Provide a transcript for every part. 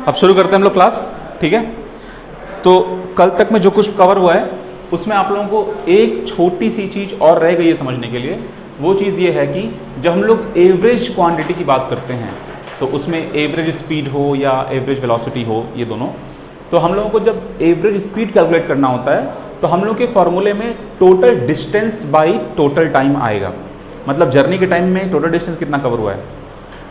अब शुरू करते हैं हम लोग क्लास, ठीक है। तो कल तक में जो कुछ कवर हुआ है उसमें आप लोगों को एक छोटी सी चीज़ और रह गई है समझने के लिए। वो चीज़ ये है कि जब हम लोग एवरेज क्वांटिटी की बात करते हैं तो उसमें एवरेज स्पीड हो या एवरेज वेलोसिटी हो, ये दोनों, तो हम लोगों को जब एवरेज स्पीड कैलकुलेट करना होता है तो हम लोग के फॉर्मूले में total distance by total time आएगा। मतलब जर्नी के टाइम में टोटल डिस्टेंस कितना कवर हुआ है।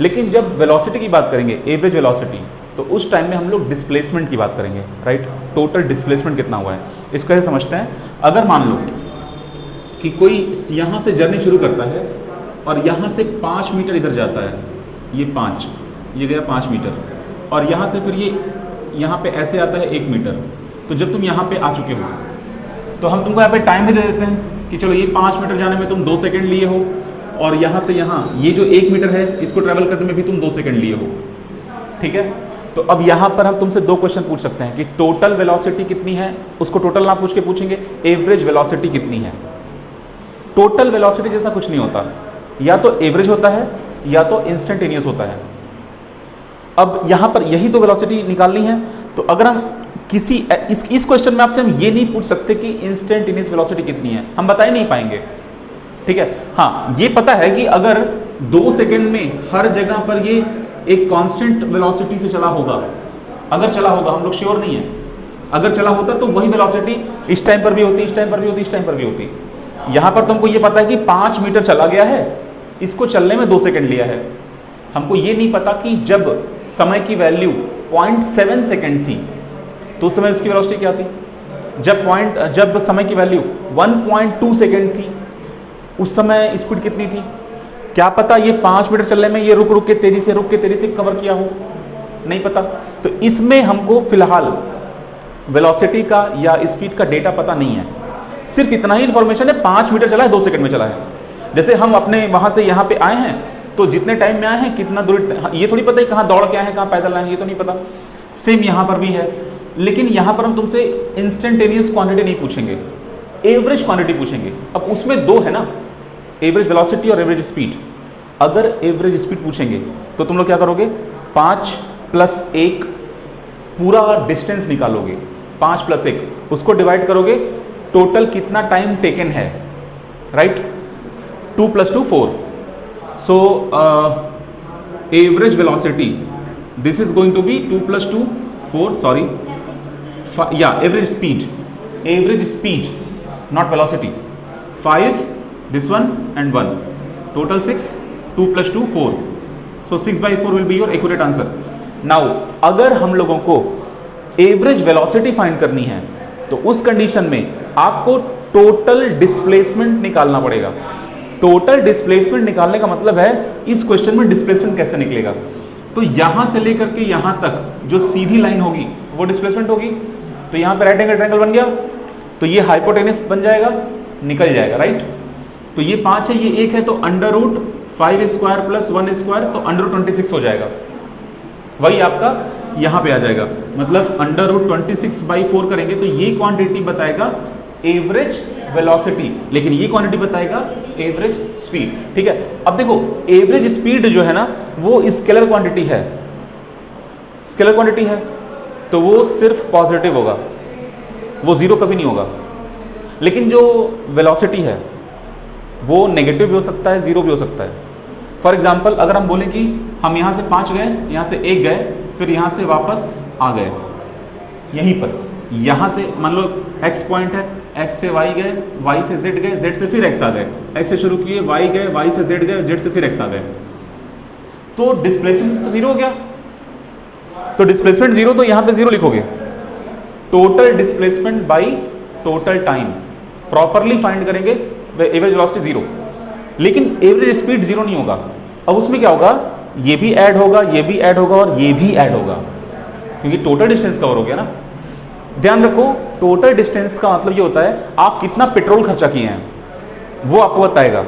लेकिन जब वेलोसिटी की बात करेंगे, एवरेज वेलोसिटी, तो उस टाइम में हम लोग डिस्प्लेसमेंट की बात करेंगे, राइट। टोटल डिस्प्लेसमेंट कितना हुआ है, इसको ऐसे समझते हैं। अगर मान लो कि कोई यहाँ से जर्नी शुरू करता है और यहाँ से 5 मीटर इधर जाता है, ये 5, ये गया 5 मीटर, और यहाँ से फिर ये यहाँ पे ऐसे आता है 1 मीटर। तो जब तुम यहाँ पे आ चुके हो तो हम तुमको यहाँ पे टाइम भी दे देते हैं कि चलो ये 5 मीटर जाने में तुम 2 सेकंड लिए हो, और यहाँ से यहाँ ये जो 1 मीटर है इसको ट्रैवल करने में भी तुम 2 सेकंड लिए हो, ठीक है। तो अब यहाँ पर हम तुमसे 2 क्वेश्चन पूछ सकते हैं कि टोटल वेलोसिटी कितनी है, उसको टोटल ना पूछ के पूछेंगे एवरेज वेलोसिटी कितनी है। टोटल वेलोसिटी जैसा कुछ नहीं होता, या तो एवरेज होता है या तो इंस्टेंटेनियस होता है। अब यहाँ पर यही तो वेलोसिटी निकालनी है। तो अगर हम किसी इस क्वेश्चन में आपसे हम ये नहीं पूछ सकते कि इंस्टेंटेनियस वेलोसिटी कितनी है, हम बता ही नहीं पाएंगे, ठीक है। हाँ, ये पता है कि अगर 2 सेकंड में हर जगह पर ये एक कांस्टेंट वेलोसिटी से चला होगा, अगर चला होगा, हम लोग श्योर नहीं है, अगर चला होता तो वही वेलोसिटी इस टाइम पर भी होती, इस टाइम पर भी होती, इस टाइम पर भी होती। यहाँ पर तुमको ये पता है कि 5 मीटर चला गया है, इसको चलने में 2 सेकंड लिया है। हमको ये नहीं पता कि जब समय की वैल्यू 0.7 सेकंड थी तो उस समय इसकी वेलोसिटी क्या थी, जब समय की वैल्यू 1.2 सेकंड थी उस समय स्पीड कितनी थी। क्या पता ये 5 मीटर चलने में ये रुक के तेजी से कवर किया हो, नहीं पता। तो इसमें हमको फिलहाल वेलोसिटी का या स्पीड का डेटा पता नहीं है, सिर्फ इतना ही इंफॉर्मेशन है 5 मीटर चला है, 2 सेकंड में चला है। जैसे हम अपने वहां से यहाँ पे आए हैं तो जितने टाइम में आए हैं कितना दूर, ये थोड़ी पता है कहाँ दौड़ के आए हैं, कहाँ पैदल आए हैं, ये तो नहीं पता। सेम यहाँ पर भी है, लेकिन यहाँ पर हम तुमसे इंस्टेंटेनियस क्वांटिटी नहीं पूछेंगे, एवरेज क्वांटिटी पूछेंगे। अब उसमें 2 है ना, एवरेज वेलोसिटी और एवरेज स्पीड। अगर एवरेज स्पीड पूछेंगे तो तुम लोग क्या करोगे, 5 + 1 पूरा डिस्टेंस निकालोगे, 5 + 1 उसको डिवाइड करोगे, टोटल कितना टाइम टेकन है, right. 2 + 2 4। So average velocity this is going to be 2 + 2 4, sorry, या average speed not velocity, 5, this one and 1, total 6, 2 + 2 4, so 6/4 will be your accurate answer. Now अगर हम लोगों को एवरेज वेलोसिटी फाइंड करनी है तो उस कंडीशन में आपको टोटल डिस्प्लेसमेंट निकालना पड़ेगा। टोटल डिस्प्लेसमेंट निकालने का मतलब है इस क्वेश्चन में डिस्प्लेसमेंट कैसे निकलेगा, तो यहां से लेकर के यहां तक जो सीधी लाइन होगी वो डिस्प्लेसमेंट होगी। तो यहां पे राइट एंगल ट्रायंगल बन गया, तो ये हाइपोटेनस बन जाएगा, निकल जाएगा, राइट। तो ये 5 है, ये 1 है, तो √5² + 1² तो √26 हो जाएगा। वही आपका यहां पे आ जाएगा, मतलब √26/4 करेंगे तो ये क्वांटिटी बताएगा एवरेज वेलोसिटी, लेकिन ये क्वांटिटी बताएगा एवरेज स्पीड, ठीक है। अब देखो एवरेज स्पीड जो है ना वो स्केलर क्वांटिटी है, स्केलर क्वांटिटी है, तो वो सिर्फ पॉजिटिव होगा, वो 0 कभी नहीं होगा। लेकिन जो वेलोसिटी है वो नेगेटिव भी हो सकता है, 0 भी हो सकता है। फॉर एग्जांपल अगर हम बोलें कि हम यहाँ से 5 गए, यहाँ से 1 गए, फिर यहाँ से वापस आ गए, यहीं पर यहाँ से मान लो x पॉइंट है, x से y गए, y से z गए, z से फिर x आ गए, x से शुरू किए, y गए, y से z गए, z से फिर x आ गए, तो डिस्प्लेसमेंट तो 0 हो गया। तो डिस्प्लेसमेंट 0, तो यहाँ पे 0 लिखोगे। Total displacement by total time properly find करेंगे, एवरेज वेलोसिटी 0, लेकिन एवरेज स्पीड 0 नहीं होगा। अब उसमें क्या होगा, ये भी ऐड होगा, ये भी ऐड होगा और ये भी ऐड होगा, क्योंकि टोटल डिस्टेंस कवर हो गया ना। ध्यान रखो टोटल डिस्टेंस का मतलब ये होता है आप कितना पेट्रोल खर्चा किए हैं वो आपको बताएगा,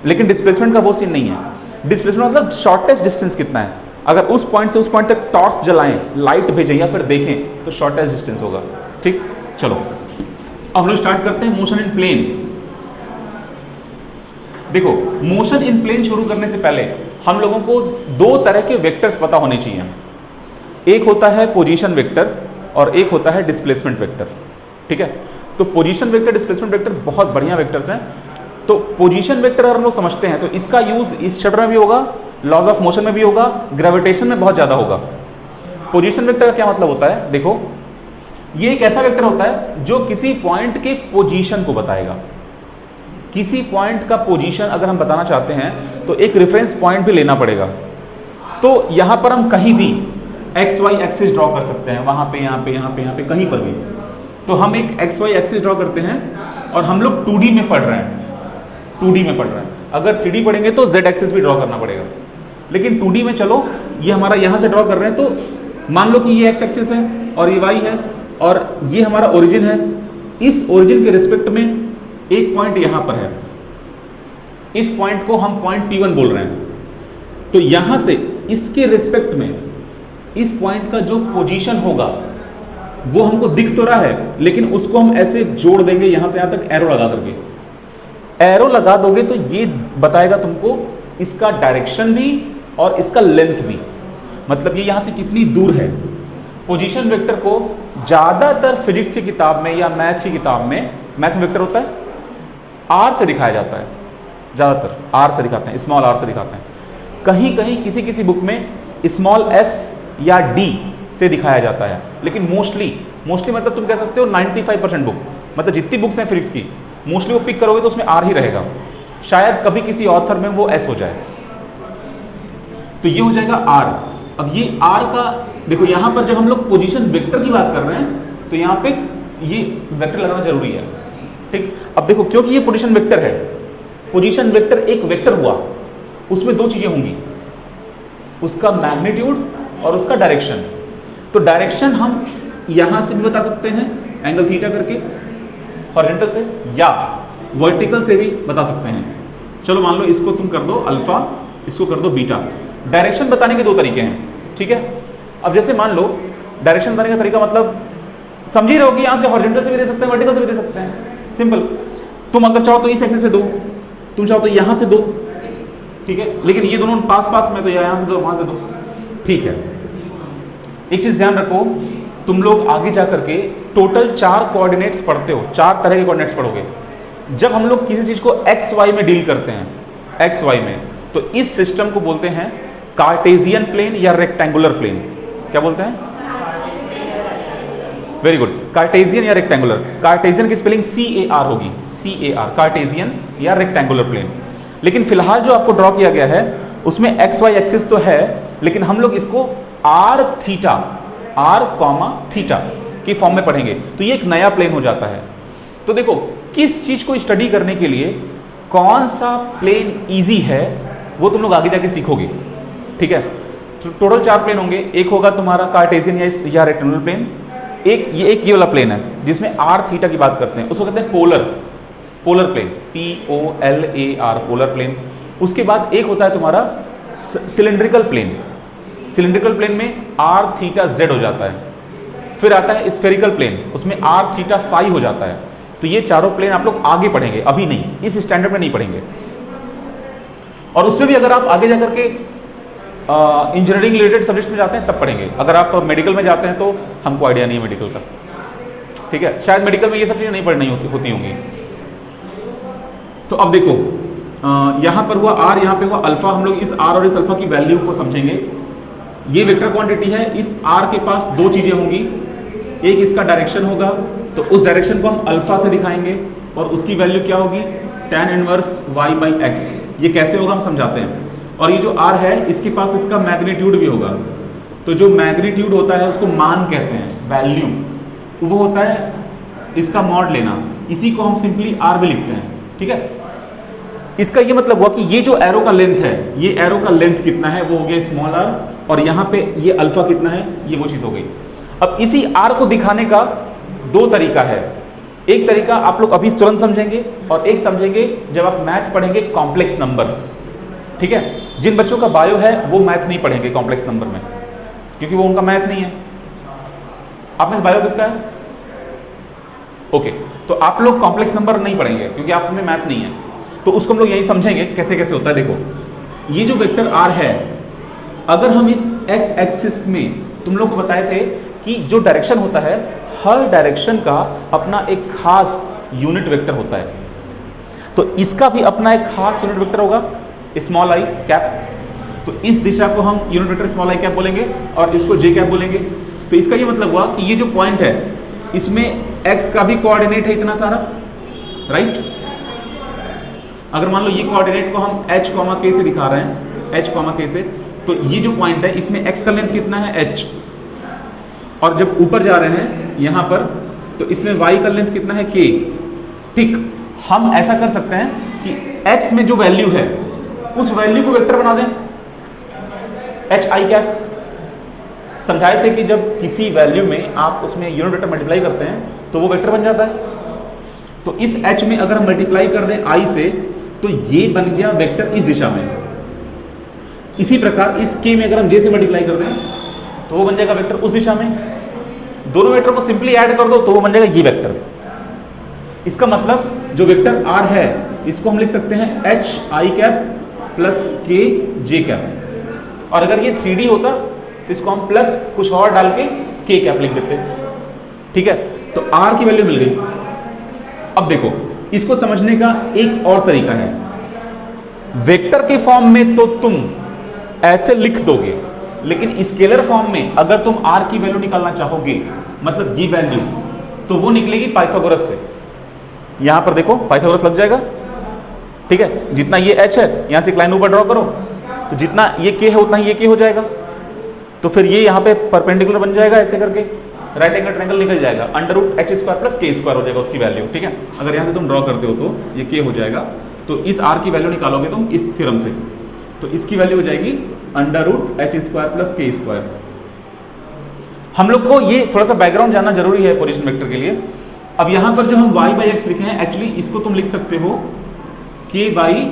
लेकिन डिस्प्लेसमेंट का वो सीन नहीं है। डिस्प्लेसमेंट मतलब शॉर्टेस्ट डिस्टेंस कितना है। अगर उस पॉइंट से उस पॉइंट तक टॉर्च जलाएं, लाइट भेजें या फिर देखें तो शॉर्टेस्ट डिस्टेंस होगा, ठीक। चलो अब हम लोग स्टार्ट करते हैं मोशन इन प्लेन। देखो मोशन इन प्लेन शुरू करने से पहले हम लोगों को 2 तरह के वेक्टर्स पता होने चाहिए। एक होता है पोजीशन वेक्टर और एक होता है डिस्प्लेसमेंट वेक्टर, ठीक है। तो पोजीशन वेक्टर, डिस्प्लेसमेंट वेक्टर बहुत बढ़िया वेक्टर्स हैं। तो पोजीशन वेक्टर अगर हम लोग समझते हैं तो इसका यूज इस चैप्टर में भी होगा, लॉज ऑफ मोशन में भी होगा, ग्रेविटेशन में बहुत ज्यादा होगा। पोजीशन वेक्टर का क्या मतलब होता है, देखो ये एक ऐसा वेक्टर होता है जो किसी पॉइंट के पोजीशन को बताएगा। किसी पॉइंट का पोजीशन अगर हम बताना चाहते हैं तो एक रेफरेंस पॉइंट भी लेना पड़ेगा। तो यहां पर हम कहीं भी एक्स वाई एक्सिस ड्रॉ कर सकते हैं, वहां पे, यहां पे, यहां पे, यहां पे, कहीं पर भी। तो हम एक एक्स वाई एक्सिस ड्रॉ करते हैं और हम लोग 2D में पढ़ रहे हैं, 2D में पढ़ रहे हैं। अगर 3D पढ़ेंगे तो Z एक्सिस भी ड्रॉ करना पड़ेगा, लेकिन 2D में चलो ये हमारा यहां से ड्रॉ कर रहे हैं। तो मान लो कि ये एक्स एक्सिस है और ये वाई है और ये हमारा ओरिजिन है। इस ओरिजिन के रिस्पेक्ट में एक पॉइंट यहां पर है, इस पॉइंट को हम पॉइंट P1 बोल रहे हैं। तो यहां से इसके रिस्पेक्ट में इस पॉइंट का जो पोजीशन होगा वो हमको दिख तो रहा है, लेकिन उसको हम ऐसे जोड़ देंगे यहां से यहां तक एरो लगा करके। एरो लगा दोगे तो ये बताएगा तुमको इसका डायरेक्शन भी और इसका लेंथ भी, मतलब ये यहां से कितनी दूर है। पोजीशन वेक्टर को ज्यादातर फिजिक्स की किताब में या मैथ की किताब में, मैथ में वेक्टर होता है आर से दिखाया जाता है, ज्यादातर आर से दिखाते हैं, स्मॉल आर से दिखाते हैं। कहीं कहीं किसी किसी बुक में स्मॉल एस या डी से दिखाया जाता है, लेकिन मोस्टली मतलब तुम कह सकते हो 95% बुक, मतलब जितनी बुक्स हैं फिजिक्स की मोस्टली वो पिक करोगे तो उसमें आर ही रहेगा। शायद कभी किसी ऑथर में वो एस हो जाए, तो ये हो जाएगा आर। अब ये आर का देखो, यहां पर जब हम लोग पोजीशन वेक्टर की बात कर रहे हैं तो यहां पे ये वेक्टर लगाना जरूरी है, ठीक। अब देखो क्योंकि ये पोजीशन वेक्टर है, पोजीशन वेक्टर एक वेक्टर हुआ, उसमें दो चीजें होंगी, उसका मैग्नीट्यूड और उसका डायरेक्शन। तो डायरेक्शन हम यहां से भी बता सकते हैं एंगल थीटा करके हॉरिजॉन्टल से, या वर्टिकल से भी बता सकते हैं। चलो मान लो इसको तुम कर दो अल्फा, इसको कर दो बीटा। डायरेक्शन बताने के दो तरीके हैं, ठीक है। अब जैसे मान लो डायरेक्शन बताने का तरीका मतलब समझ ही रहे हो कि यहां से हॉरिजॉन्टल से भी दे सकते हैं, वर्टिकल से भी दे सकते हैं, सिंपल। तुम अगर चाहो तो इस एक्सिस से दो, तुम चाहो तो यहां से दो, ठीक है, लेकिन ये दोनों पास पास में तो यहां से दो, वहां से दो, ठीक है। एक चीज ध्यान रखो, तुम लोग आगे जाकर के टोटल 4 कोऑर्डिनेट्स पढ़ते हो, 4 तरह के कोऑर्डिनेट्स पढ़ोगे। जब हम लोग किसी चीज को एक्स वाई में डील करते हैं, एक्स वाई में, तो इस सिस्टम को बोलते हैं कार्टेशियन प्लेन या रेक्टेंगुलर प्लेन। क्या बोलते हैं? वेरी गुड, कार्टेशियन या रेक्टेंगुलर। कार्टेशियन की स्पेलिंग CAR होगी, CAR, कार्टेशियन या रेक्टेंगुलर प्लेन। लेकिन फिलहाल जो आपको ड्रॉ किया गया है उसमें एक्स वाई एक्सिस तो है, लेकिन हम लोग इसको R theta, R comma theta की फॉर्म में पढ़ेंगे, तो ये एक नया प्लेन हो जाता है। तो देखो किस चीज को स्टडी करने के लिए कौन सा प्लेन इजी है वो तुम लोग आगे जाके सीखोगे, ठीक है। तो टोटल 4 प्लेन होंगे। एक होगा तुम्हारा कार्टेशियन या रेक्टेंगुलर प्लेन, एक ये वाला प्लेन है जिसमें आर थीटा की बात करते हैं, उसको कहते हैं polar plane, POLAR, polar plane. उसके बाद एक होता है तुम्हारा सिलेंड्रिकल प्लेन, सिलेंड्रिकल प्लेन में आर थीटा जेड हो जाता है। फिर आता है स्फेरिकल प्लेन, उसमें आर थीटा फाई हो जाता है। तो ये चारों प्लेन आप लोग आगे पढ़ेंगे, अभी नहीं, इस स्टैंडर्ड में नहीं पढ़ेंगे। और उससे भी अगर आप आगे जाकर के इंजीनियरिंग रिलेटेड सब्जेक्ट्स में जाते हैं तब पढ़ेंगे। अगर आप मेडिकल में जाते हैं तो हमको आइडिया नहीं है मेडिकल का, ठीक है, शायद मेडिकल में ये सब चीजें नहीं पढ़नी होती होंगी। तो अब देखो यहां पर हुआ आर, यहां पे हुआ अल्फा। हम लोग इस आर और इस अल्फा की वैल्यू को समझेंगे। ये वेक्टर क्वांटिटी है, इस आर के पास दो चीजें होंगी, एक इसका डायरेक्शन होगा, तो उस डायरेक्शन को हम अल्फा से दिखाएंगे और उसकी वैल्यू क्या होगी, tan इनवर्स y/x। ये कैसे होगा हम समझाते हैं। और ये जो r है इसके पास इसका मैग्नीट्यूड भी होगा। तो जो मैग्नीट्यूड होता है उसको मान कहते हैं, वैल्यू, वो होता है इसका मॉड लेना। इसी को हम सिंपली r भी लिखते हैं, ठीक है। इसका ये मतलब हुआ कि ये जो एरो का लेंथ है, ये एरो का लेंथ कितना है वो हो गया स्मॉल r, और यहाँ पे ये अल्फा कितना है, ये वो चीज हो गई। अब इसी r को दिखाने का दो तरीका है। एक तरीका आप लोग अभी तुरंत समझेंगे और एक समझेंगे जब आप मैथ पढ़ेंगे कॉम्प्लेक्स नंबर, ठीक है। जिन बच्चों का बायो है वो मैथ नहीं पढ़ेंगे कॉम्प्लेक्स नंबर में, क्योंकि वो उनका मैथ नहीं है। आप में बायो किसका है? ओके, तो आप लोग कॉम्प्लेक्स नंबर नहीं पढ़ेंगे क्योंकि आप में मैथ नहीं है। तो उसको हम लोग यही समझेंगे कैसे कैसे होता है। देखो ये जो वेक्टर r है, अगर हम इस x एक्सिस में तुम लोग को बताए थे कि जो डायरेक्शन होता है, हर डायरेक्शन का अपना एक खास यूनिट वेक्टर होता है। तो इसका भी अपना एक खास यूनिट वेक्टर होगा, स्मॉल आई कैप। तो इस दिशा को हम unit vector small I cap बोलेंगे और इसको जे कैप बोलेंगे। तो इसका ये मतलब हुआ कि ये जो पॉइंट है इसमें एक्स का भी कोऑर्डिनेट है इतना सारा, राइट। अगर मान लो ये कोऑर्डिनेट को हम h, k से दिखा रहे हैं, h, k से, तो ये जो पॉइंट है इसमें x का लेंथ कितना है, h। और जब ऊपर जा रहे हैं यहां पर, तो इसमें y का लेंथ कितना है, k। ठीक, हम ऐसा कर सकते हैं कि x में जो वैल्यू है उस वैल्यू को वेक्टर बना दें, h i कैप। समझाए थे कि जब किसी वैल्यू में आप उसमें यूनिट वेक्टर मल्टीप्लाई करते हैं तो वो वेक्टर बन जाता है। तो इस h में अगर हम मल्टीप्लाई कर दें i से, तो ये बन गया वेक्टर इस दिशा में। इसी प्रकार इस k में अगर हम j से मल्टीप्लाई कर दें तो वो बन जाएगा वेक्टर उस दिशा में। दोनों वेक्टर को सिंपली ऐड कर दो तो वो बन जाएगा ये वेक्टर। इसका मतलब जो वेक्टर r है इसको हम लिख सकते हैं h i cap plus k j cap. और अगर ये 3D होता तो इसको हम प्लस कुछ और डाल के k कैप लिख देते। ठीक है, तो r की वैल्यू मिल गई। अब देखो, इसको समझने का एक और तरीका है। वेक्टर के फॉर्म में तो तुम ऐसे लिख दोगे, लेकिन स्केलर फॉर्म में अगर तुम r की वैल्यू निकालना चाहोगे, मतलब ये वैल्यू, तो वो निकलेगी पाइथागोरस से। यहां पर देखो पाइथागोरस लग जाएगा। ठीक है, जितना ये h है यहां से एक लाइन ऊपर ड्रॉ करो, तो जितना ये k है उतना ही ये k हो जाएगा। तो फिर ये यहां पे परपेंडिकुलर बन जाएगा, ऐसे करके राइट एंगल ट्रायंगल निकल जाएगा, under root h square plus k square हो जाएगा उसकी वैल्यू। ठीक है, अगर यहां से तुम ड्रॉ करते हो तो ये k हो जाएगा। तो इस r की वैल्यू निकालोगे तुम इस थ्योरम से, तो इसकी वैल्यू हो जाएगी under root h square plus k square. हम लोग को ये थोड़ा सा बैकग्राउंड जानना जरूरी है पोजीशन वेक्टर के लिए। अब यहां पर जो हम y बाई एक्स लिखे हैं, एक्चुअली इसको तुम लिख सकते हो k बाई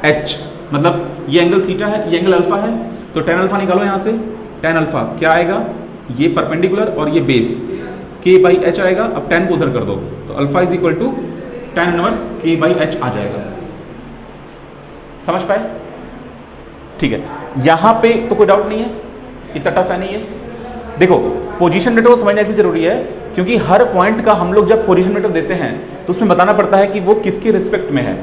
h, मतलब ये एंगल थीटा है, ये एंगल अल्फा है, तो टेन अल्फा निकालो यहां से। टेन अल्फा क्या आएगा, ये परपेंडिकुलर और ये बेस, k बाई एच आएगा। अब टेन को उधर कर दो तो alpha is equal to ten inverse k by H आ जाएगा। समझ पाए? ठीक है, यहां पे तो कोई डाउट नहीं है, इतना टफ है नहीं है। देखो, पोजीशन वेक्टर को समझना इसलिए जरूरी है क्योंकि हर पॉइंट का हम लोग जब पोजीशन वेक्टर देते हैं तो उसमें बताना पड़ता है कि वो किसके रिस्पेक्ट में है।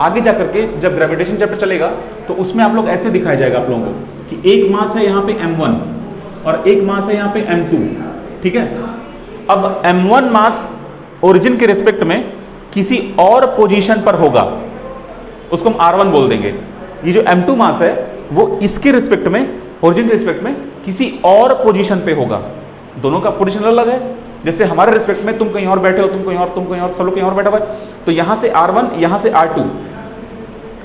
आगे जाकर के जब ग्रेविटेशन चैप्टर चलेगा तो उसमें आप लोग ऐसे दिखाया जाएगा आप लोगों को कि एक मास है यहाँ पे m1 और एक मास है यहाँ पे m2। ठीक है, अब m1 मास ओरिजिन के रिस्पेक्ट में किसी और पोजीशन पर होगा, उसको हम r1 बोल देंगे। ये जो m2 मास है वो इसके रिस्पेक्ट में, ओरिजिन के रिस्पेक्ट में किसी और पोजीशन पे होगा। दोनों का पोजीशन अलग है। जैसे हमारे रिस्पेक्ट में तुम कहीं और बैठे हो, तुम कहीं और, सब लोग कहीं और बैठा हुआ है, तो यहां से r1, यहां से r2।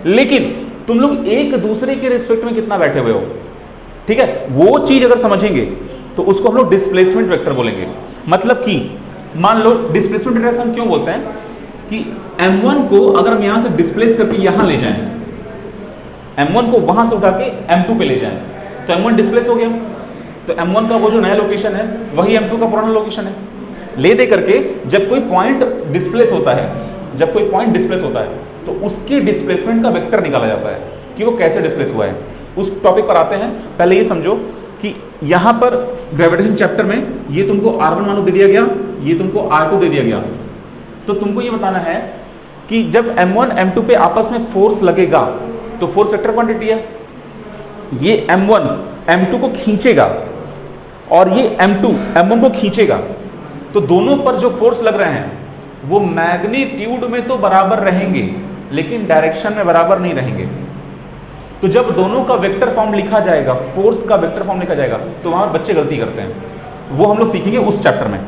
लेकिन तुम लोग एक दूसरे के रिस्पेक्ट में कितना बैठे हुए हो, ठीक है, वो चीज अगर समझेंगे तो उसको हम लोग डिस्प्लेसमेंट वेक्टर बोलेंगे। मतलब कि मान लो डिस्प्लेसमेंट वेक्टर हम क्यों बोलते हैं कि m1 को अगर हम यहां से डिस्प्लेस करके यहां ले जाएं, m1 को वहां से उठा के m2 पे ले जाएं, तो m1 डिस्प्लेस हो गया। तो m1 का वो जो नया लोकेशन है वही m2 का पुराना लोकेशन है। ले दे करके जब कोई पॉइंट डिस्प्लेस होता है, तो उसके डिस्प्लेसमेंट का वेक्टर निकाला जाता है कि वो कैसे डिस्प्लेस हुआ है। उस टॉपिक पर आते हैं। पहले ये समझो कि यहां पर ग्रेविटेशन चैप्टर में ये तुमको r1 मान लो दे दिया गया, ये तुमको r2 दे दिया गया। तो तुमको ये बताना है कि जब m1 m2 पे आपस में फोर्स लगेगा तो फोर्स वेक्टर क्वांटिटी है। ये m1 m2 को खींचेगा और ये m2 m1 को खींचेगा, तो दोनों पर जो फोर्स लग रहे हैं वो मैग्नीट्यूड में तो बराबर रहेंगे लेकिन डायरेक्शन में बराबर नहीं रहेंगे। तो जब दोनों का वेक्टर फॉर्म लिखा जाएगा, फोर्स का वेक्टर फॉर्म लिखा जाएगा, तो वहां बच्चे गलती करते हैं। वो हम लोग सीखेंगे उस चैप्टर में।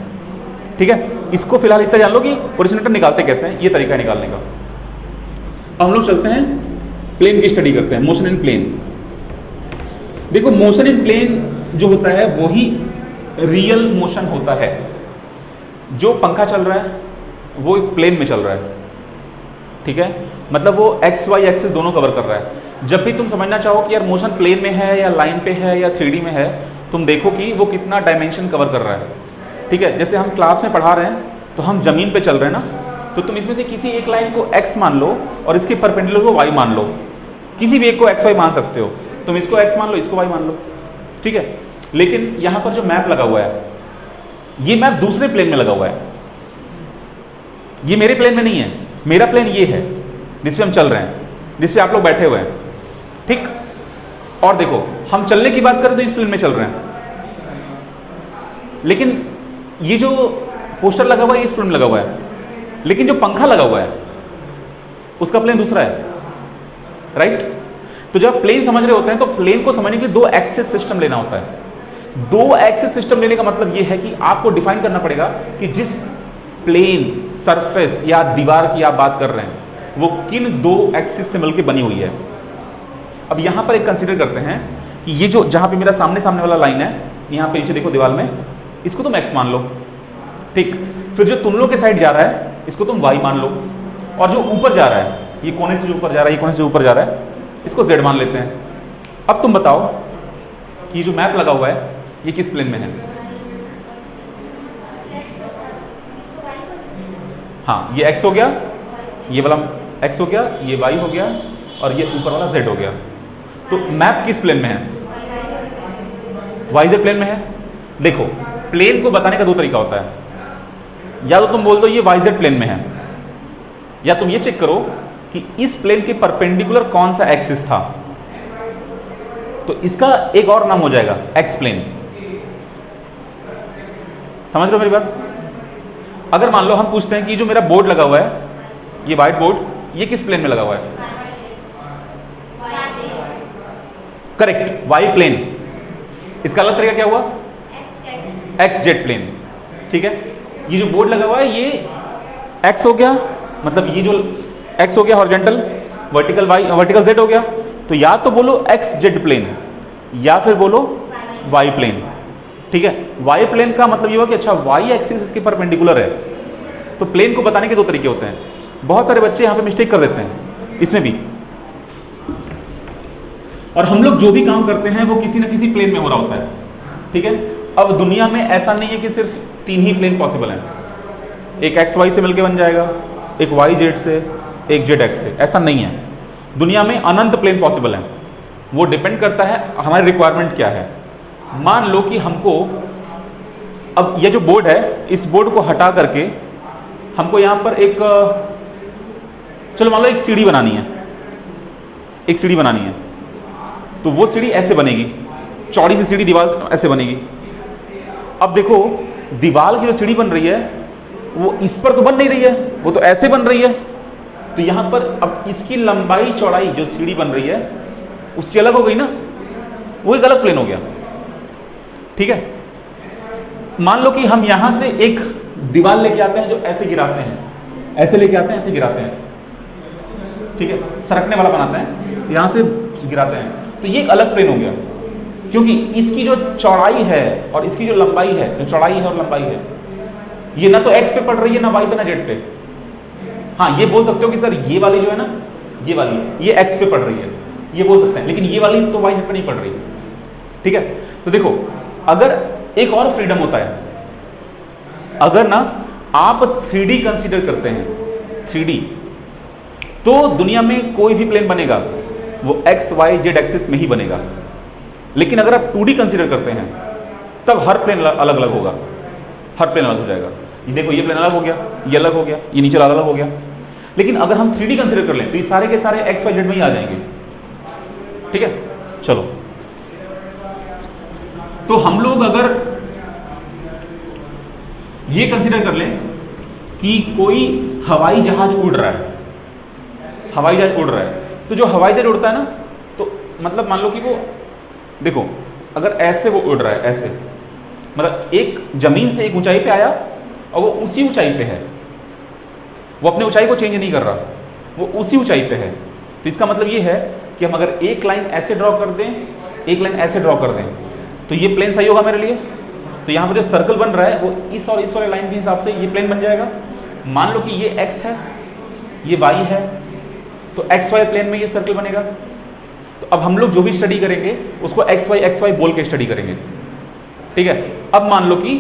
ठीक है, इसको फिलहाल इतना जान लो कि पोजीशन वेक्टर निकालते कैसे हैं, ये तरीका है निकालने का। अब हम लोग चलते हैं प्लेन की स्टडी करते हैं, मोशन इन प्लेन। देखो, मोशन इन प्लेन जो होता है वही रियल मोशन होता है। जो पंखा चल रहा है वो एक प्लेन में चल रहा है। ठीक है, मतलब वो एक्स वाई एक्सिस दोनों कवर कर रहा है। जब भी तुम समझना चाहो कि यार मोशन प्लेन में है या लाइन पे है या 3D में है, तुम देखो कि वो कितना डायमेंशन कवर कर रहा है। ठीक है, जैसे हम क्लास में पढ़ा रहे हैं तो हम जमीन पे चल रहे हैं ना, तो तुम इसमें से किसी एक लाइन को x मान लो और इसके परपेंडिकुलर को y मान लो। किसी भी एक को x y मान सकते हो, तुम इसको x मान लो, इसको y मान लो। ठीक है, लेकिन यहां पर जो मैप लगा हुआ है, ये मैप दूसरे प्लेन में लगा हुआ है, ये मेरे प्लेन में नहीं है। मेरा प्लेन ये है जिसपे हम चल रहे हैं, जिसपे आप लोग बैठे हुए हैं, ठीक। और देखो, हम चलने की बात करें तो इस प्लेन में चल रहे हैं, लेकिन ये जो पोस्टर लगा हुआ है इस प्लेन में लगा हुआ है, लेकिन जो पंखा लगा हुआ है उसका प्लेन दूसरा है, राइट। तो जब प्लेन समझ रहे होते हैं तो प्लेन को समझने के लिए 2 एक्सिस सिस्टम लेना होता है। 2 एक्सिस सिस्टम लेने का मतलब यह है कि आपको डिफाइन करना पड़ेगा कि जिस प्लेन, सरफेस या दीवार की आप बात कर रहे हैं वो किन 2 एक्सिस से मिलकर बनी हुई है। अब यहां पर एक कंसीडर करते हैं कि ये जो जहां पे मेरा सामने सामने वाला लाइन है, यहां पे नीचे देखो दीवार में, इसको तुम एक्स मान लो, ठीक। फिर जो तुम लोग के साइड जा रहा है इसको तुम वाई मान लो, और जो ऊपर जा रहा है, ये कोने से जो ऊपर जा रहा है, ये कोने से जो ऊपर जा रहा है, इसको जेड मान लेते हैं। अब तुम बताओ कि जो मैप लगा हुआ है ये किस प्लेन में है? हाँ, ये एक्स हो गया, ये वाला एक्स हो गया, ये वाई हो गया, और ये ऊपर वाला जेड हो गया। तो मैप किस प्लेन में है? वाई जेड प्लेन में है। देखो, प्लेन को बताने का 2 तरीका होता है, या तो तुम बोल दो ये वाई जेड प्लेन में है, या तुम ये चेक करो कि इस प्लेन के परपेंडिकुलर कौन सा एक्सिस था, तो इसका एक और नाम हो जाएगा एक्स प्लेन। समझ रहे हो मेरी बात? अगर मान लो हम पूछते हैं कि जो मेरा बोर्ड लगा हुआ है, ये व्हाइट बोर्ड, ये किस प्लेन में लगा हुआ है? Correct, Y plane. इसका अलग तरीका क्या हुआ? एक्स जेड प्लेन, ठीक है। ये जो बोर्ड लगा हुआ है ये एक्स हो गया, मतलब ये जो एक्स हो गया हॉरिजॉन्टल, वर्टिकल जेड हो गया। तो या तो बोलो एक्स जेड प्लेन, या फिर बोलो वाई प्लेन, ठीक है। वाई प्लेन का मतलब ये हुआ कि अच्छा वाई एक्सिस इसके परपेंडिकुलर है। तो प्लेन को बताने के 2 तरीके होते हैं। बहुत सारे बच्चे यहां पे मिस्टेक कर देते हैं इसमें भी, और हम लोग जो भी काम करते हैं वो किसी ना किसी प्लेन में हो रहा होता है, ठीक है। अब दुनिया में ऐसा नहीं है कि सिर्फ 3 ही प्लेन पॉसिबल हैं, एक एक्स वाई से मिलकर बन जाएगा, एक वाई जेड से, एक जेड एक्स से, ऐसा नहीं है। दुनिया में अनंत प्लेन पॉसिबल हैं। वो डिपेंड करता है हमारी रिक्वायरमेंट क्या है। मान लो कि हमको, अब ये जो बोर्ड है, इस बोर्ड को हटा करके हमको यहां पर एक, चलो मान लो एक सीढ़ी बनानी है, एक सीढ़ी बनानी है, तो वो सीढ़ी ऐसे बनेगी, चौड़ी सी सीढ़ी दीवार ऐसे बनेगी। अब देखो, दीवार की जो सीढ़ी बन रही है वो इस पर तो बन नहीं रही है, वो तो ऐसे बन रही है। तो यहां पर अब इसकी लंबाई चौड़ाई जो सीढ़ी बन रही है उसकी अलग हो गई ना, वो एक अलग प्लेन हो गया, ठीक है। मान लो कि हम यहां से एक दीवार लेके आते हैं जो ऐसे गिराते हैं, ऐसे लेके आते हैं, ऐसे गिराते हैं, ठीक है, सरकने वाला बनाते हैं, यहां से गिराते हैं, तो ये एक अलग प्लेन हो गया, क्योंकि इसकी जो चौड़ाई है और इसकी जो लंबाई है, जो चौड़ाई है और लंबाई है, ये ना तो एक्स पे पड़ रही है, ना वाई पे, ना जेड पे। हाँ, ये बोल सकते हो कि सर ये वाली जो है ना, ये वाली ये एक्स पे पड़ रही है, ये बोल सकते हैं, लेकिन ये वाली तो वाई पे नहीं पड़ रही, ठीक है। तो देखो, अगर एक और फ्रीडम होता है, अगर ना आप 3D कंसीडर करते हैं, 3D, तो दुनिया में कोई भी प्लेन बनेगा वो एक्स वाई जेड एक्सिस में ही बनेगा। लेकिन अगर आप 2D कंसीडर करते हैं तब हर प्लेन अलग अलग होगा, हर प्लेन अलग हो जाएगा। ये देखो, ये प्लेन अलग हो गया, ये अलग हो गया, ये नीचे अलग हो गया। लेकिन अगर हम 3D कंसीडर कर लें तो ये सारे के सारे एक्स वाई जेड में ही आ जाएंगे, ठीक है। चलो, तो हम लोग अगर ये कंसीडर कर लें कि कोई हवाई जहाज उड़ रहा है, हवाई जहाज उड़ रहा है, तो जो हवाई जहाज उड़ता है ना, तो मतलब मान लो कि वो, देखो, अगर ऐसे वो उड़ रहा है, ऐसे, मतलब एक जमीन से एक ऊंचाई पे आया और वो उसी ऊंचाई पे है, वो अपने ऊंचाई को चेंज नहीं कर रहा, वो उसी ऊंचाई पे है। तो इसका मतलब ये है कि हम अगर एक लाइन ऐसे ड्रॉ कर दें, एक लाइन ऐसे ड्रॉ कर दें, तो ये प्लेन सही होगा मेरे लिए। तो यहाँ पर जो सर्कल बन रहा है वो इस और इस वाले लाइन के हिसाब से ये प्लेन बन जाएगा। मान लो कि ये एक्स है, ये वाई है, तो एक्स वाई प्लेन में ये सर्कल बनेगा। तो अब हम लोग जो भी स्टडी करेंगे उसको एक्स वाई बोल के स्टडी करेंगे, ठीक है। अब मान लो कि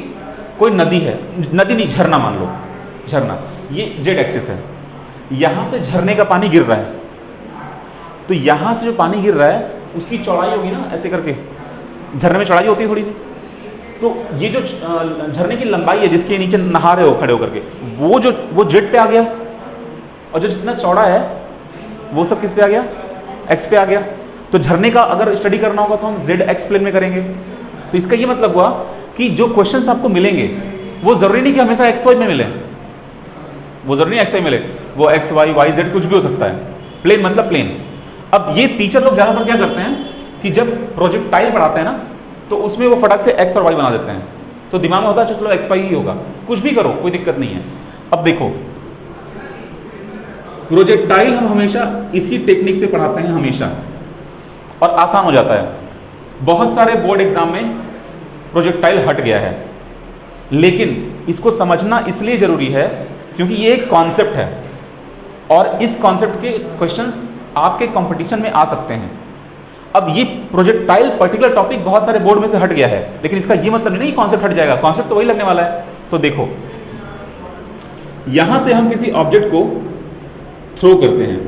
कोई नदी है, नदी नहीं, झरना मान लो, झरना, ये जेड एक्सिस है, यहां से झरने का पानी गिर रहा है, तो यहां से जो पानी गिर रहा है उसकी चौड़ाई होगी ना, ऐसे करके झरने में चढ़ाई होती है थोड़ी सी, तो ये जो झरने की लंबाई है जिसके नीचे नहा रहे हो खड़े होकर के, वो जेड पे आ गया, और जो जितना चौड़ा है वो सब किस पे आ गया, एक्स पे आ गया। तो झरने का अगर स्टडी करना होगा तो हम जेड एक्स प्लेन में करेंगे। तो इसका ये मतलब हुआ कि जो क्वेश्चंस आपको मिलेंगे वो जरूरी नहीं कि हमेशा एक्स वाई में मिले, वो जरूरी नहीं एक्स वाई मिले, वो एक्स वाई वाई जेड कुछ भी हो सकता है। प्लेन मतलब प्लेन। अब ये टीचर लोग ज्यादातर क्या करते हैं कि जब प्रोजेक्टाइल पढ़ाते हैं ना तो उसमें वो फटाक से एक्स और वाई बना देते हैं, तो दिमाग में होता है चलो एक्स वाई ही होगा, कुछ भी करो कोई दिक्कत नहीं है। अब देखो प्रोजेक्टाइल हम हमेशा इसी टेक्निक से पढ़ाते हैं हमेशा, और आसान हो जाता है। बहुत सारे बोर्ड एग्जाम में प्रोजेक्टाइल हट गया है, लेकिन इसको समझना इसलिए जरूरी है क्योंकि ये एक कॉन्सेप्ट है और इस कॉन्सेप्ट के क्वेश्चंस आपके कंपटीशन में आ सकते हैं। अब ये प्रोजेक्टाइल पर्टिकुलर टॉपिक बहुत सारे बोर्ड में से हट गया है, लेकिन इसका ये मतलब नहीं कॉन्सेप्ट हट जाएगा, कॉन्सेप्ट तो वही लगने वाला है। तो देखो यहां से हम किसी ऑब्जेक्ट को थ्रो करते हैं,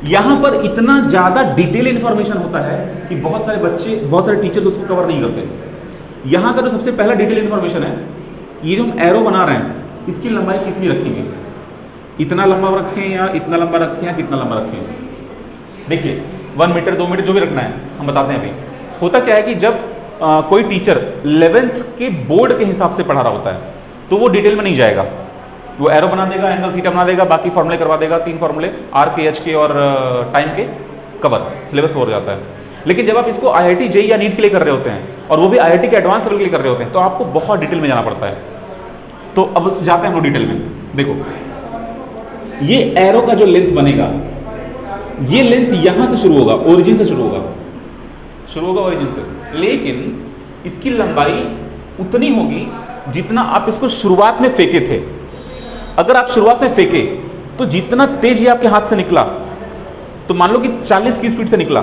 यहां पर इतना ज्यादा डिटेल इंफॉर्मेशन होता है कि बहुत सारे बच्चे, बहुत सारे टीचर्स उसको कवर नहीं करते। यहां का जो सबसे पहला डिटेल इंफॉर्मेशन है, ये जो हम एरो बना रहे हैं इसकी लंबाई कितनी रखेंगे, इतना लंबा रखें या इतना लंबा रखें या कितना लंबा रखें। देखिए 1 मीटर 2 मीटर जो भी रखना है हम बताते हैं। अभी होता क्या है कि जब कोई टीचर 11th के बोर्ड के हिसाब से पढ़ा रहा होता है तो वो डिटेल में नहीं जाएगा, वो एरो बना देगा, एंगल थीटा बना देगा, बाकी फॉर्मूले करवा देगा, 3 फॉर्मूले आर के, एच के और टाइम के कवर, सिलेबस हो जाता है। लेकिन जब आप इसको आईआईटी जेईई या नीट के लिए कर रहे होते हैं और वो भी आईआईटी के एडवांस लेवल के लिए कर रहे होते हैं तो आपको बहुत डिटेल में जाना पड़ता है। तो अब जाते हैं हम डिटेल में। देखो ये एरो का जो लेंथ बनेगा, ये लेंथ यहां से शुरू होगा, ओरिजिन से शुरू होगा ओरिजिन से, लेकिन इसकी लंबाई उतनी होगी जितना आप इसको शुरुआत में फेंके थे। अगर आप शुरुआत में फेंके तो जितना तेज ये आपके हाथ से निकला, तो मान लो कि 40 की स्पीड से निकला,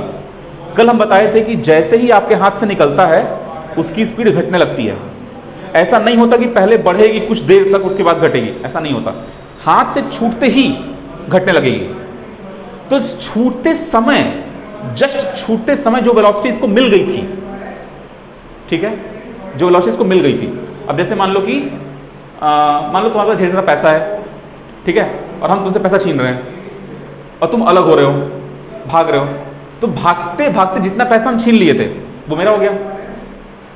कल हम बताए थे कि जैसे ही आपके हाथ से निकलता है उसकी स्पीड घटने लगती है। ऐसा नहीं होता कि पहले बढ़ेगी कुछ देर तक उसके बाद घटेगी, ऐसा नहीं होता, हाथ से छूटते ही घटने लगेगी। तो छूटते समय, जस्ट छूटते समय जो वेलोसिटी इसको मिल गई थी, ठीक है, जो वेलोसिटी इसको मिल गई थी। अब जैसे मान लो कि मान लो तुम्हारे पास ढेर सारा पैसा है, ठीक है, और हम तुमसे पैसा छीन रहे हैं और तुम अलग हो रहे हो, भाग रहे हो, तो भागते भागते जितना पैसा हम छीन लिए थे वो मेरा हो गया।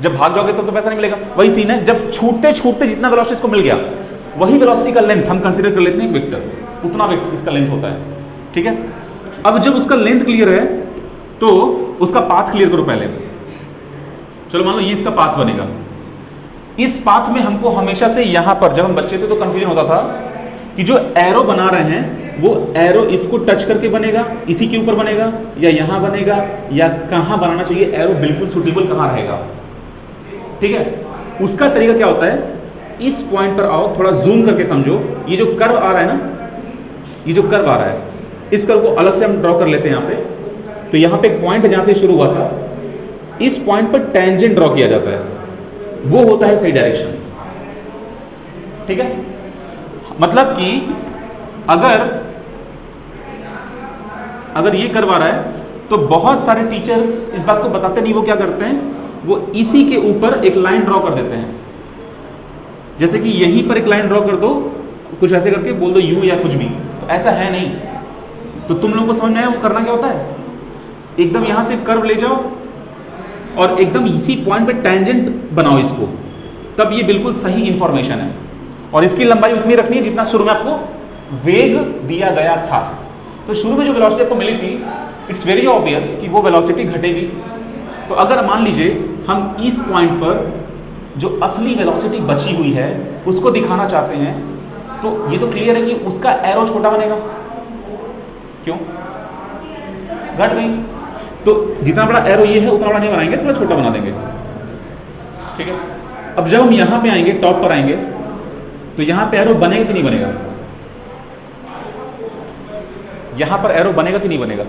जब भाग जाओगे तो पैसा नहीं मिलेगा। वही सीन है, जब छूटते छूटते जितना वेलोसिटी इसको मिल गया, वही वेलोसिटी का लेंथ हम कंसीडर कर लेते हैं वेक्टर, उतना वेक्टर इसका लेंथ होता है, ठीक है। अब जब उसका लेंथ क्लियर है तो उसका पाथ क्लियर करो पहले। चलो मान लो ये इसका पाथ बनेगा, इस पाथ में हमको हमेशा से यहां पर, जब हम बच्चे थे तो कंफ्यूजन होता था कि जो एरो बना रहे हैं वो एरो इसको टच करके बनेगा, इसी के ऊपर बनेगा, या यहां बनेगा, या कहां बनाना चाहिए, एरो बिल्कुल सुटेबल कहां रहेगा, ठीक है। उसका तरीका क्या होता है, इस पॉइंट पर आओ, थोड़ा जूम करके समझो, ये जो कर्व आ रहा है ना, ये जो कर्व आ रहा है, इस कर्व को अलग से हम ड्रॉ कर लेते हैं यहां पे। तो यहां पे एक पॉइंट जहां से शुरू हुआ था, इस पॉइंट पर टेंजेंट ड्रॉ किया जाता है, वो होता है सही डायरेक्शन, ठीक है। मतलब कि अगर ये कर्व आ रहा है तो बहुत सारे टीचर्स इस बात को बताते नहीं, वो क्या करते हैं, वो इसी के ऊपर एक लाइन ड्रॉ कर देते हैं। जैसे कि यहीं पर एक लाइन ड्रॉ कर दो, कुछ ऐसे करके बोल दो यू या कुछ भी, तो ऐसा है नहीं। तो तुम लोगों को समझ में आया वो करना क्या होता है, एकदम यहां से कर्व ले जाओ और एकदम इसी पॉइंट पे टेंजेंट बनाओ इसको, तब ये बिल्कुल सही इंफॉर्मेशन है। और इसकी लंबाई उतनी रखनी है जितना शुरू में आपको वेग दिया गया था। तो शुरू में जो वेलोसिटी आपको मिली थी, इट्स वेरी ऑब्वियस कि वो वेलोसिटी घटेगी। तो अगर मान लीजिए हम इस पॉइंट पर जो असली वेलोसिटी बची हुई है उसको दिखाना चाहते हैं, तो ये तो क्लियर है कि उसका एरो छोटा बनेगा, क्यों, घट गई। तो जितना बड़ा एरो ये है उतना बड़ा नहीं बनाएंगे, थोड़ा छोटा बना देंगे, ठीक है। अब जब हम यहां पे आएंगे, टॉप पर आएंगे, तो यहां पे एरो बनेगा कि नहीं बनेगा, यहां पर एरो बनेगा कि नहीं बनेगा,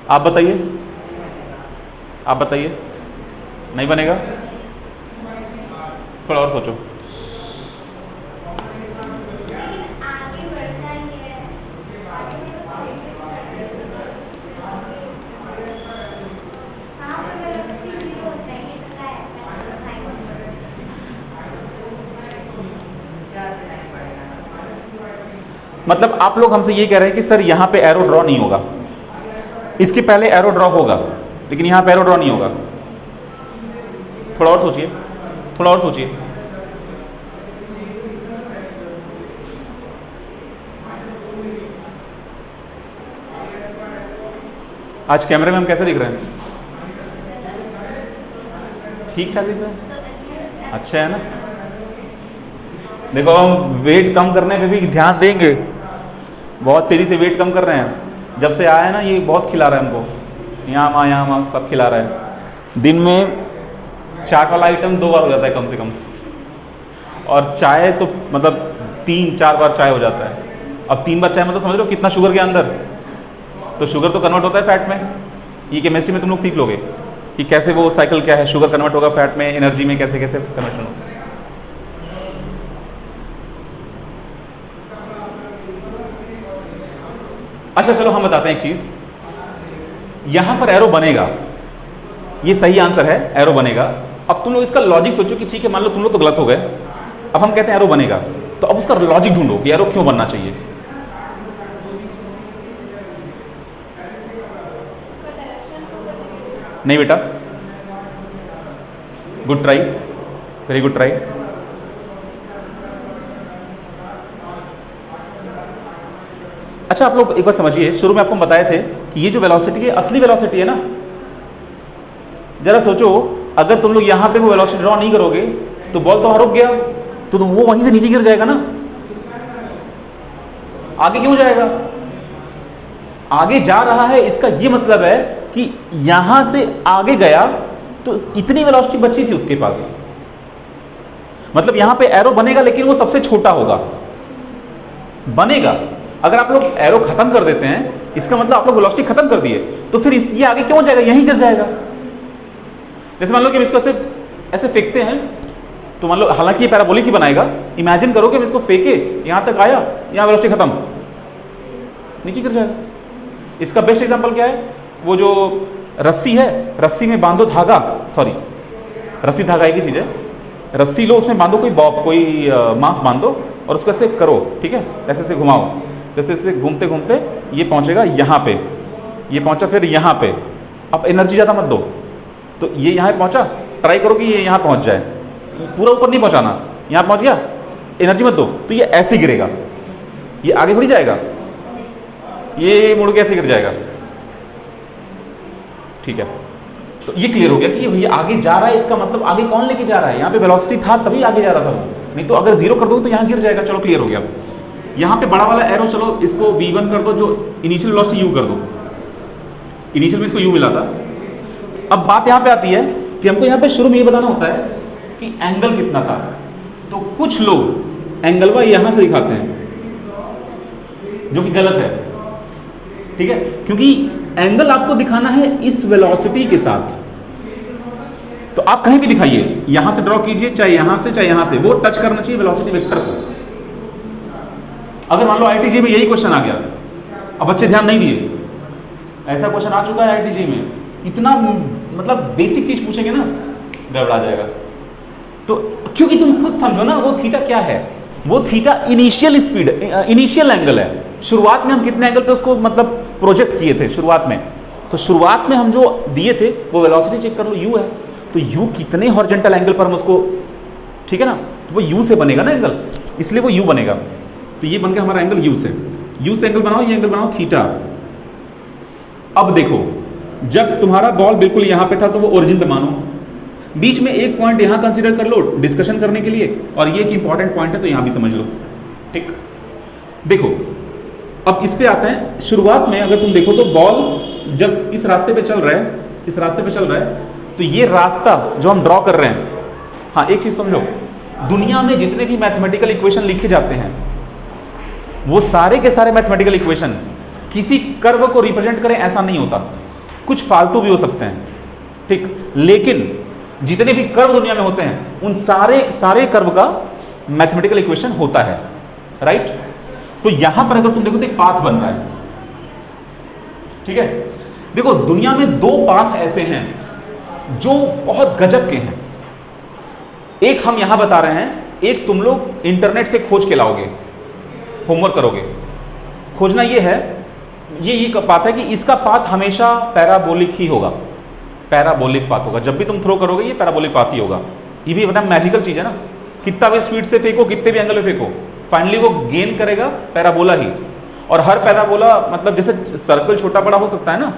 आप बताइए, आप बताइए, नहीं बनेगा, थोड़ा और सोचो। मतलब आप लोग हमसे ये कह रहे हैं कि सर यहां पे एरो ड्रॉ नहीं होगा, इसके पहले एरो ड्रॉ होगा, लेकिन यहां पे एरो ड्रॉ नहीं होगा। थोड़ा और सोचिए, थोड़ा और सोचिए। आज कैमरे में हम कैसे दिख रहे हैं? ठीक ठाक दिख रहे हैं, अच्छा है ना। देखो हम वेट कम करने पे भी ध्यान देंगे, बहुत तेजी से वेट कम कर रहे हैं। जब से आया है ना ये बहुत खिला रहा है हमको, यहाँ वहाँ सब खिला रहा है। दिन में चाट वाला आइटम 2 बार हो जाता है कम से कम, और चाय तो मतलब 3-4 बार चाय हो जाता है। अब 3 बार चाय मतलब समझ लो कितना शुगर के अंदर, तो शुगर तो कन्वर्ट होता है फैट में। ये केमिस्ट्री में तुम लोग सीख लोगे कि कैसे वो साइकिल क्या है, शुगर कन्वर्ट होगा फैट में, एनर्जी में कैसे कैसे कन्वर्शन होता है। अच्छा चलो हम बताते हैं एक चीज, यहां पर एरो बनेगा, ये सही आंसर है, एरो बनेगा। अब तुम लोग इसका लॉजिक सोचो कि ठीक है मान लो तुम लोग तो गलत हो गए, अब हम कहते हैं एरो बनेगा, तो अब उसका लॉजिक ढूंढो कि एरो क्यों बनना चाहिए। नहीं बेटा, good try, very good try. अच्छा आप लोग एक बार समझिए, शुरू में आपको बताए थे कि ये जो वेलोसिटी है असली वेलोसिटी है ना। जरा सोचो अगर तुम लोग यहां पे वो वेलोसिटी ड्रॉ नहीं करोगे तो बॉल तो वहां रुक गया, तो वो वहीं से नीचे गिर जाएगा ना। आगे क्यों जाएगा? आगे जा रहा है, इसका ये मतलब है कि यहां से आगे गया तो इतनी वेलोसिटी बची थी उसके पास, मतलब यहां पे एरो बनेगा लेकिन वो सबसे छोटा होगा, बनेगा। अगर आप लोग एरो खत्म कर देते हैं इसका मतलब आप लोग वेलोसिटी खत्म कर दिए, तो फिर ये आगे क्यों जाएगा, यहीं गिर जाएगा। जैसे मान लो कि हम इसको ऐसे फेंकते हैं, तो मान लो हालांकि ये पैराबोलिक ही बनाएगा, इमेजिन करो कि हम इसको फेंके, यहां तक आया, यहां वेलोसिटी खत्म, नीचे गिर जाएगा। इसका बेस्ट एग्जांपल क्या है, वो जो रस्सी है, रस्सी में बांधो धागा, सॉरी रस्सी धागा एक ही चीज है, रस्सी लो उसमें बांधो कोई मांस बांधो और उसको ऐसे करो, ठीक है, ऐसे से घुमाओ, जैसे ऐसे घूमते घूमते ये पहुंचेगा यहाँ पे, ये पहुंचा फिर यहाँ पे। अब एनर्जी ज़्यादा मत दो, तो ये यहाँ पहुंचा, ट्राई करो कि ये यहाँ पहुंच जाए, पूरा ऊपर नहीं पहुंचाना, यहाँ पहुंच गया, एनर्जी मत दो, तो ये ऐसे गिरेगा, ये आगे थोड़ी जाएगा, ये मुड़ के ऐसे गिर जाएगा, ठीक है। तो ये क्लियर हो गया कि ये आगे जा रहा है, इसका मतलब आगे कौन लेके जा रहा है, यहाँ पे वेलोसिटी था तभी आगे जा रहा था वो, नहीं तो अगर 0 कर दो तो यहाँ गिर जाएगा। चलो क्लियर हो गया। यहाँ पे बड़ा वाला एरो, चलो इसको V1 कर दो, जो इनिशियल वेलोसिटी U कर दो, इनिशियल में इसको U मिला था। अब बात यहाँ पे आती है कि हमको यहाँ पे शुरू में ये बताना होता है कि एंगल कितना था, तो कुछ लोग एंगल वाई यहाँ से दिखाते हैं, जो कि गलत है, ठीक है, क्योंकि एंगल आपको दिखाना है इस वेलोसिटी के साथ। तो आप कहीं भी दिखाइए, यहां से ड्रॉ कीजिए, चाहे यहां से चाहे यहां से, वो टच करना चाहिए वेलोसिटी वेक्टर को। अगर मान लो आईआईटी में यही क्वेश्चन आ गया, अब बच्चे ध्यान नहीं दिए, ऐसा क्वेश्चन आ चुका है आईआईटी में, इतना मतलब बेसिक चीज पूछेंगे ना, गड़बड़ा जाएगा। तो क्योंकि तुम खुद समझो ना, वो थीटा क्या है, वो theta initial speed, initial angle है। शुरुआत में हम कितने एंगल पे उसको मतलब प्रोजेक्ट किए थे शुरुआत में, तो शुरुआत में हम जो दिए थे वो वेलोसिटी चेक कर लो, u है, तो u कितने हॉरिजॉन्टल एंगल पर हम उसको, ठीक है ना, तो वो u से बनेगा ना एंगल, इसलिए वो u बनेगा। तो ये बन गया हमारा एंगल u से एंगल बनाओ, ये एंगल बनाओ थीटा। अब देखो, जब तुम्हारा बॉल बिल्कुल यहां पे था तो वो ओरिजिन पे मानो, बीच में एक पॉइंट यहां कंसीडर कर लो डिस्कशन करने के लिए, और ये एक इंपॉर्टेंट पॉइंट है तो यहां भी समझ लो, ठीक। देखो अब इस पे आते हैं। शुरुआत में अगर तुम देखो तो बॉल जब इस रास्ते पे चल रहा है, इस रास्ते पे चल रहा है, तो ये रास्ता जो हम ड्रॉ कर रहे हैं, हाँ एक चीज समझो, दुनिया में जितने भी मैथमेटिकल इक्वेशन लिखे जाते हैं वो सारे के सारे मैथमेटिकल इक्वेशन किसी कर्व को रिप्रेजेंट करें ऐसा नहीं होता, कुछ फालतू भी हो सकते हैं, ठीक, लेकिन जितने भी कर्व दुनिया में होते हैं उन सारे कर्व का मैथमेटिकल इक्वेशन होता है, राइट। तो यहां पर अगर तुम देखो तो एक पाथ बन रहा है, ठीक है। देखो दुनिया में 2 पाथ ऐसे हैं जो बहुत गजब के हैं, एक हम यहां बता रहे हैं, एक तुम लोग इंटरनेट से खोज के लाओगे, होमवर्क करोगे, खोजना ये है, ये बात है कि इसका पाथ हमेशा पैराबोलिक ही होगा, पैराबोलिक पाथ होगा। जब भी तुम थ्रो करोगे ये पैराबोलिक पाथ ही होगा। ये भी बड़ा मैजिकल चीज है ना, कितना भी स्पीड से फेंको, कितने भी एंगल में फेंको, फाइनली वो गेन करेगा पैराबोला ही। और हर पैराबोला मतलब जैसे सर्कल छोटा बड़ा हो सकता है ना,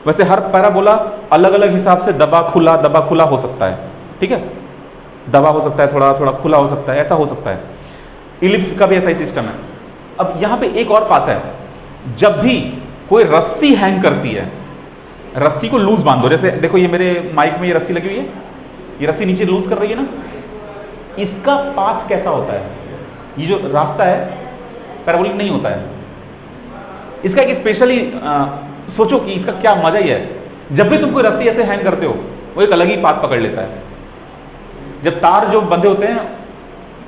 वैसे हर पैराबोला अलग अलग हिसाब से दबा खुला हो सकता है, ठीक है। दबा हो सकता है, थोड़ा थोड़ा खुला हो सकता है, ऐसा हो सकता है। इलिप्स का भी ऐसा ही सिस्टम है। अब यहां पे एक और बात है, जब भी कोई रस्सी हैंग करती है, रस्सी को लूज बांध दो। जैसे देखो ये मेरे माइक में ये रस्सी लगी हुई है, ये रस्सी नीचे लूज कर रही है ना, इसका पाथ कैसा होता है? ये जो रास्ता है पैराबोलिक नहीं होता है। इसका एक स्पेशली सोचो कि इसका क्या मजा ही है। जब भी तुम कोई रस्सी ऐसे हैंग करते हो, वो एक अलग ही पाथ पकड़ लेता है। जब तार जो बंधे होते हैं,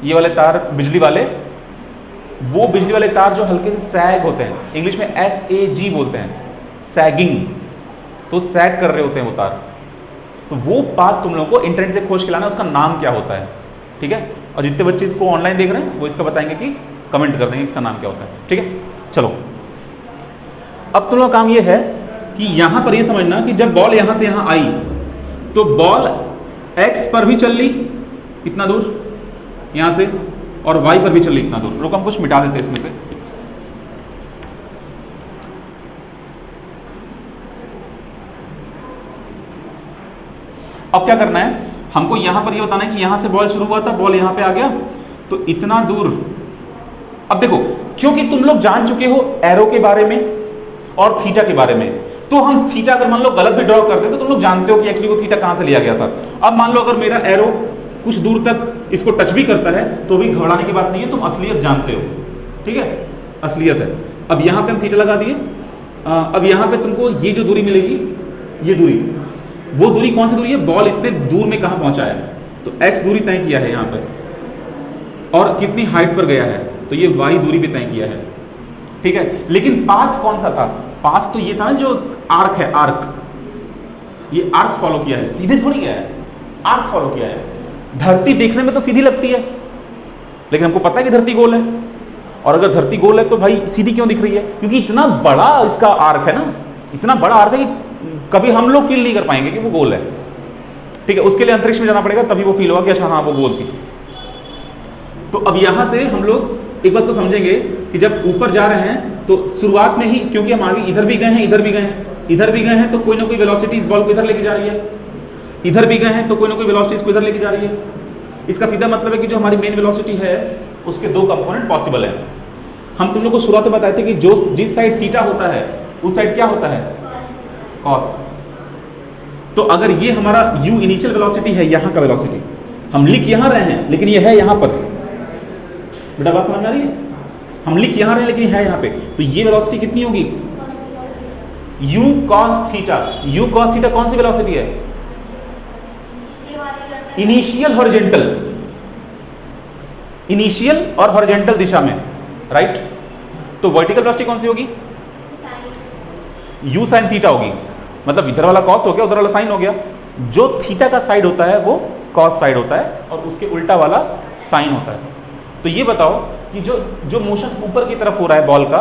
ये वाले तार बिजली वाले, वो बिजली वाले तार जो हल्के से सैग होते हैं, इंग्लिश में SAG बोलते हैं, सैगिंग, तो सैग कर रहे होते हैं वो तार। तो वो पाथ तुम लोगों को इंटरनेट से खोज के लाना, उसका नाम क्या होता है, ठीक है। और जितने बच्चे इसको ऑनलाइन देख रहे हैं वो इसका बताएंगे कि कमेंट कर देंगे इसका नाम क्या होता है, ठीक है। चलो अब तुम लोग काम ये है कि यहां पर ये समझना कि जब बॉल यहां से यहां आई तो बॉल एक्स पर भी चल ली इतना दूर यहां से, और वाई पर भी चल ली इतना दूर। रुको हम कुछ मिटा देते हैं इसमें से। अब क्या करना है हमको, यहां पर ये बताना है कि यहां से बॉल शुरू हुआ था, बॉल यहां पे आ गया, तो इतना दूर। अब देखो, क्योंकि तुम लोग जान चुके हो एरो के बारे में और थीटा के बारे में, तो हम थीटा अगर मान लो गलत भी ड्रॉ करते हैं तो तुम लोग जानते हो कि एक्चुअली वो थीटा कहां से लिया गया था। अब मान लो अगर मेरा एरो कुछ दूर तक इसको टच भी करता है तो भी घबराने की बात नहीं है, तुम असलियत जानते हो, ठीक है, असलियत है। अब यहां पे हम थीटा लगा दिए। अब यहां पे तुमको ये जो दूरी मिलेगी, ये दूरी, वो दूरी कौन सी दूरी है? बॉल इतने दूर में कहां पहुंचा है, तो x दूरी तय किया है यहां पर, और कितनी हाइट पर गया है, तो ये y दूरी भी तय किया है, ठीक है। लेकिन पाथ कौन सा था? पाथ तो ये था जो आर्क है, आर्क, ये आर्क फॉलो किया है, सीधे थोड़ी गया है, आर्क फॉलो किया है। धरती देखने में तो सीधी लगती है, लेकिन हमको पता है कि धरती गोल है, और अगर धरती गोल है तो भाई सीधी क्यों दिख रही है? क्योंकि इतना बड़ा इसका आर्क है ना, इतना बड़ा आर्क है कि कभी हम लोग फील नहीं कर पाएंगे कि वो गोल है, ठीक है। उसके लिए अंतरिक्ष में जाना पड़ेगा, तभी वो फील होगा कि अच्छा हाँ वो गोल थी। तो अब यहां से हम लोग एक बात को समझेंगे कि जब ऊपर जा रहे हैं तो शुरुआत में ही, क्योंकि हम आगे इधर भी गए हैं, इधर भी गए हैं, इधर भी गए हैं, तो कोई ना कोई वेलोसिटी इस बॉल को इधर लेके जा रही है, इधर भी गए हैं तो कोई ना कोई वेलोसिटी इसको इधर लेके जा रही है। इसका सीधा मतलब है कि जो हमारी मेन वेलोसिटी है उसके दो कंपोनेंट पॉसिबल है। हम तुम लोग को शुरुआत में बताए थे कि जो जिस साइड थीटा होता है उस साइड क्या होता है? कॉस। तो अगर ये हमारा u इनिशियल वेलोसिटी है, यहां का वेलोसिटी हम लिख यहां रहे हैं लेकिन ये है यहां पर, बेटा बात समझ में आ रही है? हम लिख यहां रहे हैं लेकिन है यहां पे, तो ये वेलोसिटी कितनी होगी? u cos theta. u cos theta कौन सी वेलोसिटी है? इनिशियल हॉरिजॉन्टल, इनिशियल और हॉरिजॉन्टल दिशा में, राइट। तो वर्टिकल वेलोसिटी कौन सी होगी? u sin थीटा होगी, मतलब इधर वाला cos हो गया, उधर वाला sin हो गया। जो थीटा का साइड होता है वो cos साइड होता है और उसके उल्टा वाला sin होता है। तो ये बताओ कि जो मोशन ऊपर की तरफ हो रहा है बॉल का,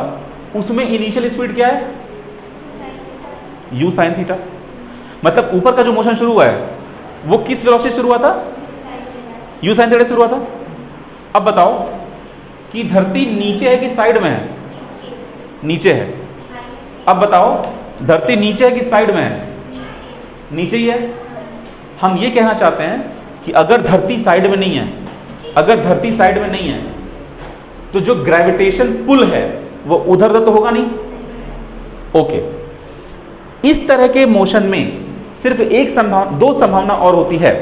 उसमें इनिशियल स्पीड क्या है? u sin theta. मतलब ऊपर का जो मोशन शुरू हुआ है वो किस वेलोसिटी शुरू हुआ था? u sin थीटा शुरू हुआ था। अब बताओ कि धरती नीचे है कि साइड में है? नीचे है। अब बताओ धरती नीचे है कि साइड में है? नीचे ही है। हम ये कहना चाहते हैं कि अगर धरती साइड में नहीं है, अगर धरती साइड में नहीं है तो जो ग्रेविटेशन पुल है वो उधर तो होगा नहीं। ओके, इस तरह के मोशन में सिर्फ एक दो संभावना और होती है।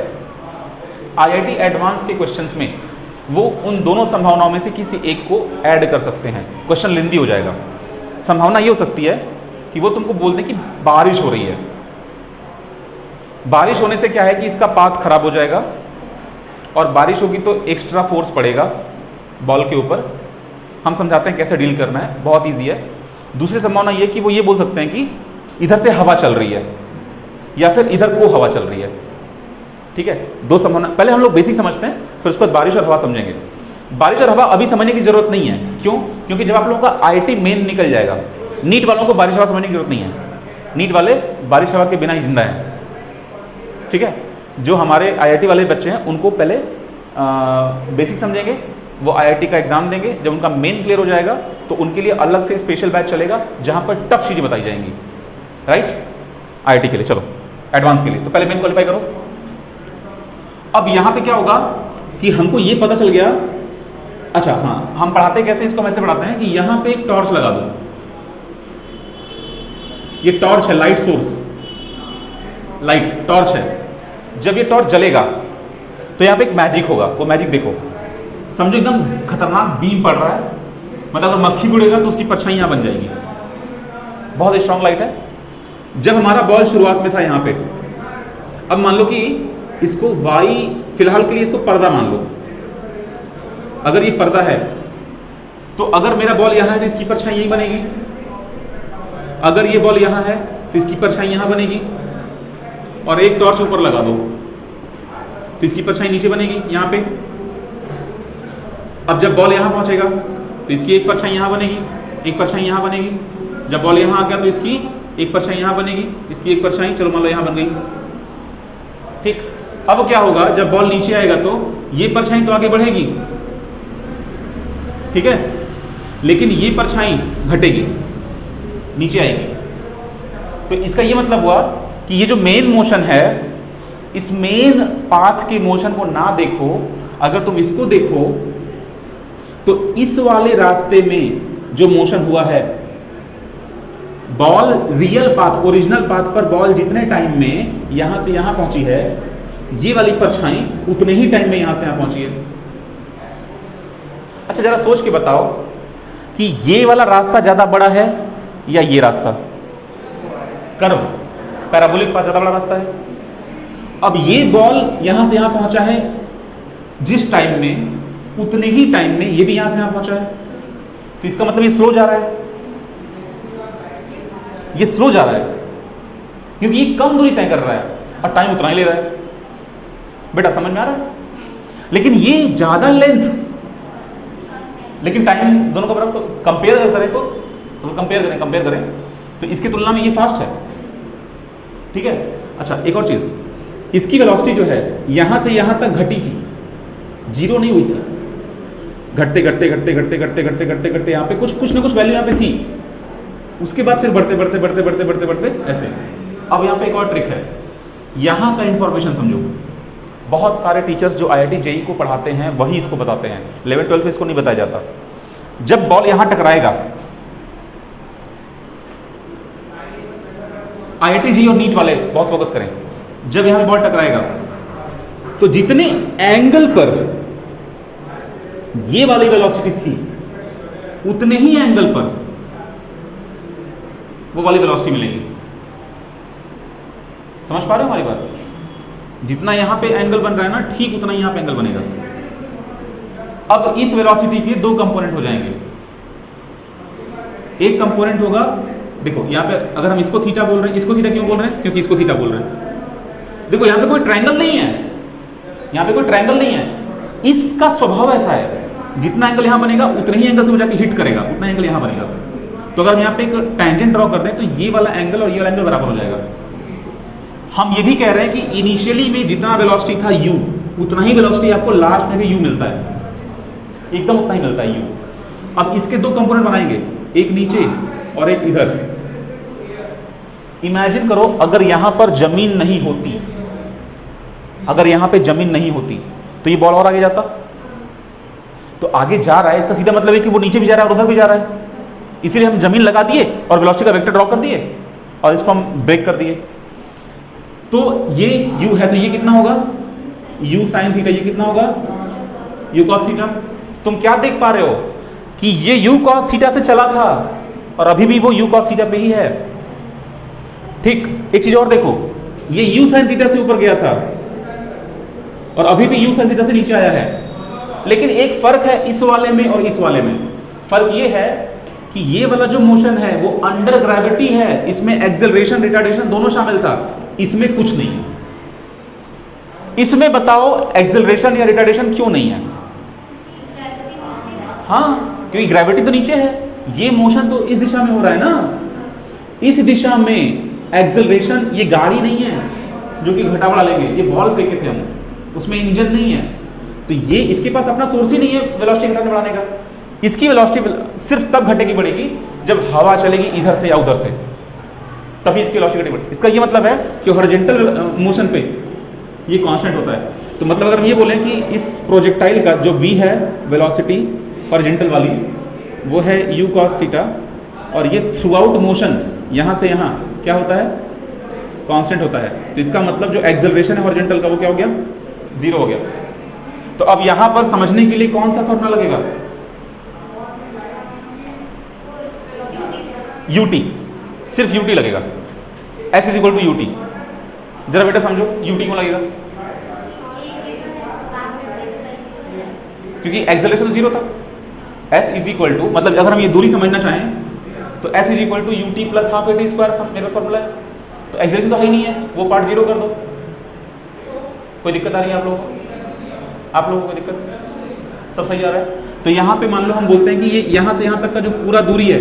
आईआईटी एडवांस के क्वेश्चंस में वो उन दोनों संभावनाओं में से किसी एक को ऐड कर सकते हैं, क्वेश्चन लेंदी हो जाएगा। संभावना ये हो सकती है कि वो तुमको बोल दें कि बारिश हो रही है। बारिश होने से क्या है कि इसका पाथ खराब हो जाएगा, और बारिश होगी तो एक्स्ट्रा फोर्स पड़ेगा बॉल के ऊपर। हम समझाते हैं कैसे डील करना है, बहुत ईजी है। दूसरी संभावना ये कि वो ये बोल सकते हैं कि इधर से हवा चल रही है या फिर इधर को हवा चल रही है, ठीक है। दो संभावना, पहले हम लोग बेसिक समझते हैं, फिर उसके बाद बारिश और हवा समझेंगे। बारिश और हवा अभी समझने की जरूरत नहीं है। क्यों? क्योंकि जब आप लोगों का आईआईटी मेन निकल जाएगा, नीट वालों को बारिश हवा समझने की जरूरत नहीं है। नीट वाले बारिश हवा के बिना ही जिंदा हैं, ठीक है। जो हमारे आईआईटी वाले बच्चे हैं उनको पहले बेसिक समझेंगे, वो आईआईटी का एग्जाम देंगे, जब उनका मेन क्लियर हो जाएगा तो उनके लिए अलग से स्पेशल बैच चलेगा जहां पर टफ चीजें बताई जाएंगी, राइट, आईआईटी के लिए। चलो एडवांस के लिए तो पहले मेन क्वालिफाई करो। अब यहां पे क्या होगा कि हमको ये पता चल गया, अच्छा हाँ, हम पढ़ाते कैसे, इसको हम ऐसे पढ़ाते हैं कि यहां पे एक टॉर्च लगा दो, ये टॉर्च है, लाइट सोर्स, लाइट टॉर्च है। जब ये टॉर्च जलेगा तो यहां पे एक मैजिक होगा, वो मैजिक देखो, समझो एकदम खतरनाक बीम पड़ रहा है, मतलब अगर मक्खी उड़ेगा तो उसकी परछाई यहां बन जाएगी, बहुत स्ट्रांग लाइट है। जब हमारा बॉल शुरुआत में था यहां पे, अब मान लो कि इसको वाई, फिलहाल के लिए इसको पर्दा मान लो, अगर ये पर्दा है तो अगर मेरा बॉल यहां है तो इसकी परछाई यही बनेगी, अगर ये बॉल यहां है तो इसकी परछाई यहां बनेगी, और एक टॉर्च ऊपर लगा दो तो इसकी परछाई नीचे बनेगी यहां पे। अब जब बॉल यहां पहुंचेगा तो इसकी एक परछाई यहां बनेगी, एक परछाई यहां बनेगी, जब बॉल यहां आ गया तो इसकी एक परछाई यहां बनेगी, इसकी एक परछाई, चलो मान लो यहां बन गई, ठीक। अब क्या होगा, जब बॉल नीचे आएगा तो ये परछाई तो आगे बढ़ेगी, ठीक है, लेकिन ये परछाई घटेगी, नीचे आएगी। तो इसका ये मतलब हुआ कि ये जो मेन मोशन है, इस मेन पाथ के मोशन को ना देखो, अगर तुम इसको देखो तो इस वाले रास्ते में जो मोशन हुआ है, ball real path, original path पर बॉल जितने टाइम में यहां से यहां पहुंची है, ये वाली परछाई उतने ही टाइम में यहां से यहां पहुंची है। अच्छा जरा सोच के बताओ कि ये वाला रास्ता ज्यादा बड़ा है या ये रास्ता, करो, पैराबोलिक पाथ ज्यादा बड़ा रास्ता है। अब ये बॉल यहां से यहां पहुंचा है जिस टाइम में, उतने ही टाइम में ये भी यहां से यहां पहुंचा है, तो इसका मतलब ये स्लो जा रहा है, ये स्लो जा रहा है क्योंकि ये कम दूरी तय कर रहा है और टाइम उतना ही ले रहा है। बेटा समझ में आ रहा है? लेकिन ये ज्यादा लेंथ, लेकिन टाइम दोनों का बराबर, तो कंपेयर करें तो कंपेयर करें तो इसकी तुलना में ये फास्ट है, ठीक है। अच्छा एक और चीज, इसकी वेलोसिटी जो है यहां से यहां तक घटी थी, जीरो नहीं हुई थी, घटते घटते घटते घटते घटते घटते घटते घटते यहाँ पे कुछ ना कुछ वैल्यू यहाँ पे थी, उसके बाद फिर बढ़ते बढ़ते बढ़ते बढ़ते बढ़ते बढ़ते ऐसे। अब यहाँ पे एक और ट्रिक है, यहाँ का इंफॉर्मेशन समझो, बहुत सारे टीचर्स जो आईआईटी जेईई को पढ़ाते हैं वही इसको बताते हैं, 11-12 में इसको नहीं बताया जाता। जब बॉल यहां टकराएगा, आईआईटी जेईई और नीट वाले बहुत फोकस करें, जब यहां बॉल टकराएगा तो जितने एंगल पर ये वाली वेलोसिटी थी, उतने ही एंगल पर वो वाली वेलोसिटी मिलेगी। समझ पा रहे हो हमारी बात? जितना यहां पे एंगल बन रहा है ना, ठीक उतना ही यहां पे एंगल बनेगा। अब इस वेलोसिटी के दो कंपोनेंट हो जाएंगे, एक कंपोनेंट होगा, देखो यहां पे अगर हम इसको थीटा बोल रहे हैं, इसको थीटा क्यों बोल रहे हैं? क्योंकि इसको थीटा बोल रहे हैं। देखो यहां पे कोई ट्रायंगल नहीं है, यहां पे कोई ट्रायंगल नहीं है, इसका स्वभाव ऐसा है, जितना एंगल यहां बनेगा उतने ही एंगल से वो जाके हिट करेगा, उतना एंगल यहां बनेगा। तो अगर हम यहां पे एक टेंजेंट ड्रॉ कर दें तो ये वाला एंगल और ये वाला एंगल बराबर हो जाएगा। हम ये भी कह रहे हैं कि इनिशियली में जितना वेलोसिटी था u, उतना ही वेलोसिटी आपको लास्ट में भी u मिलता है, एकदम उतना ही मिलता है u। अब इसके दो कंपोनेंट बनाएंगे, एक नीचे और एक इधर। इमेजिन करो अगर यहां पर जमीन नहीं होती, अगर यहां पे जमीन नहीं होती तो ये बॉल और आगे जाता, तो आगे जा रहा है, इसका सीधा मतलब है कि वो नीचे भी जा रहा है और उधर भी जा रहा है, इसीलिए हम जमीन लगा दिए और वेलोसिटी का वेक्टर ड्रॉ कर दिए और इसको हम ब्रेक कर दिए। तो ये u है तो ये कितना होगा, u sin थीटा, ये कितना होगा u cos थीटा। तुम क्या देख पा रहे हो कि ये u cos थीटा से चला था और अभी भी वो u cos थीटा पे ही है, ठीक। एक चीज और देखो, ये u sin थीटा से ऊपर गया था और अभी भी u sin थीटा से नीचे आया है, लेकिन एक फर्क है इस वाले में और इस वाले में। फर्क ये है कि ये वाला जो मोशन है वो अंडर ग्रेविटी है, इसमें एक्सेलरेशन रिटार्डेशन दोनों शामिल था, इसमें कुछ नहीं है। इसमें बताओ एक्सेलरेशन या रिटार्डेशन क्यों नहीं है? हाँ, क्योंकि ग्रेविटी तो नीचे है, ये मोशन तो इस दिशा में हो रहा है ना, इस दिशा में एक्सेलरेशन, ये गाड़ी नहीं है जो कि घटा बढ़ा लेंगे, ये बॉल फेंके थे हम, उसमें इंजन नहीं है, तो ये इसके पास अपना सोर्स ही नहीं है वेलोसिटी घटाने बढ़ाने का। इसकी वेलोसिटी सिर्फ तब घटेगी बढ़ेगी जब हवा चलेगी इधर से या उधर से, तभी इसकी वेलोसिटी घटेगी बढ़ेगी। इसका ये मतलब है कि हॉरिजॉन्टल मोशन पे ये कांस्टेंट होता है। तो मतलब अगर हम ये बोलें कि इस प्रोजेक्टाइल का जो v है वेलोसिटी हॉरिजॉन्टल वाली, वो है u cos थीटा, और ये थ्रू आउट मोशन यहाँ से यहाँ क्या होता है, कांस्टेंट होता है। तो इसका मतलब जो एक्सेलरेशन है हॉरिजॉन्टल का वो क्या हो गया, 0 हो गया। तो अब यहाँ पर समझने के लिए कौन सा फॉर्मूला लगेगा, ut, सिर्फ ut लगेगा, s is equal to ut। जरा बेटा समझो ut क्यों लगेगा, क्योंकि एक्सेलरेशन तो 0 था। s इज इक्वल टू, मतलब अगर हम ये दूरी समझना चाहें तो s is equal to ut plus half at square मेरे पास फॉर्मूला है। तो एक्सेलरेशन तो है ही नहीं है, वो पार्ट 0 कर दो। कोई दिक्कत आ रही है आप लोगों को, आप लोगों को कोई दिक्कत, सब सही आ रहा है। तो यहाँ पे मान लो हम बोलते हैं कि ये यहाँ से यहाँ तक का जो पूरा दूरी है,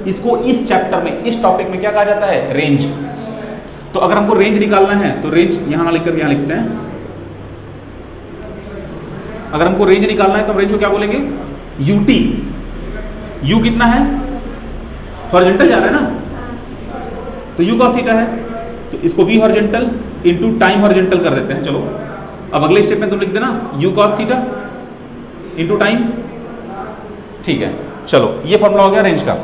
इसको इस चैप्टर में, इस टॉपिक में क्या कहा जाता है, रेंज। तो अगर हमको रेंज निकालना है तो रेंज यहाँ ना लिखकर यहाँ लिखते हैं। अगर हमको रेंज निकालना है तो हम रेंज को क्या बोलेंगे, ut। u कितना है, हॉरिजॉन्टल जा रहा है ना, तो u cos थीटा है, तो इसको v horizontal into time horizontal कर देते हैं। चलो अब अगले स्टेप में तुम लिख देना u cos theta into time, ठीक है। चलो ये फॉर्मूला हो गया रेंज का।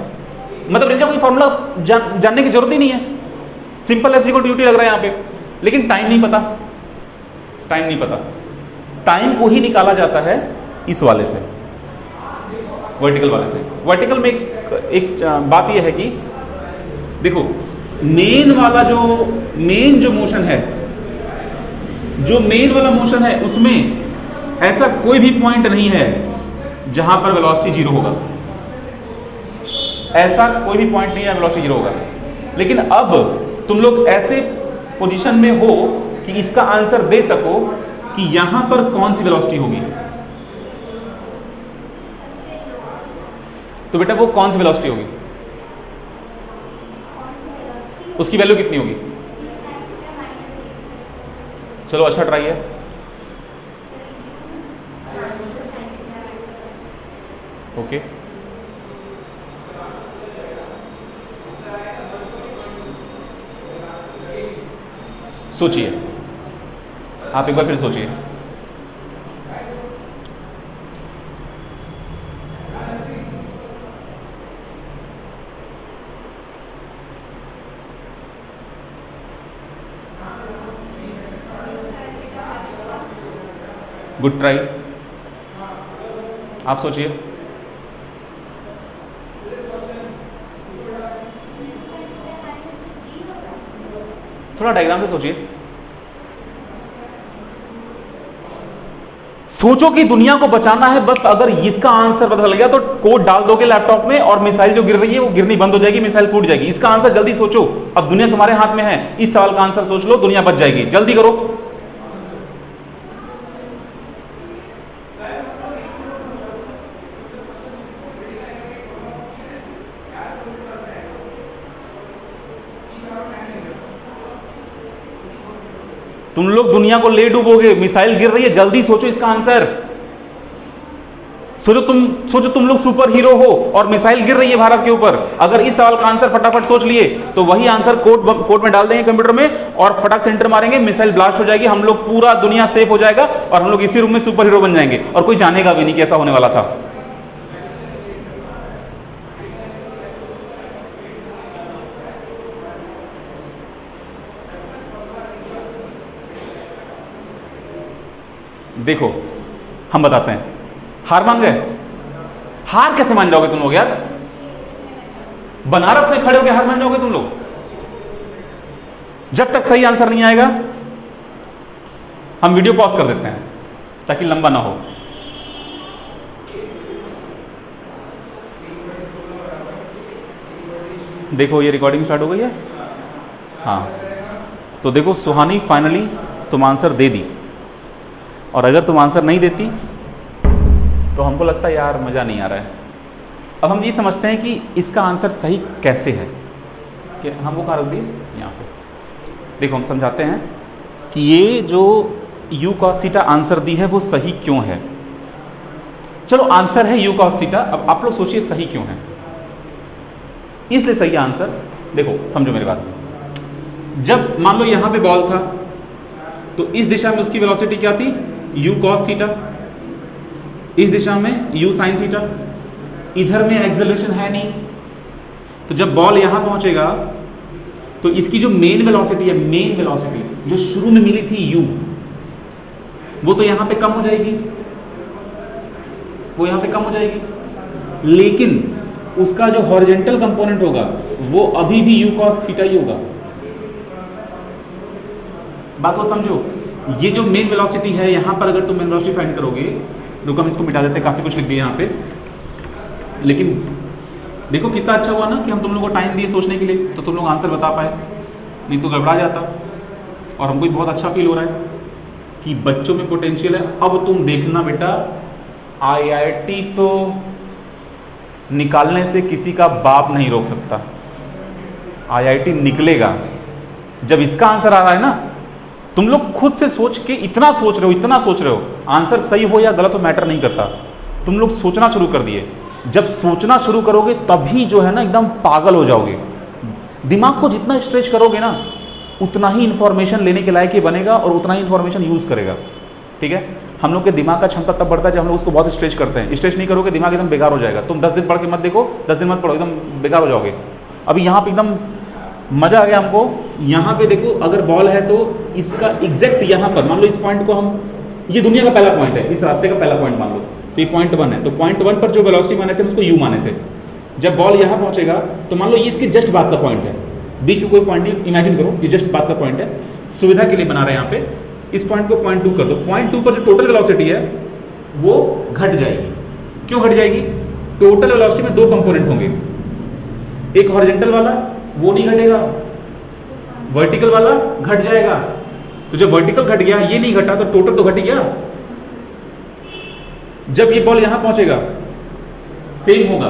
मतलब रेंज का कोई फॉर्मूला जानने की जरूरत ही नहीं है, simple s equal to ut लग रहा है यहाँ पे, लेकिन टाइम नहीं पता, टाइम नहीं पता। टाइम को ही निकाला जाता है इस वाले से, वर्टिकल वाले से। वर्टिकल में एक बात यह है कि देखो मेन जो मोशन है, जो मेन वाला मोशन है उसमें ऐसा कोई भी पॉइंट नहीं है जहां पर वेलोसिटी 0 होगा, ऐसा कोई भी पॉइंट नहीं है वेलोसिटी 0 होगा। लेकिन अब तुम लोग ऐसे पोजीशन में हो कि इसका आंसर दे सको कि यहां पर कौन सी वेलोसिटी होगी। तो बेटा वो कौन सी वेलोसिटी होगी, उसकी वैल्यू कितनी होगी, चलो अच्छा ट्राई है। ओके सोचिए, आप एक बार फिर सोचिए। गुड ट्राई, आप सोचिए। थोड़ा डायग्राम से सोचिए। सोचो कि दुनिया को बचाना है, बस अगर इसका आंसर पता लग गया तो कोड डाल दोगे लैपटॉप में और मिसाइल जो गिर रही है वो गिरनी बंद हो जाएगी, मिसाइल फूट जाएगी। इसका आंसर जल्दी सोचो, अब दुनिया तुम्हारे हाथ में है, इस सवाल का आंसर सोच लो, दुनिया बच जाएगी, जल्दी करो। तुम लोग दुनिया को ले डूबोगे, मिसाइल गिर रही है, जल्दी सोचो इसका आंसर। सोचो तुम लोग सुपर हीरो हो और मिसाइल गिर रही है भारत के ऊपर। अगर इस सवाल का आंसर फटाफट सोच लिए तो वही आंसर कोड में डाल देंगे कंप्यूटर में और फटाक से एंटर मारेंगे, मिसाइल ब्लास्ट हो जाएगी, हम लोग पूरा दुनिया सेफ हो जाएगा और हम लोग इसी रूम में सुपर हीरो बन जाएंगे और कोई जानेगा भी नहीं कि ऐसा होने वाला था। देखो हम बताते हैं, हार मान गए? हार कैसे मान जाओगे तुम लोग यार? बनारस में खड़े होकर हार मान जाओगे तुम लोग? जब तक सही आंसर नहीं आएगा हम वीडियो पॉज कर देते हैं ताकि लंबा ना हो। देखो ये रिकॉर्डिंग स्टार्ट हो गई है। हाँ तो देखो सुहानी फाइनली तुम आंसर दे दी, और अगर तुम आंसर नहीं देती तो हमको लगता है यार मज़ा नहीं आ रहा है। अब हम ये समझते हैं कि इसका आंसर सही कैसे है, कि हम वो कहाँ रख दिए, यहाँ पे। देखो हम समझाते हैं कि ये जो u cos theta answer the है वो सही क्यों है। चलो आंसर है u cos थीटा, अब आप लोग सोचिए सही क्यों है। इसलिए सही आंसर, देखो समझो मेरी बात, जब मान लो यहां पे बॉल था तो इस दिशा में उसकी वेलोसिटी क्या थी, u cos थीटा, इस दिशा में u sin थीटा, इधर में एक्सेलरेशन है नहीं, तो जब बॉल यहां पहुंचेगा तो इसकी जो मेन वेलोसिटी है, मेन वेलोसिटी जो शुरू में मिली थी u, वो तो यहां पे कम हो जाएगी, वो यहां पे कम हो जाएगी, लेकिन उसका जो हॉरिजॉन्टल कंपोनेंट होगा वो अभी भी u cos थीटा ही होगा। बात को समझो, ये जो मेन वेलोसिटी है, यहां पर अगर तुम मेन वेलोसिटी फाइंड करोगे, रुको हम इसको मिटा देते हैं, काफी कुछ लिख दिया यहां पे, लेकिन देखो कितना अच्छा हुआ ना कि हम तुम लोगों को टाइम दिए सोचने के लिए, तो तुम लोग आंसर बता पाए, नहीं तो गड़बड़ा जाता। और हमको भी बहुत अच्छा फील हो रहा है कि बच्चों में पोटेंशियल है। अब तुम देखना बेटा, IIT तो निकालने से किसी का बाप नहीं रोक सकता, IIT निकलेगा। जब इसका आंसर आ रहा है ना, तुम लोग खुद से सोच के इतना सोच रहे हो, इतना सोच रहे हो, आंसर सही हो या गलत हो मैटर नहीं करता, तुम लोग सोचना शुरू कर दिए। जब सोचना शुरू करोगे तभी जो है ना एकदम पागल हो जाओगे। दिमाग को जितना स्ट्रेच करोगे ना, उतना ही इंफॉर्मेशन लेने के लायक ये बनेगा और उतना ही इंफॉर्मेशन यूज करेगा। ठीक है, हम लोग के दिमाग का क्षमता तब बढ़ता है जब हम लोग उसको बहुत स्ट्रेच करते हैं। स्ट्रेच नहीं करोगे दिमाग एकदम बेकार हो जाएगा। तुम 10 दिन पढ़ के मत देखो, 10 दिन मत पढ़ो, एकदम बेकार हो जाओगे। अभी यहाँ पे एकदम मजा आ गया हमको। यहाँ पे देखो, अगर बॉल है तो इसका एग्जैक्ट यहाँ पर मान लो, इस पॉइंट को हम, ये दुनिया का पहला पॉइंट है, इस रास्ते का पहला पॉइंट मान लो, तो ये पॉइंट 1 है, तो पॉइंट 1 पर जो वेलोसिटी माने थे उसको u माने थे। जब बॉल यहाँ पहुंचेगा तो मान लो ये इसके जस्ट बाद का पॉइंट है, बीच में कोई पॉइंट नहीं, इमेजिन करो ये जस्ट बाद का पॉइंट है, सुविधा के लिए बना रहे हैं यहाँ पे। इस पॉइंट को पॉइंट 2 कर दो, पॉइंट 2 पर जो टोटल वेलोसिटी है वो घट जाएगी। क्यों घट जाएगी? टोटल वेलोसिटी में 2 कंपोनेंट होंगे, एक हॉरिजॉन्टल वाला वो नहीं घटेगा, वर्टिकल वाला घट जाएगा। तो जब वर्टिकल घट गया, ये नहीं घटा, तो टोटल तो घट ही गया। जब ये बॉल यहां पहुंचेगा सेम होगा,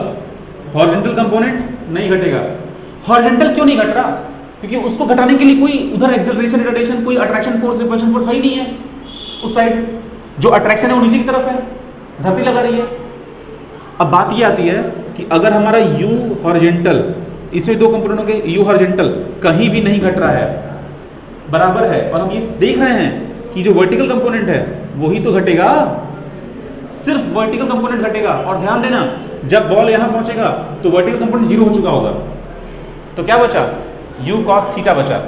हॉरिजॉन्टल कंपोनेंट नहीं घटेगा। हॉरिजॉन्टल क्यों नहीं घट रहा? क्योंकि उसको घटाने के लिए कोई उधर एक्सेलरेशन, रिटर्डेशन, कोई अट्रैक्शन फोर्स, रिपल्शन फोर्स है ही नहीं है उस साइड। जो अट्रैक्शन है वो नीचे की तरफ है, धरती लगा रही है। अब बात ये आती है कि अगर हमारा u हॉरिजॉन्टल, इसमें 2 कंपोनेंट होंगे, u हॉरिजॉन्टल कहीं भी नहीं घट रहा है, बराबर है, और हम ये देख रहे हैं कि जो वर्टिकल कंपोनेंट है वही तो घटेगा, सिर्फ वर्टिकल कंपोनेंट घटेगा। और ध्यान देना, जब बॉल यहां पहुंचेगा तो वर्टिकल कंपोनेंट 0 हो चुका होगा, तो क्या बचा? u cos थीटा बचा।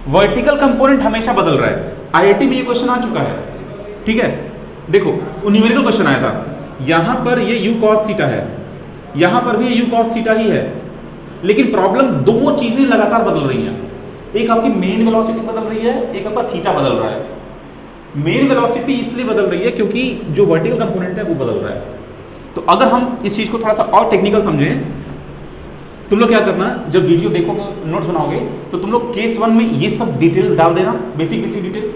वर्टिकल कंपोनेंट हमेशा बदल रहा है। IIT में ये क्वेश्चन आ चुका है, ठीक है। देखो न्यूमेरिकल क्वेश्चन आया था, यहां पर ये u cos थीटा है, यहां पर भी u cos थीटा ही है, लेकिन प्रॉब्लम 2 चीजें लगातार बदल रही हैं। एक आपकी मेन वेलोसिटी बदल रही है, एक आपका थीटा बदल रहा है। मेन वेलोसिटी इसलिए बदल रही है क्योंकि जो वर्टिकल कंपोनेंट है वो बदल रहा है। तो अगर हम इस चीज को थोड़ा सा और टेक्निकल समझें, तुम लोग क्या करना, जब वीडियो देखोगे, नोट्स बनाओगे, तो तुम लोग केस 1 में ये सब डिटेल डाल देना, बेसिक डिटेल।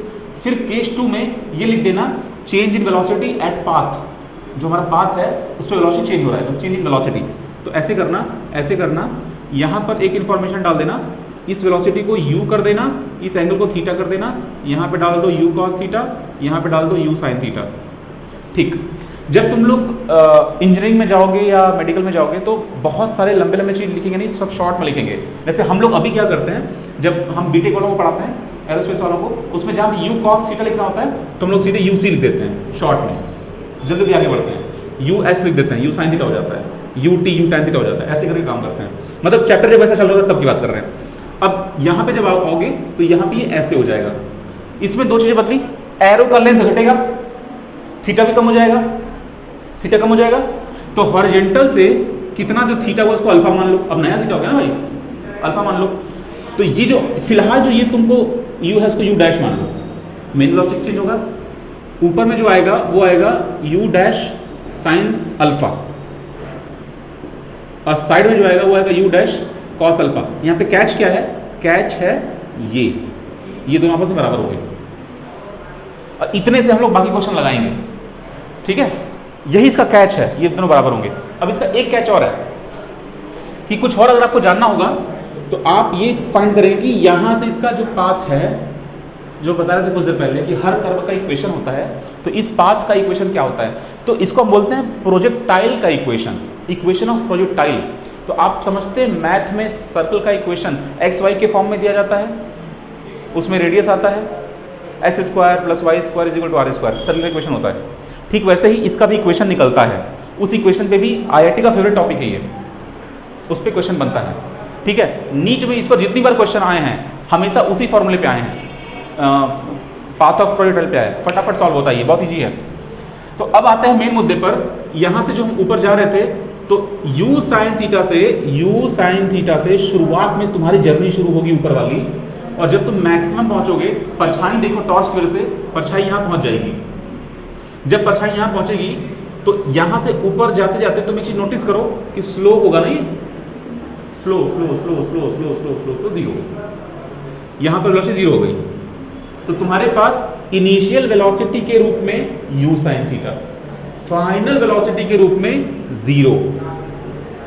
फिर केस 2 में ये लिख देना, change in velocity at path. जो हमारा पाथ है उस पर वेलोसिटी चेंज हो रहा है, तो चेंज इन वेलोसिटी। तो ऐसे करना, ऐसे करना, यहाँ पर एक इन्फॉर्मेशन डाल देना, इस वेलोसिटी को u कर देना, इस एंगल को थीटा कर देना, यहाँ पे डाल दो u cos थीटा, यहाँ पे डाल दो u sin थीटा। ठीक, जब तुम लोग इंजीनियरिंग में जाओगे या मेडिकल में जाओगे तो बहुत सारे लंबे लंबे चीज लिखेंगे नहीं, सब शॉर्ट में लिखेंगे। जैसे हम लोग अभी क्या करते हैं, जब हम बीटेक वालों को पढ़ाते हैं, एरोस्पेस वालों को, उसमें जहाँ u cos थीटा लिखना होता है तो हम लोग सीधे uc लिख देते हैं शॉर्ट में, जल्दी आगे बढ़ते हैं। us लिख देते हैं, u sin थीटा हो जाता है, ut u tan थीटा हो जाता है, ऐसे करके काम करते हैं। मतलब चैप्टर जब ऐसा चल रहा था तब की बात कर रहे हैं। अब यहाँ पे जब आप आओगे तो यहाँ पे ये ऐसे हो जाएगा। इसमें 2 चीजें बदली, एरो का लेंथ घटेगा, थीटा भी कम हो जाएगा, थीटा कम हो जाएगा। तो हॉरिजॉन्टल से कितना जो थीटा हुआ उसको अल्फा मान लो, अब नया थीटा हो गया ना भाई, अल्फा मान लो। तो ये जो फिलहाल जो ये तुमको u है उसको u डैश मान लो, मेन वेलोसिटी चेंज होगा, ऊपर में जो आएगा वो आएगा u डैश साइन अल्फा, और साइड में जो आएगा वो आएगा u डैश कॉस अल्फा। यहाँ पे कैच क्या है? कैच है ये दोनों आपस में बराबर हो गए। और इतने से हम लोग बाकी क्वेश्चन लगाएंगे, ठीक है। यही इसका कैच है, ये दोनों बराबर होंगे। अब इसका एक कैच और है कि कुछ और अगर आपको जानना होगा तो आप ये फाइंड करेंगे कि यहां से इसका जो पाथ है, जो बता रहे थे कुछ देर पहले कि हर कर्व का इक्वेशन होता है, तो इस पाथ का इक्वेशन क्या होता है, तो इसको हम बोलते हैं प्रोजेक्टाइल का इक्वेशन, इक्वेशन ऑफ प्रोजेक्टाइल। तो आप समझते हैं मैथ में सर्कल का इक्वेशन एक्स वाई के फॉर्म में दिया जाता है, उसमें रेडियस आता है X square plus Y square is equal to R square, circle का इक्वेशन होता है। ठीक वैसे ही इसका भी इक्वेशन निकलता है, उस इक्वेशन पे भी आईआईटी का फेवरेट टॉपिक है ये, उस पर क्वेश्चन बनता है। ठीक है, नीट में इस पर जितनी बार क्वेश्चन आए हैं हमेशा उसी फॉर्मूले पे आए हैं, पाथ ऑफ प्रोजेक्टाइल पे आए, फटाफट सॉल्व होता है, ये बहुत ईजी है। तो अब आते हैं मेन मुद्दे पर। यहां से जो हम ऊपर जा रहे थे तो u sin थीटा से शुरुआत में तुम्हारी जर्नी शुरू होगी ऊपर वाली, और जब तुम मैक्सिमम पहुंचोगे, परछाई देखो टॉर्च की वजह से परछाई यहां पहुंच जाएगी। जब परछाई यहां पहुंचेगी तो यहां से ऊपर जाते जाते तुम एक चीज नोटिस करो कि स्लो होगा नहीं, slow slow slow slow slow slow slow slow zero, यहां पर वेलोसिटी जीरो हो गई। तो तुम्हारे पास इनिशियल वेलोसिटी के रूप में u sin theta, final velocity के रूप में जीरो।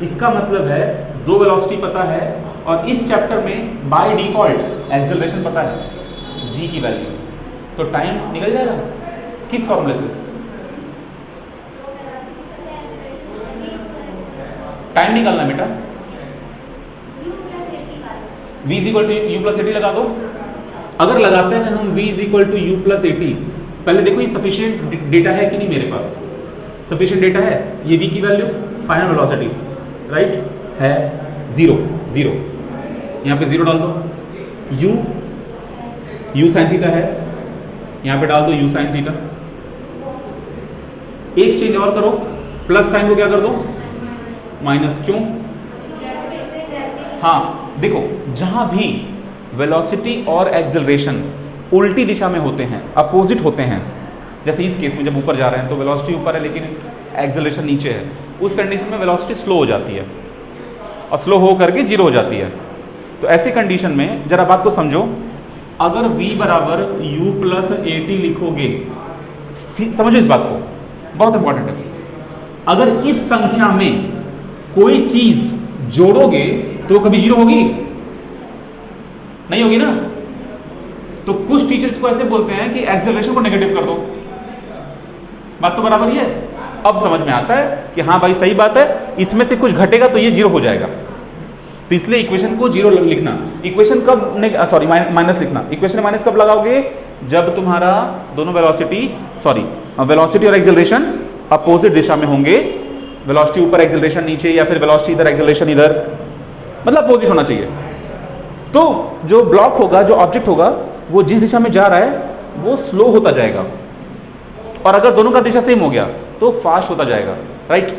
इसका मतलब है दो वेलोसिटी पता है, और इस चैप्टर में बाय डिफॉल्ट एक्सेलरेशन पता है g की वैल्यू, तो टाइम निकल जाएगा किस फॉर्मूले से, टाइम निकालना बेटा, v is equal to U plus AT लगा दो। अगर लगाते हैं हम v is equal to U plus AT, पहले देखो ये सफिशिएंट डेटा है कि नहीं मेरे पास, सफिशिएंट डेटा है, ये v की वैल्यू फाइनल वेलोसिटी राइट है जीरो जीरो, यहाँ पे जीरो डाल दो, u sin थीटा है, यहाँ पे डाल दो u sin थीटा। एक चेंज और करो, प्लस साइन को क्या कर दो माइनस, क्यों? हाँ देखो, जहां भी वेलोसिटी और एक्सेलरेशन उल्टी दिशा में होते हैं, अपोजिट होते हैं, जैसे इस केस में जब ऊपर जा रहे हैं तो वेलोसिटी ऊपर है लेकिन एक्सेलरेशन नीचे है, उस कंडीशन में वेलोसिटी स्लो हो जाती है और स्लो हो करके जीरो हो जाती है। तो ऐसी कंडीशन में जरा बात को समझो, अगर v बराबर u प्लस एटी लिखोगे, समझो इस बात को, बहुत इंपॉर्टेंट है। अगर इस संख्या में कोई चीज जोड़ोगे तो कभी जीरो होगी नहीं, होगी ना। तो कुछ टीचर्स को ऐसे बोलते हैं कि एक्सेलरेशन को नेगेटिव कर दो, बात तो बराबर ही है। अब समझ में आता है कि हाँ भाई सही बात है, इसमें से कुछ घटेगा तो ये जीरो हो जाएगा, तो इसलिए इक्वेशन को जीरो लिखना, इक्वेशन कब सॉरी माइनस लिखना, इक्वेशन में माइनस कब लगाओगे, जब तुम्हारा दोनों वेलोसिटी और एक्सेलरेशन अपोजिट दिशा में होंगे, वेलोसिटी ऊपर एक्सेलरेशन नीचे, या फिर वेलोसिटी इधर एक्सेलरेशन इधर, मतलब अपोजिट होना चाहिए। तो जो ब्लॉक होगा, जो ऑब्जेक्ट होगा, वो जिस दिशा में जा रहा है वो स्लो होता जाएगा, और अगर दोनों का दिशा सेम हो गया तो फास्ट होता जाएगा, राइट।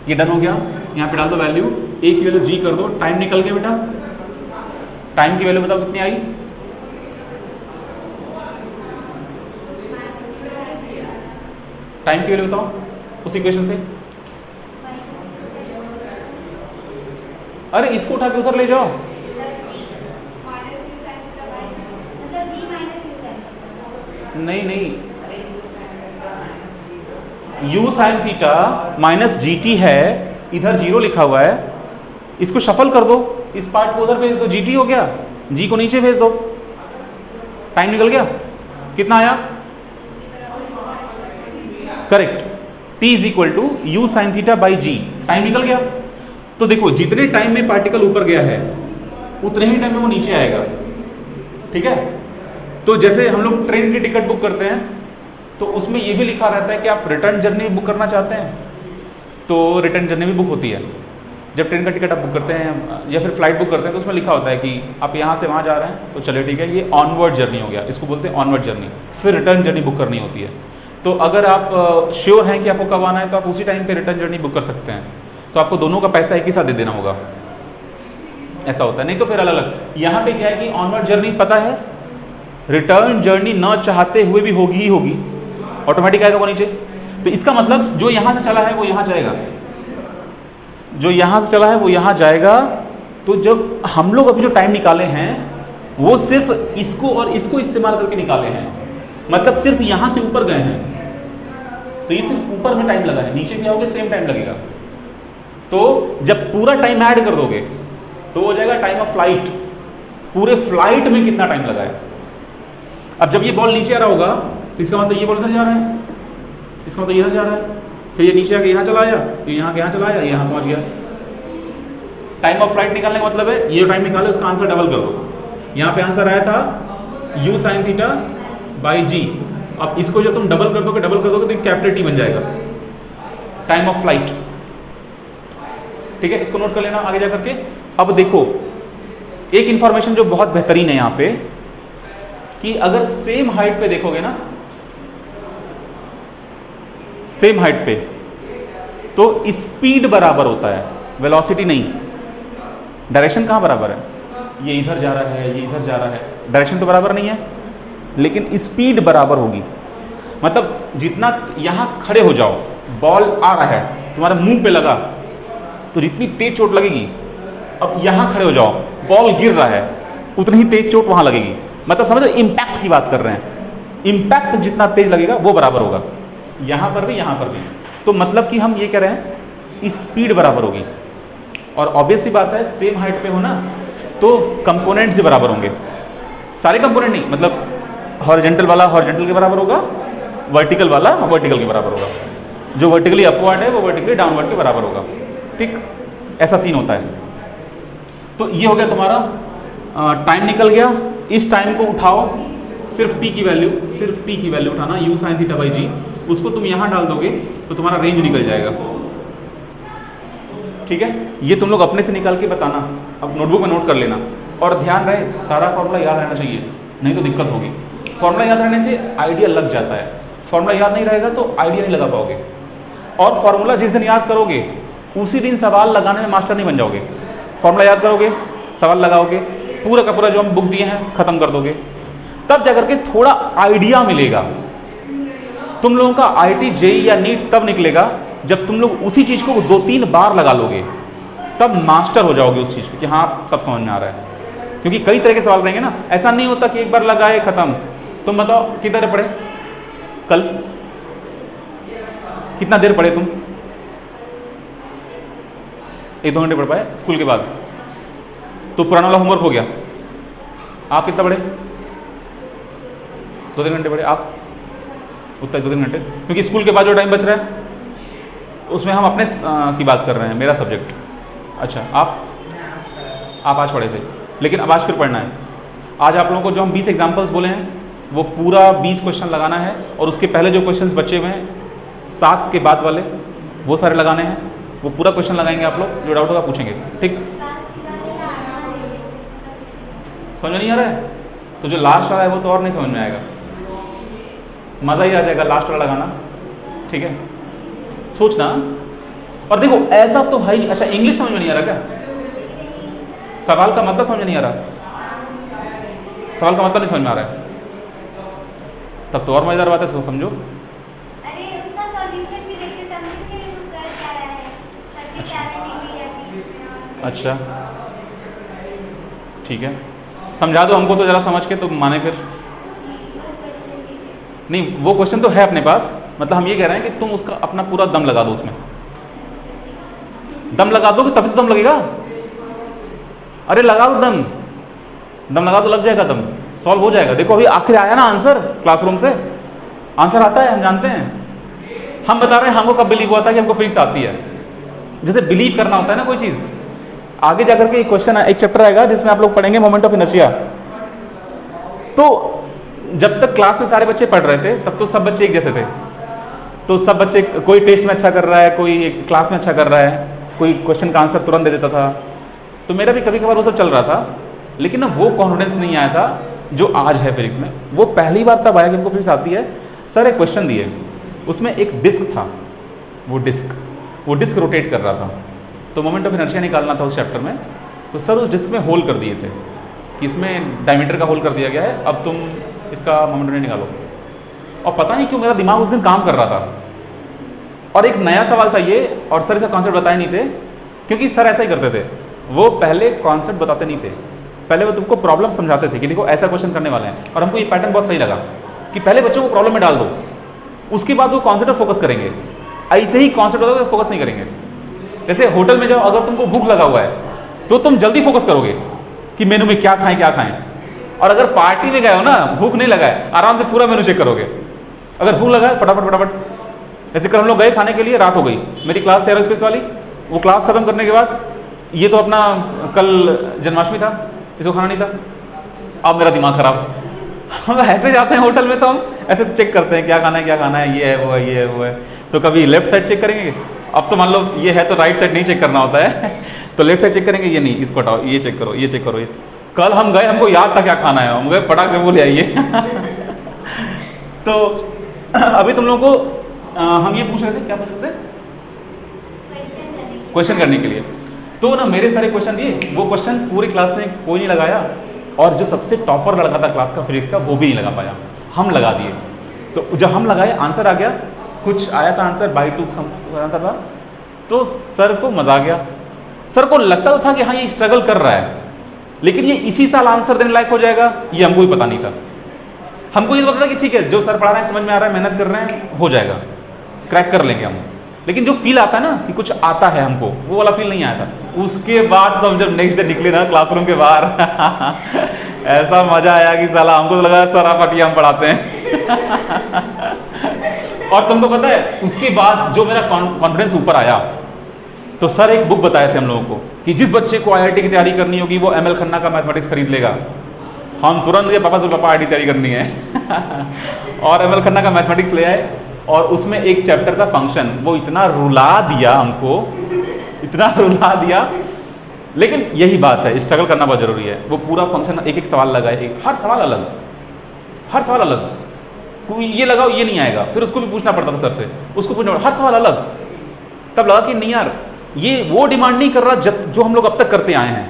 ये डन हो गया, यहाँ पे डाल दो वैल्यू, a की वैल्यू g कर दो, टाइम निकल गया बेटा, टाइम की वैल्यू बताओ कितनी आई, टाइम की वैल्यू बताओ उस इक्वेशन से। अरे इसको उठा के उधर ले जाओ, नहीं नहीं, u sin theta minus gt है, इधर जीरो लिखा हुआ है, इसको शफल कर दो, इस पार्ट को उधर भेज दो, gt हो गया, g को नीचे भेज दो, टाइम निकल गया, कितना आया, correct, t is equal to U sine theta by G, time निकल गया। तो देखो जितने टाइम में पार्टिकल ऊपर गया है उतने ही टाइम में वो नीचे आएगा, ठीक है। तो जैसे हम लोग ट्रेन की टिकट बुक करते हैं तो उसमें ये भी लिखा रहता है कि आप रिटर्न जर्नी बुक करना चाहते हैं, तो रिटर्न जर्नी भी बुक होती है। जब ट्रेन का टिकट आप बुक करते हैं या फिर फ्लाइट बुक करते हैं तो उसमें लिखा होता है कि आप यहाँ से वहाँ जा रहे हैं, तो चलिए ठीक है, ये ऑनवर्ड जर्नी हो गया, इसको बोलते हैं ऑनवर्ड जर्नी। फिर रिटर्न जर्नी बुक करनी होती है। तो अगर आप श्योर हैं कि आपको कब आना है तो आप उसी टाइम पे रिटर्न जर्नी बुक कर सकते हैं, तो आपको दोनों का पैसा एक ही साथ दे देना होगा, ऐसा होता है। नहीं तो फिर अलग अलग। यहाँ पे क्या है कि ऑनवर्ड जर्नी पता है, रिटर्न जर्नी न चाहते हुए भी होगी ही होगी, ऑटोमेटिक आएगा वो नीचे। तो इसका मतलब जो यहाँ से चला है वो यहाँ जाएगा, जो यहाँ से चला है वो यहाँ जाएगा। तो जब हम लोग अभी जो टाइम निकाले हैं वो सिर्फ इसको और इसको इस्तेमाल करके निकाले हैं, मतलब सिर्फ यहाँ से ऊपर गए हैं, तो ये सिर्फ ऊपर में टाइम लगा है, नीचे क्या होगा सेम टाइम लगेगा। तो जब पूरा टाइम ऐड कर दोगे तो हो जाएगा टाइम ऑफ फ्लाइट, पूरे फ्लाइट में कितना टाइम लगा है। अब जब ये बॉल नीचे आ रहा होगा तो इसका मतलब ये बॉल इधर जा रहा है, इसका मतलब इधर जा रहा है, फिर ये नीचे आके यहाँ चला आया, फिर यहाँ के यहाँ चला आया, यहाँ पहुँच गया। टाइम ऑफ फ्लाइट निकालने का मतलब है ये टाइम निकालो, उसका आंसर डबल कर दो। यहाँ पे आंसर आया था u sin थीटा बाई जी। अब इसको जब तुम डबल कर दोगे तो कैपिटल टी बन जाएगा, टाइम ऑफ फ्लाइट। ठीक है, इसको नोट कर लेना आगे जाकर के। अब देखो एक इंफॉर्मेशन जो बहुत बेहतरीन है यहाँ पे, कि अगर सेम हाइट पे देखोगे ना, सेम हाइट पे, तो स्पीड बराबर होता है, वेलोसिटी नहीं। डायरेक्शन कहां बराबर है, ये इधर जा रहा है, ये इधर जा रहा है, डायरेक्शन तो बराबर नहीं है, लेकिन स्पीड बराबर होगी। मतलब जितना यहां खड़े हो जाओ, बॉल आ रहा है तुम्हारे मुंह पे लगा तो जितनी तेज चोट लगेगी, अब यहां खड़े हो जाओ, बॉल गिर रहा है, उतनी ही तेज चोट वहां लगेगी। मतलब समझो, इंपैक्ट की बात कर रहे हैं, इंपैक्ट जितना तेज लगेगा वो बराबर होगा, यहां पर भी यहां पर भी। तो मतलब कि हम ये कह रहे हैं स्पीड बराबर होगी। और ऑब्वियस सी बात है, सेम हाइट पे हो ना तो कंपोनेंट्स बराबर होंगे, सारे कंपोनेंट नहीं, मतलब हॉरिजॉन्टल वाला हॉरिजॉन्टल के बराबर होगा, वर्टिकल वाला वर्टिकल के बराबर होगा, जो वर्टिकली अपवर्ड है वो वर्टिकली डाउनवर्ड के बराबर होगा। ठीक, ऐसा सीन होता है। तो ये हो गया तुम्हारा टाइम निकल गया। इस टाइम को उठाओ, सिर्फ टी की वैल्यू उठाना, u sin थीटा बाई जी, उसको तुम यहां डाल दोगे तो तुम्हारा रेंज निकल जाएगा। ठीक है, ये तुम लोग अपने से निकाल के बताना, अब नोटबुक में नोट कर लेना। और ध्यान रहे सारा फॉर्मूला याद रहना चाहिए, नहीं तो दिक्कत होगी। फॉर्मूला याद रहने से आइडिया लग जाता है, फॉर्मूला याद नहीं रहेगा तो आइडिया नहीं लगा पाओगे। और फॉर्मूला जिस दिन याद करोगे उसी दिन सवाल लगाने में मास्टर नहीं बन जाओगे। फॉर्मूला याद करोगे, सवाल लगाओगे, पूरा का पूरा जो हम बुक दिए हैं खत्म कर दोगे, तब जाकर के थोड़ा आइडिया मिलेगा। तुम लोगों का IIT JEE या नीट तब निकलेगा जब तुम लोग उसी चीज को 2-3 बार लगा लोगे, तब मास्टर हो जाओगे उस चीज को कि हाँ सब समझ में आ रहा है। क्योंकि कई तरह के सवाल रहेंगे ना, ऐसा नहीं होता कि एक बार लगाए खत्म। तुम बताओ कितना देर पढ़े कल, कितना देर पढ़े तुम? 1-2 घंटे पढ़ पाए स्कूल के बाद, तो पुराना वाला होमवर्क हो गया। आप कितना पढ़े? 2-3 घंटे पढ़े आप, उतना 2-3 घंटे, क्योंकि स्कूल के बाद जो टाइम बच रहा है उसमें हम अपने की बात कर रहे हैं, मेरा सब्जेक्ट। अच्छा, आप आज पढ़े थे, लेकिन अब आज फिर पढ़ना है। आज आप लोगों को जो हम 20 एग्जाम्पल्स बोले हैं वो पूरा 20 क्वेश्चन लगाना है, और उसके पहले जो क्वेश्चंस बचे हुए हैं 7 के बाद वाले वो सारे लगाने हैं। वो पूरा क्वेश्चन लगाएंगे आप लोग, जो डाउट होगा पूछेंगे। ठीक, समझ में नहीं आ रहा है तो जो लास्ट वाला है वो तो और नहीं समझ में आएगा, मज़ा ही आ जाएगा लास्ट वाला लगाना। ठीक है, सोचना। और देखो ऐसा तो भाई, अच्छा इंग्लिश समझ में नहीं आ रहा क्या? सवाल का मतलब समझ में नहीं आ रहा, सवाल का मतलब नहीं समझ में आ रहा है, तब तो और मजेदार बात है, सो समझो। अरे उसका सॉल्यूशन भी देखिए, समझ के नहीं कर पा रहा है, ताकि सारे डिग्री या बीच में। अच्छा ठीक है, समझा दो हमको तो जरा समझ के, तो माने फिर नहीं। वो क्वेश्चन तो है अपने पास, मतलब हम ये कह रहे हैं कि तुम उसका अपना पूरा दम लगा दो, उसमें दम लगा दो, तभी तो दम लगेगा। अरे लगा दो दम, दम लगा दो, लग जाएगा दम, सॉल्व हो जाएगा। देखो अभी आखिर आया ना आंसर, क्लासरूम से आंसर आता है, हम जानते हैं। हम बता रहे हैं हमको कब बिलीव हुआ था कि हमको फिजिक्स आती है। जैसे बिलीव करना होता है ना कोई चीज, आगे जाकर के एक क्वेश्चन, एक चैप्टर आएगा जिसमें आप लोग पढ़ेंगे मोमेंट ऑफ इनर्शिया। तो जब तक क्लास में सारे बच्चे पढ़ रहे थे तब तो सब बच्चे एक जैसे थे, तो सब बच्चे, कोई टेस्ट में अच्छा कर रहा है, कोई क्लास में अच्छा कर रहा है, कोई क्वेश्चन का आंसर तुरंत दे देता था। तो मेरा भी कभी कभार वो सब चल रहा था, लेकिन ना वो कॉन्फिडेंस नहीं आया था जो आज है फिजिक्स में। वो पहली बार तब आया कि हमको फिजिक्स आती है। सर एक क्वेश्चन दिए, उसमें एक डिस्क था, वो डिस्क रोटेट कर रहा था, तो मोमेंट ऑफ इनर्शिया निकालना था उस चैप्टर में। तो सर उस डिस्क में होल कर दिए थे कि इसमें डायमीटर का होल कर दिया गया है, अब तुम इसका मोमेंट निकालो। और पता नहीं क्यों मेरा दिमाग उस दिन काम कर रहा था, और एक नया सवाल था ये, और सर इसका कॉन्सेप्ट बताए नहीं थे, क्योंकि सर ऐसा ही करते थे, वो पहले कॉन्सेप्ट बताते नहीं थे, पहले वो तुमको प्रॉब्लम समझाते थे कि देखो ऐसा क्वेश्चन करने वाले हैं। और हमको ये पैटर्न बहुत सही लगा कि पहले बच्चों को प्रॉब्लम में डाल दो, उसके बाद वो कॉन्सेप्ट पर फोकस करेंगे। ऐसे ही कॉन्सेप्ट पर फोकस नहीं करेंगे। जैसे होटल में जाओ, अगर तुमको भूख लगा हुआ है तो तुम जल्दी फोकस करोगे कि मेनू में क्या खाएं क्या खाएं। और अगर पार्टी में गए हो ना, भूख नहीं लगा है, आराम से पूरा मेनू चेक करोगे। अगर भूख लगा है फटाफट फटाफट। जैसे कल हम लोग गए खाने के लिए, रात हो गई, मेरी क्लास थी एरोस्पेस वाली, वो क्लास खत्म करने के बाद ये तो अपना कल जन्माष्टमी था, इसको खाना नहीं था, अब मेरा दिमाग खराब। हम ऐसे जाते हैं होटल में तो हम ऐसे चेक करते हैं क्या खाना है, ये है वो है, ये है वो है। तो कभी लेफ्ट साइड चेक करेंगे, अब तो मान लो ये है तो राइट साइड नहीं चेक करना होता है तो लेफ्ट साइड चेक करेंगे, ये नहीं, इसको हटाओ, ये चेक करो, ये चेक करो। ये कल हम गए, हमको याद था क्या खाना है, हम गए फटाक से वो ले आइए तो अभी तुम लोगों को हम ये पूछ रहे थे, क्या पूछ रहे थे? क्वेश्चन करने के लिए। तो ना मेरे सारे क्वेश्चन दिए, वो क्वेश्चन पूरी क्लास में कोई नहीं लगाया, और जो सबसे टॉपर लड़का था क्लास का फिजिक्स का, वो भी नहीं लगा पाया, हम लगा दिए। तो जब हम लगाए आंसर आ गया, कुछ आया था आंसर बाई 2 आंसर था, तो सर को मजा आ गया। सर को लगता था कि हाँ ये स्ट्रगल कर रहा है, लेकिन ये इसी साल आंसर देने लायक हो जाएगा, ये हमको भी पता नहीं था। हमको ये पता था कि ठीक है, जो सर पढ़ा रहे हैं समझ में आ रहा है, मेहनत कर रहे हैं, हो जाएगा, क्रैक कर लेंगे हम। लेकिन जो फील आता है ना कि कुछ आता है हमको, वो वाला फील नहीं आया था। उसके बाद तो हम जब नेक्स्ट डे निकले ना क्लासरूम के बाहर ऐसा मजा आया कि साला हमको तो लगा सर आप हटिए, हम पढ़ाते हैं और तुमको पता है उसके बाद जो मेरा कॉन्फिडेंस ऊपर आया, तो सर एक बुक बताए थे हम लोगों को कि जिस बच्चे को आईआईटी की तैयारी करनी होगी वो एमएल खन्ना का मैथमेटिक्स खरीद लेगा। हम तुरंत गए पापा से, पापा आईआईटी तैयारी करनी है और एमएल खन्ना का मैथमेटिक्स ले आए, और उसमें एक चैप्टर था फंक्शन। वो इतना रुला दिया हमको, इतना रुला दिया, लेकिन यही बात है, स्ट्रगल करना बहुत जरूरी है। वो पूरा फंक्शन एक एक सवाल लगाए, हर सवाल अलग, हर सवाल अलग, कोई ये लगाओ ये नहीं आएगा, फिर उसको भी पूछना पड़ता था सर से, उसको पूछना पड़ता, हर सवाल अलग। तब लगा कि नहीं यार, ये वो डिमांड नहीं कर रहा जो हम लोग अब तक करते आए हैं।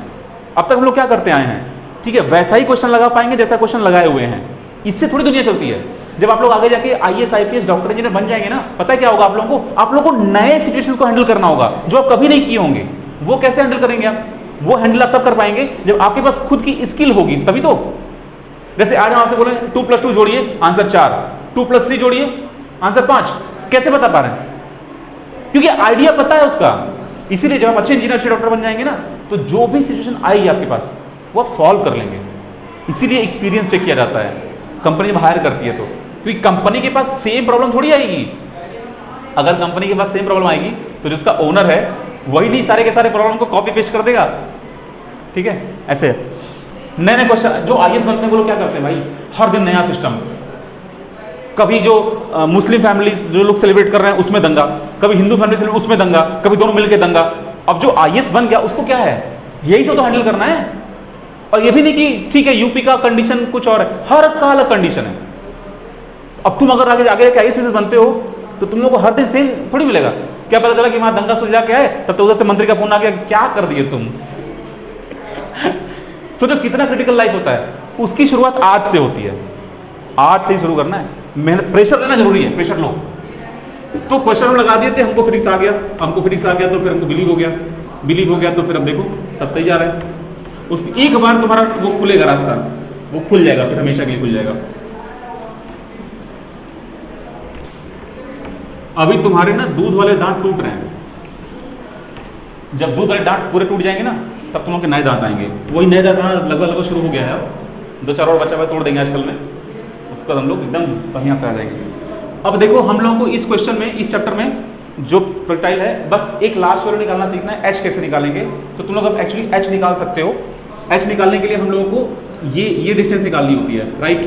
अब तक हम लोग क्या करते आए हैं, ठीक है, वैसा ही क्वेश्चन लगा पाएंगे जैसा क्वेश्चन लगाए हुए हैं। इससे थोड़ी दुनिया चलती है। जब आप लोग आगे जाके आईएएस आईपीएस डॉक्टर इंजीनियर बन जाएंगे ना, पता है क्या होगा आप लोगों को? आप लोगों को नए सिचुएशंस को हैंडल करना होगा जो आप कभी नहीं किए होंगे। वो कैसे हैंडल करेंगे आप? वो हैंडल आप तब कर पाएंगे जब आपके पास खुद की स्किल होगी, तभी तो। जैसे आज हम आपसे बोले 2 + 2 जोड़िए, आंसर 4, 2 + 3 जोड़िए, आंसर 5, कैसे बता पा रहे हैं? क्योंकि आइडिया पता है उसका। इसीलिए जब आप अच्छे इंजीनियर अच्छे डॉक्टर बन जाएंगे ना, तो जो भी सिचुएशन आएगी आपके पास वो आप सॉल्व कर लेंगे। इसीलिए एक्सपीरियंस चेक किया जाता है कंपनी जब हायर करती है तो, क्योंकि कंपनी के पास सेम प्रॉब्लम थोड़ी आएगी। अगर कंपनी के पास सेम प्रॉब्लम आएगी तो जो उसका ओनर है वही नहीं सारे के सारे प्रॉब्लम को कॉपी पेस्ट कर देगा। ठीक है, ऐसे नए नए क्वेश्चन। जो आईएएस बनते हैं वो लोग क्या करते हैं भाई, हर दिन नया सिस्टम। कभी जो मुस्लिम फैमिली जो लोग सेलिब्रेट कर रहे हैं उसमें दंगा, कभी हिंदू फैमिली सेलिब्रेट उसमें दंगा, कभी दोनों मिलकर दंगा। अब जो आईएएस बन गया उसको क्या है, यही सब तो हैंडल करना है। और ये भी नहीं कि ठीक है यूपी का कंडीशन कुछ और है, हर का अलग कंडीशन है। अब तुम अगर आगे आगे आईएएस बनते हो तो तुम लोग को हर दिन सेम थोड़ी मिलेगा। क्या पता चला कि वहां दंगा सुलझा के आए, तब तो उधर से मंत्री का फोन आ गया, क्या कर दिए तुम सोचो कितना क्रिटिकल लाइफ होता है। उसकी शुरुआत आज से होती है, आज से ही शुरू करना है। मेहनत, प्रेशर लेना जरूरी है, प्रेशर लो। तो क्वेश्चन हम लगा दिए थे, हमको फिजिक्स आ गया, हमको फिजिक्स आ गया तो फिर हमको बिलीव हो गया, बिलीव हो गया तो फिर अब देखो सब सही जा रहा है। उस एक बार तुम्हारा वो खुलेगा रास्ता, वो खुल जाएगा, फिर हमेशा के लिए खुल जाएगा। अभी तुम्हारे ना दूध वाले दांत टूट रहे हैं, जब दूध वाले दांत पूरे टूट जाएंगे ना तब तुम लोग के नए दांत आएंगे। वही नए दांत लगभग शुरू हो गया है, अब 2-4 और बचा हुआ तोड़ देंगे आजकल में, उसके बाद हम लोग एकदम बढ़िया से आ जाएंगे। अब देखो हम लोगों को इस क्वेश्चन में, इस चैप्टर में जो प्रोजेक्टाइल है, बस एक लास्ट वैल्यू निकालना सीखना है। एच कैसे निकालेंगे, तो तुम लोग अब एक्चुअली एच निकाल सकते हो। एच निकालने के लिए हम लोगों को ये डिस्टेंस निकालनी होती है, राइट।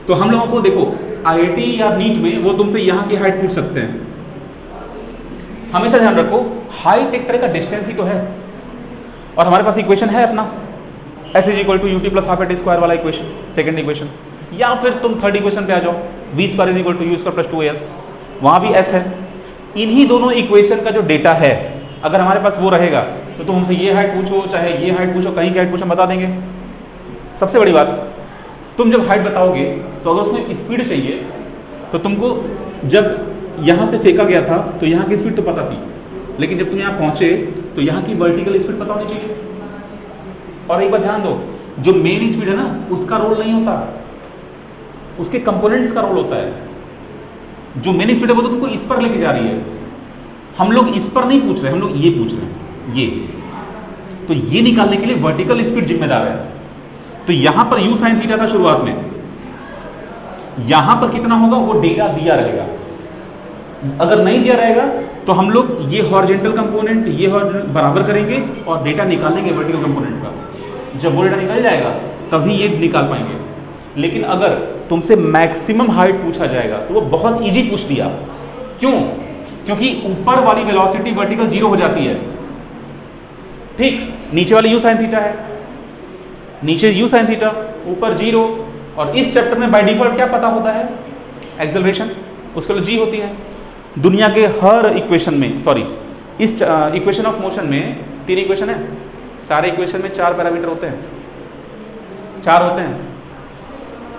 तो हम लोगों को देखो आईआईटी या नीट में वो तुमसे यहाँ की हाइट पूछ सकते हैं। हमेशा ध्यान रखो हाइट एक तरह का डिस्टेंस ही तो है, और हमारे पास इक्वेशन है अपना s = ut + ½ वाला इक्वेशन, सेकंड इक्वेशन। या फिर तुम थर्ड इक्वेशन पे आ जाओ, v² = u² + 2as, वहां भी s है। इन्हीं दोनों इक्वेशन का जो डेटा है अगर हमारे पास वो रहेगा तो तुम हमसे ये हाइट पूछो चाहे ये हाइट पूछो, कहीं की हाइट पूछो, बता देंगे। सबसे बड़ी बात, तुम जब हाइट बताओगे तो अगर उसमें स्पीड चाहिए तो तुमको जब यहाँ से फेंका गया था तो यहाँ की स्पीड तो पता थी, लेकिन जब तुम यहाँ पहुँचे तो यहाँ की वर्टिकल स्पीड पता होनी चाहिए। और एक बार ध्यान दो, जो मेन स्पीड है ना उसका रोल नहीं होता, उसके कंपोनेंट्स का रोल होता है। जो मेन स्पीड है वो तो तुमको इस पर लेके जा रही है, हम लोग इस पर नहीं पूछ रहे, हम लोग ये पूछ रहे हैं, ये। तो ये निकालने के लिए वर्टिकल स्पीड जिम्मेदार है। तो यहां पर u sin थीटा था शुरुआत में, यहां पर कितना होगा वो डेटा दिया रहेगा। अगर नहीं दिया रहेगा तो हम लोग ये हॉरिजॉन्टल कंपोनेंट ये बराबर करेंगे और डेटा निकालेंगे वर्टिकल कंपोनेंट का। जब वो डेटा निकल जाएगा तभी ये निकाल पाएंगे। लेकिन अगर तुमसे मैक्सिमम हाइट पूछा जाएगा तो वो बहुत इजी पूछ दिया। क्यों? क्योंकि ऊपर वाली वेलोसिटी वर्टिकल जीरो हो जाती है, ठीक, नीचे वाली u sin थीटा है, नीचे u sin थीटा, ऊपर जीरो। और इस चैप्टर में बाय डिफॉल्ट क्या पता होता है? एक्सेलरेशन, उसके लिए g होती है। दुनिया के हर इक्वेशन में, सॉरी, इस इक्वेशन ऑफ मोशन में 3 इक्वेशन है, सारे इक्वेशन में 4 पैरामीटर होते हैं, 4 होते हैं।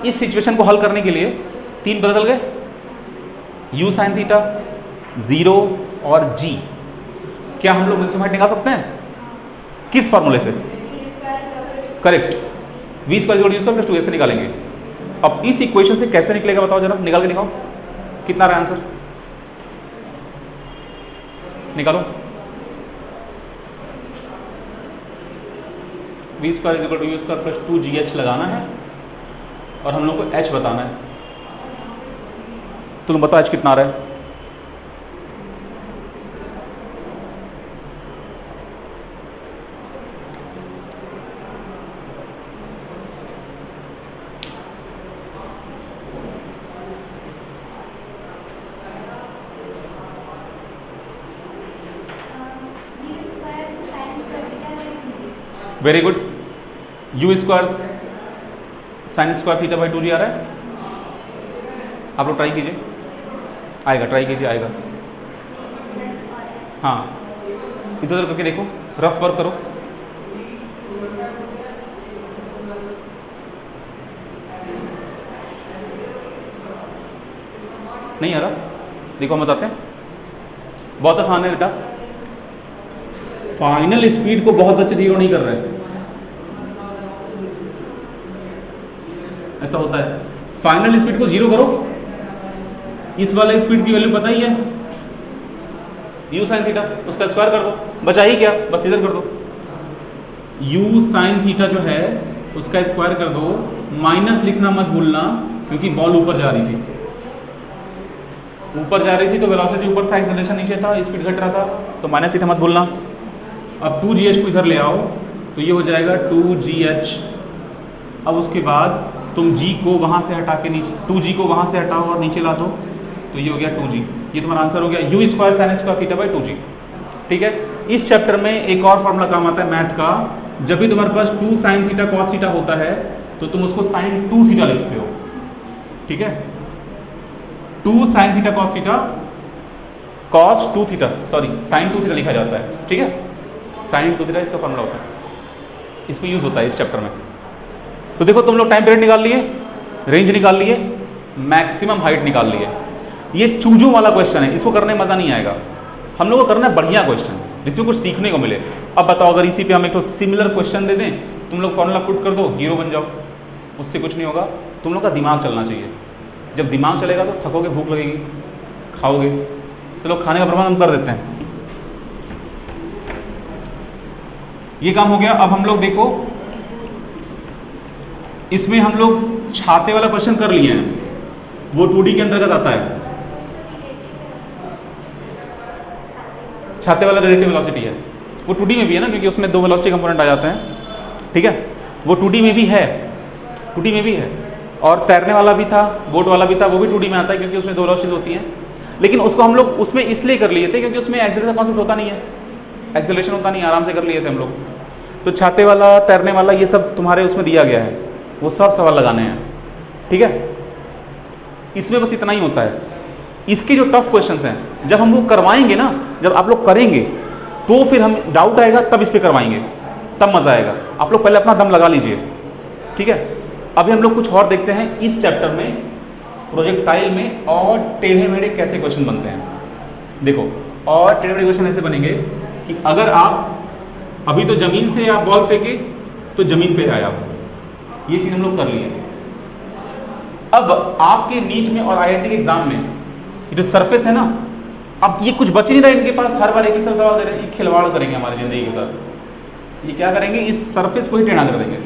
इस सिचुएशन को हल करने के लिए 3 बदल गए, u sin थीटा, 0 और g। क्या हम लोग मैक्सिमम हाइट निकाल सकते हैं? किस फॉर्मूले से? Correct, v square u square plus 2 ऐसे निकालेंगे। अब इस इक्वेशन से कैसे निकलेगा बताओ जरा, निकाल के दिखाओ, कितना रहा आंसर, निकालो। v square equal to u square plus 2gh लगाना है और हम लोग को h बताना है। तुम बताओ h कितना आ रहा है? Very good, u square sine square theta by 2g आ रहा है। आप लोग ट्राई कीजिए, आएगा, ट्राई कीजिए, आएगा। हाँ, इधर उधर करके देखो, रफ वर्क करो। नहीं आ रहा? देखो हम बताते हैं, बहुत आसान है बेटा। फाइनल स्पीड को बहुत बच्चे जीरो नहीं कर रहे, ऐसा होता है। फाइनल स्पीड को जीरो करो, इस वाले स्पीड की वैल्यू पता ही है, u sin थीटा, उसका स्क्वायर कर दो, बचा ही क्या, बस इधर कर दो। u sin थीटा जो है उसका स्क्वायर कर दो, माइनस लिखना मत भूलना क्योंकि बॉल ऊपर जा रही थी, ऊपर जा रही थी तो वेलोसिटी ऊपर था, एक्सेलरेशन नीचे था, स्पीड घट रहा था, तो माइनस थीटा मत भूलना। अब 2gh को इधर ले आओ तो ये हो जाएगा 2gh। अब उसके बाद तुम g को वहाँ से हटा के नीचे, 2g को वहाँ से हटाओ और नीचे ला दो तो ये हो गया 2g। ये तुम्हारा आंसर हो गया u square sine square theta by 2g। ठीक है, इस चैप्टर में एक और फॉर्मूला काम आता है मैथ का। जब भी तुम्हारे पास 2 साइन थीटा कॉस थीटा होता है तो तुम उसको साइन 2 थीटा लिखते हो। ठीक है, 2 sine theta cos theta, cos 2 theta, sorry sine 2 theta लिखा जाता है। ठीक है, साइन 2 थीटा इसका फॉर्मूला होता है, इस पर यूज होता है इस चैप्टर में। तो देखो तुम लोग टाइम पीरियड निकाल लिए, रेंज निकाल लिए, मैक्सिमम हाइट निकाल लिए। ये चूजों वाला क्वेश्चन है, इसको करने में मजा नहीं आएगा। हम लोग को करना है बढ़िया क्वेश्चन जिसमें कुछ सीखने को मिले। अब बताओ अगर इसी पे हम एक तो सिमिलर क्वेश्चन दे दें, तुम लोग फॉर्मूला पुट कर दो, हीरो बन जाओ, उससे कुछ नहीं होगा। तुम लोग का दिमाग चलना चाहिए, जब दिमाग चलेगा तो थकोगे, भूख लगेगी, खाओगे। चलो खाने का प्रबंध हम कर देते हैं। ये काम हो गया। अब हम लोग देखो इसमें हम लोग छाते वाला क्वेश्चन कर लिए हैं, वो 2D के अंतर्गत आता है। छाते वाला रिलेटिव वेलोसिटी है, वो 2D में भी है ना, क्योंकि उसमें 2 वेलोसिटी कंपोनेंट आ जाते हैं। ठीक है, वो 2D में भी है, 2D में भी है। और तैरने वाला भी था, बोट वाला भी था, वो भी 2D में आता है क्योंकि उसमें 2 वेलोसिटीज होती हैं। लेकिन उसको हम लोग उसमें इसलिए कर लिए थे क्योंकि उसमें एक्सेलरेशन का कॉन्सेप्ट होता नहीं है, एक्सेलरेशन होता नहीं, आराम से कर लिए थे हम लोग। तो छाते वाला, तैरने वाला, ये सब तुम्हारे उसमें दिया गया है, वो सब सवाल लगाने हैं। ठीक है, इसमें बस इतना ही होता है। इसके जो टफ क्वेश्चंस हैं जब हम वो करवाएंगे ना, जब आप लोग करेंगे तो फिर हम डाउट आएगा तब इस पे करवाएंगे, तब मजा आएगा। आप लोग पहले अपना दम लगा लीजिए। ठीक है, अभी हम लोग कुछ और देखते हैं इस चैप्टर में, प्रोजेक्टाइल में और टेढ़े मेढ़े कैसे क्वेश्चन बनते हैं। देखो, और टेढ़े मेढ़े क्वेश्चन ऐसे बनेंगे कि अगर आप अभी तो जमीन से आप बॉल फेंके तो जमीन पे आए आप, ये सीन हम लोग कर लिए। अब आपके नीट में और IIT के एग्जाम में ये जो सरफेस है ना, अब ये कुछ बच ही नहीं रहा इनके पास, हर बार एक ही सवाल दे रहे हैं, ये खिलवाड़ करेंगे हमारी ज़िंदगी के साथ। ये क्या करेंगे, इस सरफेस को ही टेढ़ा कर देंगे,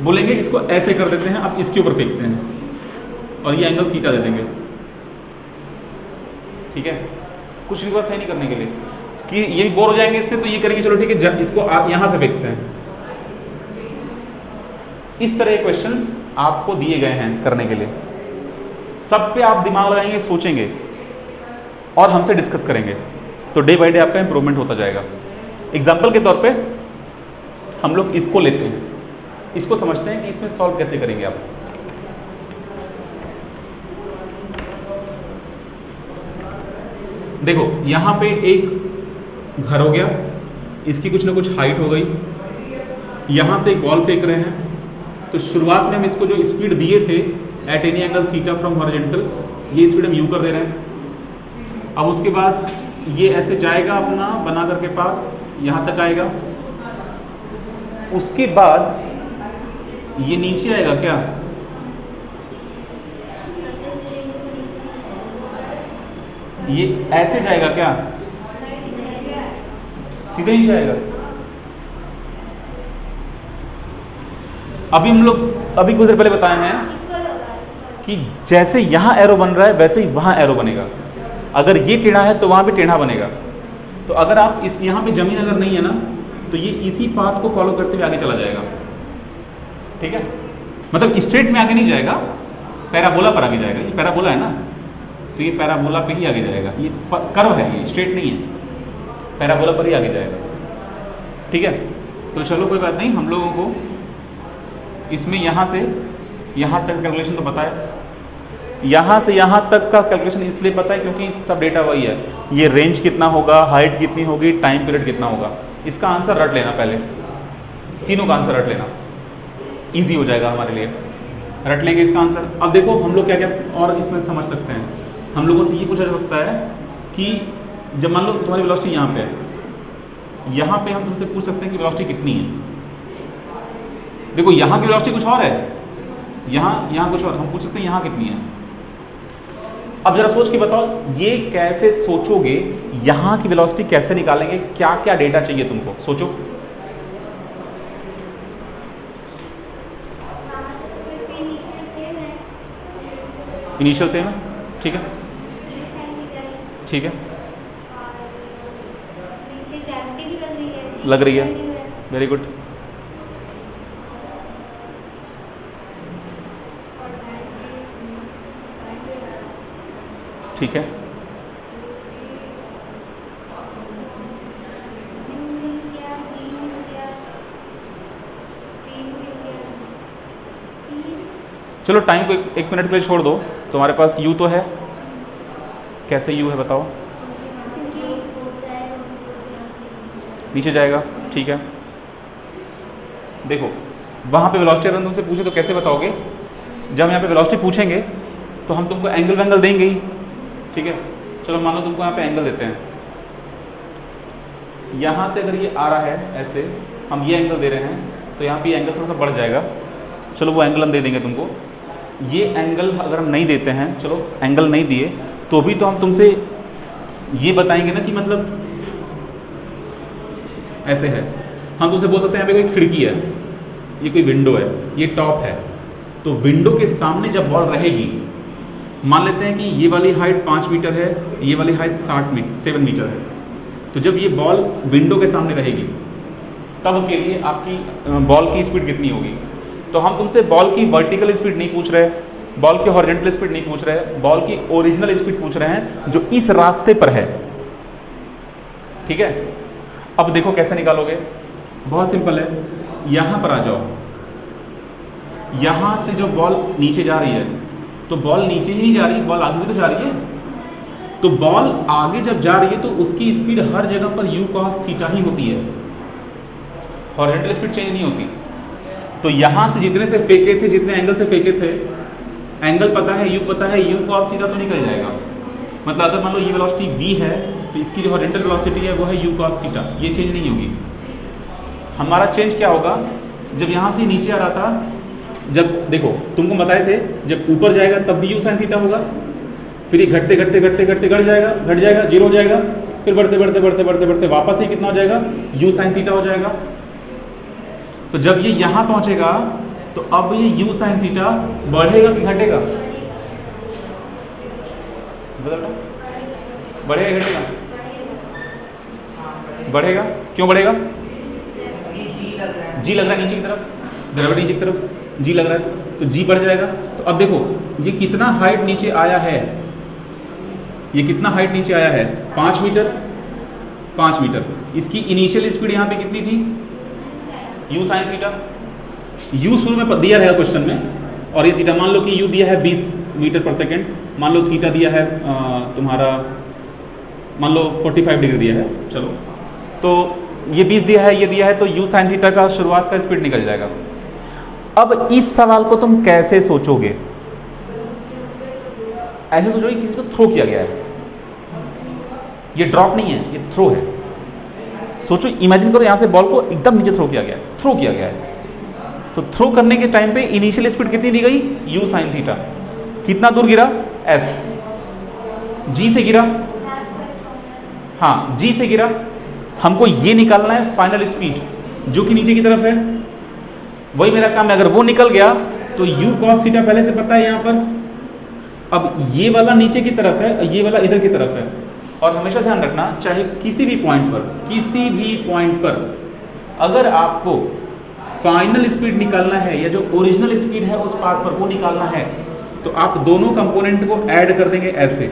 बोलेंगे इसको ऐसे कर देते हैं, अब इसके ऊपर फेंकते हैं और ये एंगल थीटा दे देंगे। ठीक है, कुछ रिवर्स है नहीं करने के लिए कि ये बोर हो जाएंगे इससे, तो ये करेंगे चलो ठीक है इसको यहां से फेंकते हैं। इस तरह के क्वेश्चंस आपको दिए गए हैं करने के लिए, सब पे आप दिमाग लगाएंगे, सोचेंगे और हमसे डिस्कस करेंगे, तो डे बाय डे आपका इंप्रूवमेंट होता जाएगा। एग्जाम्पल के तौर पे हम लोग इसको लेते हैं, इसको समझते हैं कि इसमें सॉल्व कैसे करेंगे आप। देखो यहां पे एक घर हो गया, इसकी कुछ ना कुछ हाइट हो गई, यहां से एक बॉल फेंक रहे हैं, तो शुरुआत में हम इसको जो स्पीड दिए थे at any angle theta from horizontal, ये स्पीड हम यू कर दे रहे हैं। अब उसके बाद ये ऐसे जाएगा अपना बना करके पाथ, यहां तक आएगा, उसके बाद ये नीचे आएगा क्या, ये ऐसे जाएगा क्या, सीधे नीचे आएगा। अभी हम लोग अभी कुछ देर पहले बताए हैं कि जैसे यहां एरो बन रहा है वैसे ही वहां एरो बनेगा, अगर ये टेढ़ा है तो वहां भी टेढ़ा बनेगा। तो अगर आप इस यहां पे जमीन अगर नहीं है ना, तो ये इसी पाथ को फॉलो करते हुए आगे चला जाएगा। ठीक है, मतलब स्ट्रेट में आगे नहीं जाएगा, पैराबोला पर आगे जाएगा। ये पैराबोला है ना, तो ये पैराबोला पे ही आगे जाएगा, ये कर्व है, ये स्ट्रेट नहीं है, पैराबोला पर ही आगे जाएगा। ठीक है, तो चलो कोई बात नहीं, हम लोगों को इसमें यहाँ से यहाँ तक कैलकुलेशन तो पता है, यहाँ से यहाँ तक का कैलकुलेशन इसलिए पता है क्योंकि सब डेटा वही है। ये रेंज कितना होगा, हाइट कितनी होगी, टाइम पीरियड कितना होगा, इसका आंसर रट लेना, पहले तीनों का आंसर रट लेना, इजी हो जाएगा हमारे लिए। रट लेंगे इसका आंसर। अब देखो हम लोग क्या क्या और इसमें समझ सकते हैं। हम लोगों से ये पूछा जा सकता है कि जब मान लो तुम्हारी वेलोसिटी यहाँ पे है, यहाँ पे हम तुमसे पूछ सकते हैं कि वेलोसिटी कितनी है। देखो यहाँ की वेलोसिटी कुछ और है, यहाँ कुछ और, हम पूछ सकते हैं यहाँ कितनी है। अब जरा सोच के बताओ, ये कैसे सोचोगे, यहाँ की वेलोसिटी कैसे निकालेंगे, क्या क्या डेटा चाहिए तुमको, सोचो। इनिशियल सेम है, ठीक है, ठीक है, लग रही है, वेरी गुड। ठीक है, चलो टाइम को एक मिनट के लिए छोड़ दो। तुम्हारे पास यू तो है, कैसे यू है बताओ, नीचे जाएगा, ठीक है। देखो वहाँ पे वेलोसिटी अगर तुमसे पूछे तो कैसे बताओगे, जब हम यहाँ पे वेलोसिटी पूछेंगे तो हम तुमको एंगल वैंगल देंगे ही, ठीक है। चलो मान लो तुमको यहाँ पे एंगल देते हैं, यहाँ से अगर ये आ रहा है ऐसे, हम ये एंगल दे रहे हैं, तो यहाँ पे एंगल थोड़ा सा बढ़ जाएगा, चलो वो एंगल हम दे देंगे तुमको। ये एंगल अगर हम नहीं देते हैं, चलो एंगल नहीं दिए तो भी तो हम तुमसे ये बताएंगे ना कि मतलब ऐसे है। हम तुमसे बोल सकते हैं यहाँ पे कोई खिड़की है, ये कोई विंडो है, ये टॉप है, तो विंडो के सामने जब बॉल रहेगी, मान लेते हैं कि ये वाली हाइट 5 मीटर है, ये वाली हाइट 7 मीटर है, तो जब ये बॉल विंडो के सामने रहेगी तब के लिए आपकी बॉल की स्पीड कितनी होगी। तो हम तुमसे बॉल की वर्टिकल स्पीड नहीं पूछ रहे, बॉल की हॉरिजॉन्टल स्पीड नहीं पूछ रहे, बॉल की ओरिजिनल स्पीड पूछ रहे हैं जो इस रास्ते पर है, ठीक है। अब देखो कैसे निकालोगे, बहुत सिंपल है, यहां पर आ जाओ, यहां से जो बॉल नीचे जा रही है, तो बॉल नीचे ही नहीं जा रही, बॉल आगे भी तो जा रही है, तो बॉल आगे जब जा रही है तो उसकी स्पीड हर जगह पर यू कॉस थीटा ही होती है, हॉरिजॉन्टल स्पीड चेंज नहीं होती। तो यहां से जितने से फेंके थे, जितने एंगल से फेंके थे, एंगल पता है, यू पता है, यू कॉस थीटा तो निकल जाएगा। मतलब अगर मान लो ये वेलोसिटी v है तो इसकी जो हॉरिजॉन्टल वेलोसिटी है वो है यू कॉस थीटा, ये चेंज नहीं होगी। हमारा चेंज क्या होगा, जब यहाँ से नीचे आ रहा था, जब देखो तुमको बताए थे जब ऊपर जाएगा तब भी यू साइन थीटा होगा, फिर ये घटते घटते घटते घटते घट जाएगा, जीरो हो जाएगा, फिर बढ़ते बढ़ते बढ़ते बढ़ते बढ़ते वापस ये कितना हो जाएगा, u sin थीटा हो जाएगा। तो जब ये यहाँ पहुंचेगा तो अब ये u sin थीटा बढ़ेगा कि घटेगा? बढ़ेगा घटेगा? बढ़ेगा। क्यों बढ़ेगा? जी लग रहा है नीचे की तरफ, ग्रेविटी नीचे की तरफ जी लग रहा है, तो जी बढ़ जाएगा। तो अब देखो ये कितना हाइट नीचे आया है, ये कितना हाइट नीचे आया है, 5 मीटर। 5 मीटर। इसकी इनिशियल स्पीड यहाँ पे कितनी थी, u sin थीटा। u शुरू में दिया रहेगा क्वेश्चन में, और ये थीटा मान लो कि u दिया है 20 मीटर पर सेकेंड, मान लो थीटा दिया है तुम्हारा मान लो 45 डिग्री दिया है, चलो तो ये 20 दिया है, ये दिया है, तो u sin थीटा का शुरुआत का स्पीड निकल जाएगा। अब इस सवाल को तुम कैसे सोचोगे? ऐसे सोचोगे कि इसको थ्रो किया गया है, ये ड्रॉप नहीं है, ये थ्रो है। सोचो, इमेजिन करो यहां से बॉल को एकदम नीचे थ्रो किया गया है, थ्रो किया गया है। तो थ्रो करने के टाइम पे इनिशियल स्पीड कितनी दी गई, u sin थीटा। कितना दूर गिरा, s। g से गिरा, हाँ g से गिरा। हमको ये निकालना है फाइनल स्पीड जो कि नीचे की तरफ है, वही मेरा काम है। अगर वो निकल गया तो u cos थीटा पहले से पता है यहाँ पर। अब ये वाला नीचे की तरफ है, ये वाला इधर की तरफ है। और हमेशा ध्यान रखना, चाहे किसी भी पॉइंट पर अगर आपको फाइनल स्पीड निकालना है या जो ओरिजिनल स्पीड है उस पाथ पर वो निकालना है, तो आप दोनों कंपोनेंट को ऐड कर देंगे ऐसे,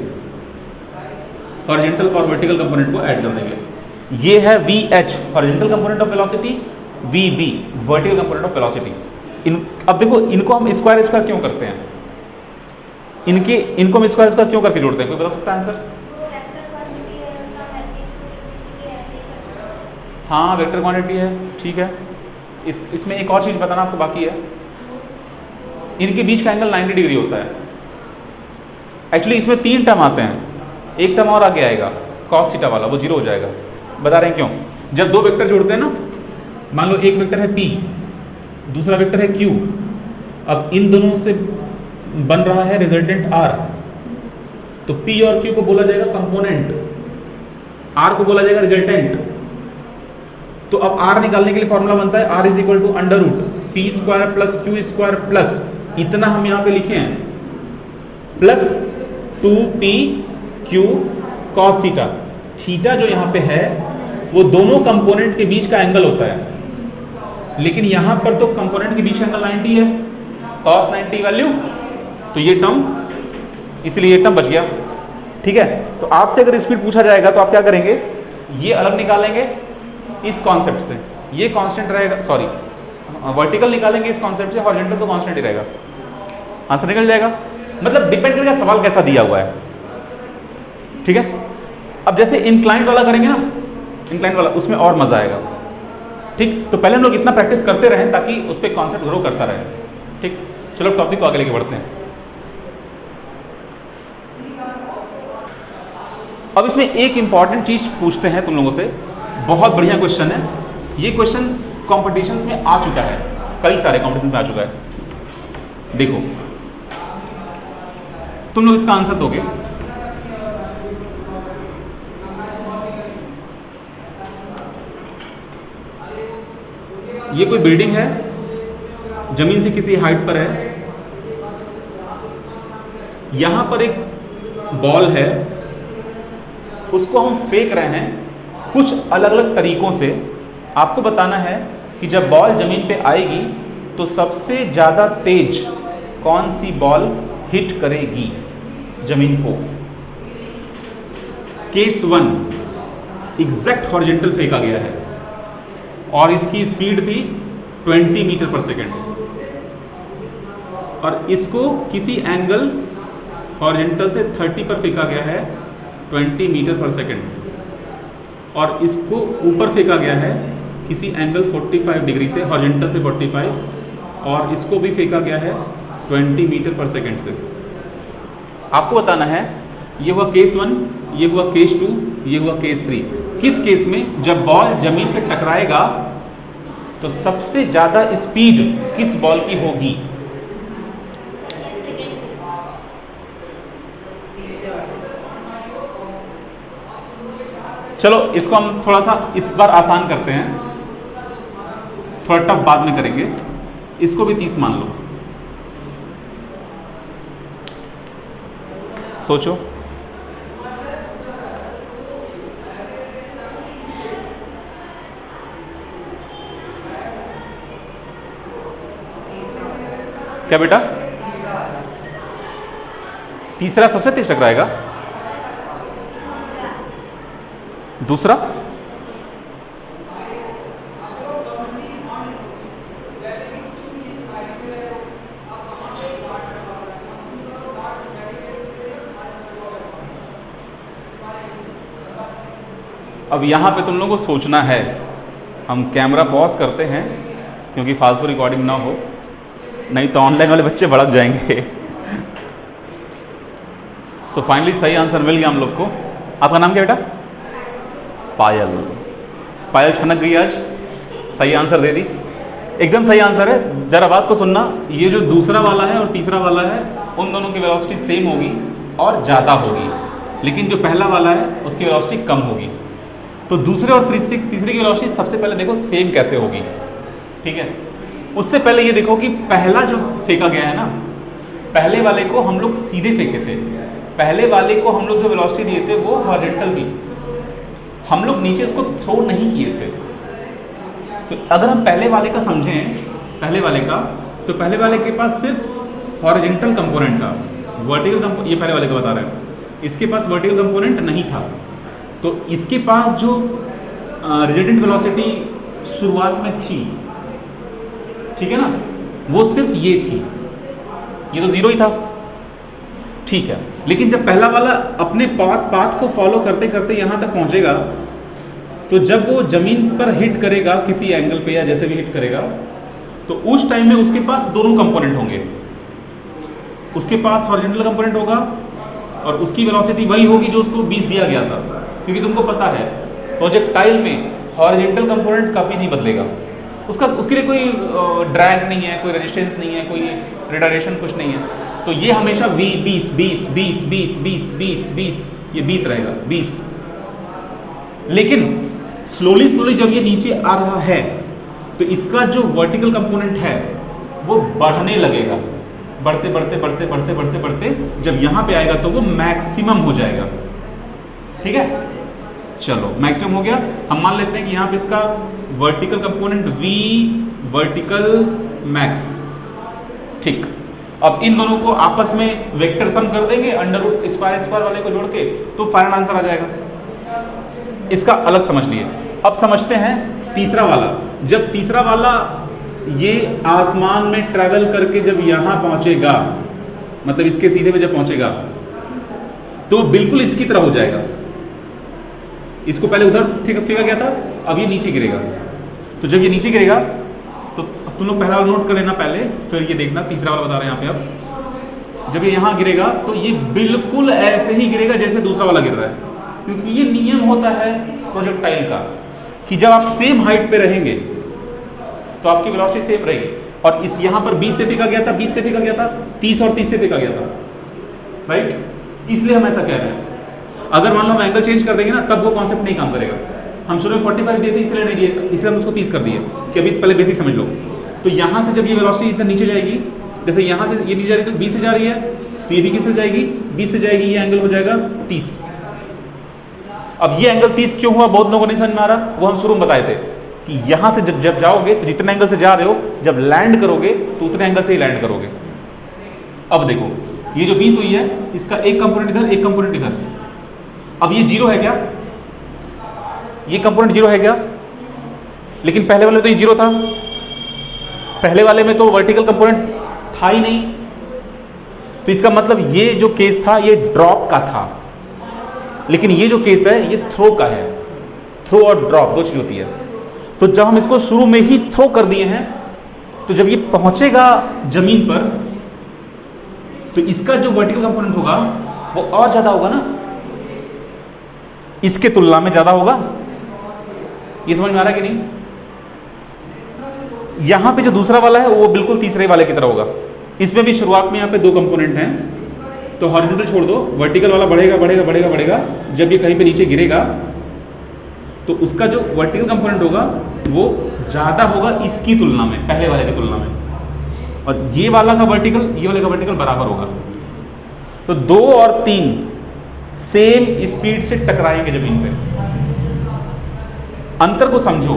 हॉरिजॉन्टल और वर्टिकल कंपोनेंट को ऐड कर देंगे। ये है VH horizontal component of velocity, VV vertical component of velocity. अब देखो इनको हम स्क्वायर स्क्वायर क्यों करते हैं, इनको हम स्क्वायर स्क्वायर क्यों करके जोड़ते हैं, कोई बता सकता है आंसर? हाँ वेक्टर क्वांटिटी है, ठीक है। इसमें एक और चीज बताना आपको बाकी है, इनके बीच का एंगल 90 डिग्री होता है। एक्चुअली इसमें 3 टर्म आते हैं, एक टर्म और आगे आएगा cos थीटा वाला, वो 0 हो जाएगा। बता रहे हैं क्यों? जब दो वेक्टर जोड़ते हैं ना, मान लो एक वेक्टर है P, दूसरा वेक्टर है Q, अब इन दोनों से बन रहा है रिजल्टेंट R, तो P और Q को बोला जाएगा कंपोनेंट, R को बोला जाएगा रिजल्टेंट। तो अब R निकालने के लिए फॉर्मूला बनता है R is equal to under root P square plus Q square plus इतना हम यहाँ पे लिखे हैं plus 2p q cos theta. Theta जो यहाँ पे है वो दोनों कंपोनेंट के बीच का एंगल होता है, लेकिन यहाँ पर तो कंपोनेंट के बीच का एंगल 90 है, cos 90 वैल्यू, तो ये टर्म, इसलिए ये टर्म बच गया। ठीक है, तो आपसे अगर स्पीड पूछा जाएगा तो आप क्या करेंगे, ये अलग निकालेंगे इस कॉन्सेप्ट से, ये कांस्टेंट रहेगा, सॉरी वर्टिकल निकालेंगे इस कॉन्सेप्ट से, हॉरिजॉन्टल तो कांस्टेंट ही रहेगा, आंसर निकल जाएगा। मतलब डिपेंड करेगा सवाल कैसा दिया हुआ है। ठीक है, अब जैसे इंक्लाइंड वाला करेंगे ना, इंक्लाइंड वाला उसमें और मजा आएगा। ठीक, तो पहले हम लोग इतना प्रैक्टिस करते रहें ताकि उस पर कॉन्सेप्ट ग्रो करता रहे। ठीक, चलो टॉपिक को आगे लेके बढ़ते हैं। अब इसमें एक इंपॉर्टेंट चीज पूछते हैं तुम लोगों से, बहुत बढ़िया क्वेश्चन है ये। क्वेश्चन कॉम्पिटिशन्स में आ चुका है, कई सारे कॉम्पिटिशन में आ चुका है। देखो तुम लोग इसका आंसर दोगे। ये कोई बिल्डिंग है, जमीन से किसी हाइट पर है, यहां पर एक बॉल है, उसको हम फेंक रहे हैं कुछ अलग अलग तरीकों से। आपको बताना है कि जब बॉल जमीन पे आएगी तो सबसे ज्यादा तेज कौन सी बॉल हिट करेगी जमीन को। केस 1 एग्जैक्ट हॉरिजॉन्टल फेंका गया है और इसकी स्पीड थी 20 मीटर पर सेकेंड, और इसको किसी एंगल हॉरिजॉन्टल से 30 पर फेंका गया है 20 मीटर पर सेकेंड, और इसको ऊपर फेंका गया है किसी एंगल 45 डिग्री से, हॉरिजॉन्टल से 45, और इसको भी फेंका गया है 20 मीटर पर सेकेंड से। आपको बताना है ये हुआ केस 1, ये हुआ केस 2, ये हुआ केस 3। किस केस में जब बॉल जमीन पे टकराएगा तो सबसे ज्यादा स्पीड किस बॉल की होगी। चलो इसको हम थोड़ा सा इस बार आसान करते हैं, थोड़ा टफ बाद में करेंगे। इसको भी 30 मान लो, सोचो। क्या बेटा? तीसरा सबसे तेज टकराएगा, दूसरा अब यहां पे तुम लोगों को सोचना है। हम कैमरा पॉज करते हैं क्योंकि फालतू रिकॉर्डिंग ना हो, नहीं तो ऑनलाइन वाले बच्चे भड़क जाएंगे। तो फाइनली सही आंसर मिल गया हम लोग को। आपका नाम क्या बेटा? पायल। पायल छनक गई आज, सही आंसर दे दी, एकदम सही आंसर है। जरा बात को सुनना, ये जो दूसरा वाला है और तीसरा वाला है उन दोनों की वेलोसिटी सेम होगी और ज़्यादा होगी, लेकिन जो पहला वाला है उसकी वेलोसिटी कम होगी। तो दूसरे और तीसरे की वेलोसिटी सबसे पहले देखो सेम कैसे होगी, ठीक है। उससे पहले ये देखो कि पहला जो फेंका गया है ना, पहले वाले को हम लोग सीधे फेंके थे, पहले वाले को हम लोग जो वेलोसिटी दिए थे वो हॉरिजॉन्टल थी, हम लोग नीचे उसको थ्रो नहीं किए थे। तो अगर हम पहले वाले का समझें, पहले वाले का, तो पहले वाले के पास सिर्फ हॉरिजॉन्टल कंपोनेंट था, वर्टिकल कंपोनेंट, ये पहले वाले का बता रहे हैं, इसके पास वर्टिकल कंपोनेंट नहीं था। तो इसके पास जो रिजल्टेंट वेलोसिटी शुरुआत में थी, ठीक है ना, वो सिर्फ ये थी, ये तो जीरो ही था, ठीक है। लेकिन जब पहला वाला अपने पाथ को फॉलो करते करते यहां तक पहुंचेगा, तो जब वो जमीन पर हिट करेगा किसी एंगल पे या जैसे भी हिट करेगा, तो उस टाइम में उसके पास दोनों कंपोनेंट होंगे, उसके पास हॉरिजॉन्टल कंपोनेंट होगा और उसकी वेलोसिटी वही होगी जो उसको 20 दिया गया था, क्योंकि तुमको पता है प्रोजेक्टाइल में हॉरिजॉन्टल कंपोनेंट कभी नहीं बदलेगा, उसके लिए कोई ड्रैग नहीं है, कोई रेजिस्टेंस नहीं है, कोई रिटार्डेशन कुछ नहीं है। तो ये हमेशा v 20 20 20 20 20 20 20 ये 20 रहेगा, 20। लेकिन स्लोली जब ये नीचे आ रहा है तो इसका जो वर्टिकल कंपोनेंट है वो बढ़ने लगेगा, बढ़ते बढ़ते बढ़ते बढ़ते बढ़ते बढ़ते जब यहां पे आएगा तो वो मैक्सिमम हो जाएगा, ठीक है। चलो मैक्सिमम हो गया, हम मान लेते हैं कि यहां पे इसका vertical component v vertical max, ठीक। अब इन दोनों को आपस में वेक्टर सम कर देंगे, अंडर रूट स्क्वायर वाले को जोड़ के, तो फाइनल आंसर आ जाएगा। इसका अलग समझ लिए। अब समझते हैं तीसरा वाला। जब तीसरा वाला ये आसमान में ट्रेवल करके जब यहां पहुंचेगा, मतलब इसके सीधे में जब पहुंचेगा, तो बिल्कुल इसकी तरह हो जाएगा। इसको पहले उधर फेंका गया था, अब ये नीचे गिरेगा। तो जब ये नीचे गिरेगा तो तुम लोग पहला नोट कर लेना पहले, फिर ये देखना तीसरा वाला बता रहे हैं यहाँ पे। अब जब ये यहाँ गिरेगा तो ये बिल्कुल ऐसे ही गिरेगा जैसे दूसरा वाला गिर रहा है, क्योंकि ये नियम होता है प्रोजेक्टाइल का कि जब आप सेम हाइट पे रहेंगे तो आपकी वेलोसिटी सेम रहेगी। और इस यहाँ पर 20 से फेंका गया था, 20 से फेंका गया था, 30 और 30 से फेंका गया था, राइट। इसलिए हम ऐसा कह रहे हैं। अगर मान लो हम एंगल चेंज कर देंगे ना, तब वो कॉन्सेप्ट नहीं काम करेगा। हम शुरू में 45 दिए थे, इसलिए नहीं दिए, इसलिए हम उसको 30 कर दिए कि अभी पहले बेसिक समझ लो। तो यहाँ से जब ये वेलोसिटी इधर नीचे जाएगी, जैसे यहाँ से ये नीचे जा रही है तो 20 से जा रही है, तो ये भी किससे जाएगी, 20 से जाएगी, ये एंगल हो जाएगा 30। अब ये एंगल 30 क्यों हुआ, बहुत लोगों को नहीं समझ में आ रहा, वो हम शुरू में बताए थे कि यहाँ से जब जाओगे तो जितने एंगल से जा रहे हो, जब लैंड करोगे तो उतने एंगल से ही लैंड करोगे। अब देखो ये जो 20 हुई है, इसका एक कंपोनेंट इधर, एक कंपोनेंट इधर। अब ये जीरो है क्या, ये कंपोनेंट जीरो है क्या, लेकिन पहले वाले में तो ये जीरो था, पहले वाले में तो वर्टिकल कंपोनेंट था ही नहीं। तो इसका मतलब ये जो केस था ये ड्रॉप का था, लेकिन ये जो केस है ये थ्रो का है। थ्रो और ड्रॉप दो चीज होती है। तो जब हम इसको शुरू में ही थ्रो कर दिए हैं, तो जब ये पहुंचेगा जमीन पर तो इसका जो वर्टिकल कंपोनेंट होगा वो और ज्यादा होगा ना, इसके तुलना में ज्यादा होगा। ये समझ में आ रहा है कि नहीं? यहां पे जो दूसरा वाला है वो बिल्कुल तीसरे वाले की तरह होगा। इसमें भी शुरुआत में यहां पे दो कंपोनेंट हैं, तो हॉरिजॉन्टल छोड़ दो, वर्टिकल वाला बढ़ेगा बढ़ेगा बढ़ेगा बढ़ेगा। जब ये कहीं पे नीचे गिरेगा तो उसका जो वर्टिकल कंपोनेंट होगा वो ज़्यादा होगा इसकी तुलना में, पहले वाले की तुलना में। और ये वाला का वर्टिकल, ये वाले का वर्टिकल बराबर होगा। तो 2 और 3 सेम स्पीड से टकराएंगे जमीन पे। अंतर को समझो,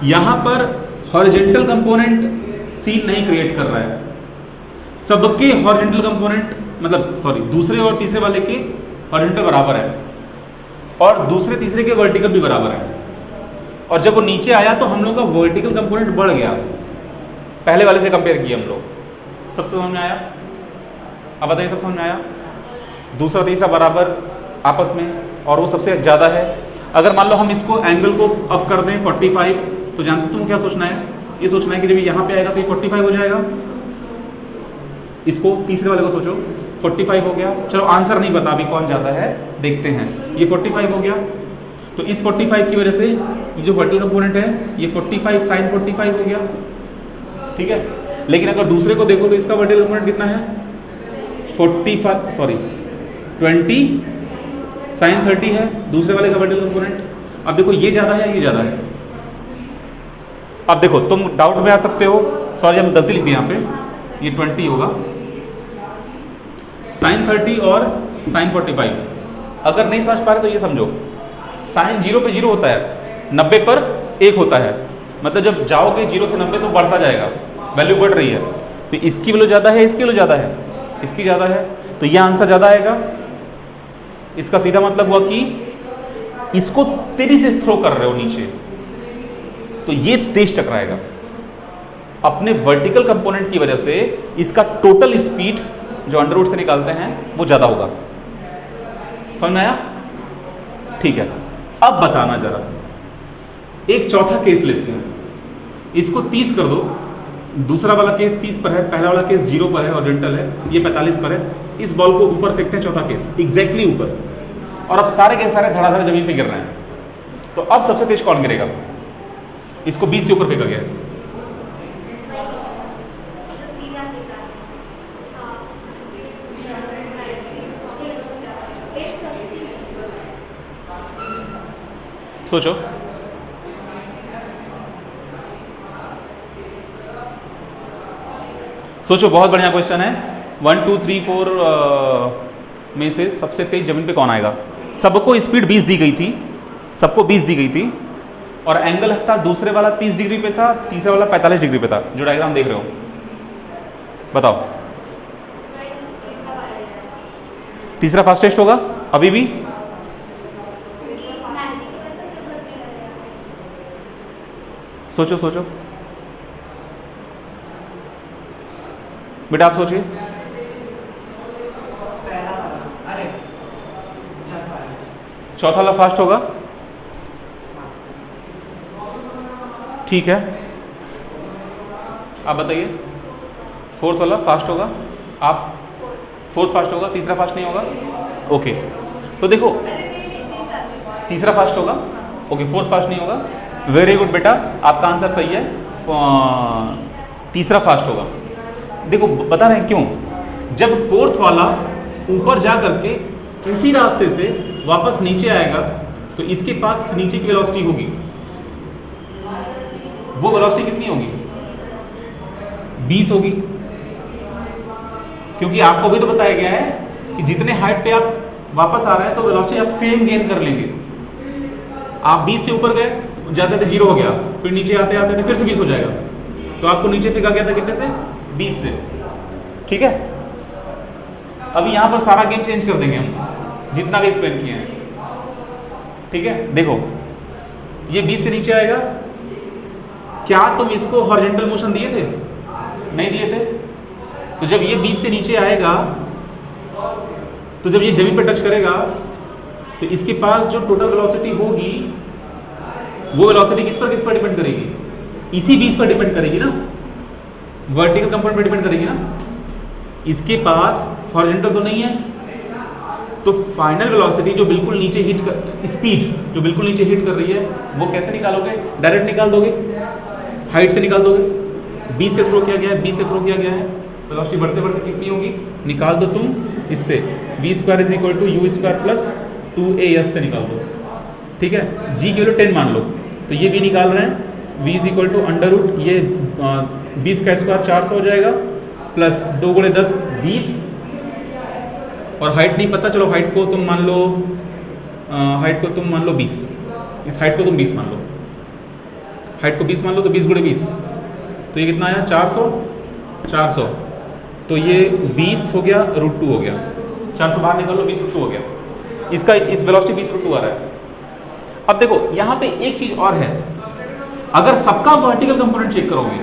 यहां पर हॉरिजॉन्टल कंपोनेंट सीन नहीं क्रिएट कर रहा है, सबके हॉरिजॉन्टल कंपोनेंट मतलब सॉरी दूसरे और तीसरे वाले के हॉरिजॉन्टल बराबर है और दूसरे तीसरे के वर्टिकल भी बराबर है। और जब वो नीचे आया तो हम लोग का वर्टिकल कंपोनेंट बढ़ गया, पहले वाले से कंपेयर किया हम लोग। सबसे समझ में आया? अब बताइए, सब समझ में आया? दूसरा तीसरा बराबर आपस में और वो सबसे ज़्यादा है। अगर मान लो हम इसको एंगल को अप कर दें 45, तो जानते तुम क्या सोचना है? ये सोचना है कि जब यहाँ पे आएगा तो ये 45 हो जाएगा। इसको तीसरे वाले को सोचो, 45 हो गया। चलो आंसर नहीं बता अभी कौन ज़्यादा है, देखते हैं। ये 45 हो गया, तो इस 45 की वजह से ये जो वर्टिकल कंपोनेंट है ये 45 sin 45 हो गया, ठीक है। लेकिन अगर दूसरे को देखो तो इसका वर्टिकल कंपोनेंट कितना है? 20 sin 30 है दूसरे वाले का वर्टिकल कंपोनेंट। अब देखो ये ज़्यादा है, ये ज़्यादा है। अब देखो तुम डाउट में आ सकते हो, सॉरी हम गलती लिख दिए यहाँ पे, ये 20 होगा sin 30 और sin 45। अगर नहीं समझ पा रहे तो ये समझो, sin 0 पे 0 होता है, 90 पर 1 होता है, मतलब जब जाओगे 0 से 90 तो बढ़ता जाएगा, वैल्यू बढ़ रही है। तो इसकी वैल्यू ज़्यादा है, इसकी वैल्यू ज़्यादा है, इसकी ज़्यादा है, तो ये आंसर ज़्यादा आएगा। इसका सीधा मतलब हुआ कि इसको तेजी से थ्रो कर रहे हो नीचे, तो ये तेज टकराएगा। अपने वर्टिकल कंपोनेंट की वजह से इसका टोटल स्पीड जो अंडर रूट से निकालते हैं वो ज्यादा होगा। समझ में आया? ठीक है। अब बताना जरा, एक चौथा केस लेते हैं, इसको 30 कर दो, दूसरा वाला केस 30 पर है, पहला वाला केस 0 पर है, हॉरिजॉन्टल है, ये 45 पर है। इस बॉल को ऊपर फेंकते हैं, चौथा केस एग्जैक्टली ऊपर, और अब सारे के सारे धड़ाधड़ जमीन पे गिर रहे हैं। तो अब सबसे तेज कौन गिरेगा? इसको 20 से ऊपर फेंका गया है। सोचो, सोचो, बहुत बढ़िया क्वेश्चन है। 1 2 3 4 में से सबसे तेज जमीन पे कौन आएगा? सबको स्पीड 20 दी गई थी, सबको 20 दी गई थी, और एंगल था दूसरे वाला 30 डिग्री पे था, तीसरा वाला 45 डिग्री पे था, जो डायग्राम देख रहे हो। बताओ, तीसरा फास्टेस्ट होगा अभी भी? सोचो सोचो बेटा, आप सोचिए। चौथा वाला फास्ट होगा, ठीक है। आप बताइए, फोर्थ वाला फास्ट होगा? आप फोर्थ फास्ट होगा, तीसरा फास्ट नहीं होगा? ओके, तो देखो तीसरा फास्ट होगा, ओके, फोर्थ फास्ट नहीं होगा। वेरी गुड बेटा, आपका आंसर सही है, तीसरा फास्ट होगा। देखो बता रहे हैं क्यों, जब फोर्थ वाला ऊपर जा करके उसी रास्ते से वापस नीचे आएगा तो इसके पास नीचे की वेलोसिटी होगी, वो वेलोसिटी कितनी होगी? 20 होगी, क्योंकि आपको भी तो बताया गया है कि जितने हाइट पे आप वापस आ रहे हैं तो वेलोसिटी आप सेम गेन कर लेंगे। आप 20 से ऊपर गए, जाते थे 0 हो गया, फिर नीचे आते आते थे फिर से 20 हो जाएगा, तो आपको नीचे फेंका गया था कितने से? 20 से, ठीक है। अभी यहां पर सारा गेम चेंज कर देंगे हम, जितना भी एक्सप्लेन किए हैं, ठीक है। देखो ये 20 से नीचे आएगा, क्या तुम इसको हॉरिजॉन्टल मोशन दिए थे? नहीं दिए थे। तो जब ये 20 से नीचे आएगा, तो जब ये जमीन पर टच करेगा तो इसके पास जो टोटल वेलोसिटी होगी वो वेलोसिटी किस पर डिपेंड करेगी? इसी 20 पर डिपेंड करेगी ना, वर्टिकल कंपोनेंट पर डिपेंड करेगी ना। इसके पास हॉरिजॉन्टल तो नहीं है, तो फाइनल वेलोसिटी जो बिल्कुल नीचे हिट कर, स्पीड जो बिल्कुल नीचे हिट कर रही है, वो कैसे निकालोगे? डायरेक्ट निकाल दोगे, हाइट से निकाल दोगे। 20 से थ्रो किया गया है, 20 से थ्रो किया गया है, वेलोसिटी बढ़ते बढ़ते कितनी होगी? निकाल दो तुम इससे, v² = u² + 2as से निकाल दो, ठीक है, g की वैल्यू 10 मान लो, तो ये v निकाल रहे हैं, v is equal to under root ये 20 का स्क्वायर 400 हो जाएगा, प्लस 2 गुणे 10 20, और हाइट नहीं पता, चलो हाइट को तुम मान लो 20, इस हाइट को तुम 20 मान लो, हाइट को 20 मान लो, तो 20 गुणे 20, तो ये कितना आया 400, तो ये 20 हो गया √2 हो गया, 400 बाहर निकाल लो, 20 √2 हो गया, इसका इस वेलोसिटी 20 √2 आ रहा है। अब देखो यहाँ पे एक चीज और है, अगर सबका वर्टिकल कंपोनेंट चेक करोगे,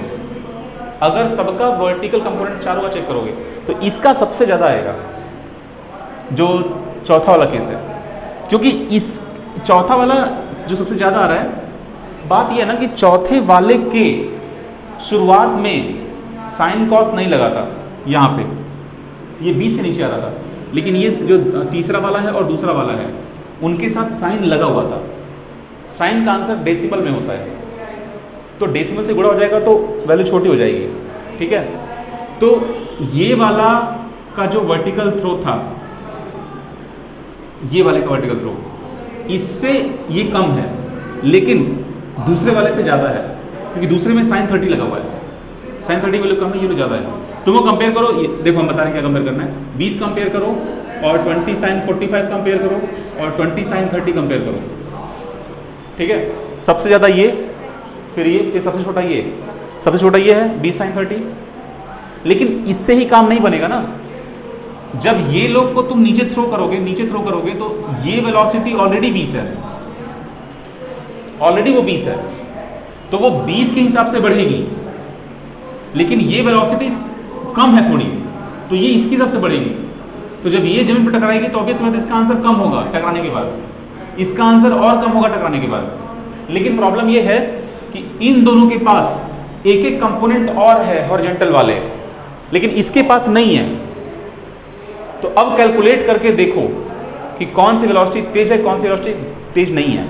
अगर सबका वर्टिकल कंपोनेंट चारों का चेक करोगे, तो इसका सबसे ज्यादा आएगा, जो चौथा वाला केस है, क्योंकि इस चौथा वाला जो सबसे ज्यादा आ रहा है, बात यह है ना कि चौथे वाले के शुरुआत में साइन कॉस नहीं लगा था, यहाँ पे ये 20 से नीचे आ रहा था, लेकिन ये जो तीसरा वाला है और दूसरा वाला है, उनके साथ साइन लगा हुआ था। साइन का आंसर डेसिमल में होता है, तो डेसिमल से गुणा हो जाएगा तो वैल्यू छोटी हो जाएगी, ठीक है। तो ये वाला का जो वर्टिकल थ्रो था, ये वाले का वर्टिकल थ्रो इससे ये कम है, लेकिन दूसरे वाले से ज़्यादा है, क्योंकि दूसरे में साइन 30 लगा हुआ है, साइन 30 वैल्यू कम है, ये वैल्यू ज़्यादा है। तुम वो कंपेयर करो, देखो हम बता रहे हैं क्या कंपेयर करना है, 20 कंपेयर करो और 20 साइन 45 कंपेयर करो और 20 साइन 30 कंपेयर करो, ठीक है। सबसे ज़्यादा ये, फिर ये, फिर सबसे छोटा ये, सबसे छोटा ये है 20 साइन 30, लेकिन इससे ही काम नहीं बनेगा ना। जब ये लोग को तुम नीचे थ्रो करोगे तो ये वेलोसिटी ऑलरेडी 20 है, ऑलरेडी वो 20 है, तो वो 20 के हिसाब से बढ़ेगी, लेकिन ये वेलोसिटी कम है थोड़ी, तो ये इसके हिसाब से बढ़ेगी। तो जब ये जमीन पर टकराएगी तो ऑब्वियस बात है इसका आंसर कम होगा टकराने के बाद, इसका आंसर और कम होगा टकराने के बाद। लेकिन प्रॉब्लम ये है कि इन दोनों के पास एक एक कंपोनेंट और है हॉरिजॉन्टल वाले, लेकिन इसके पास नहीं है। तो अब कैलकुलेट करके देखो कि कौन सी वेलोसिटी तेज है, कौन सी वेलोसिटी तेज नहीं है।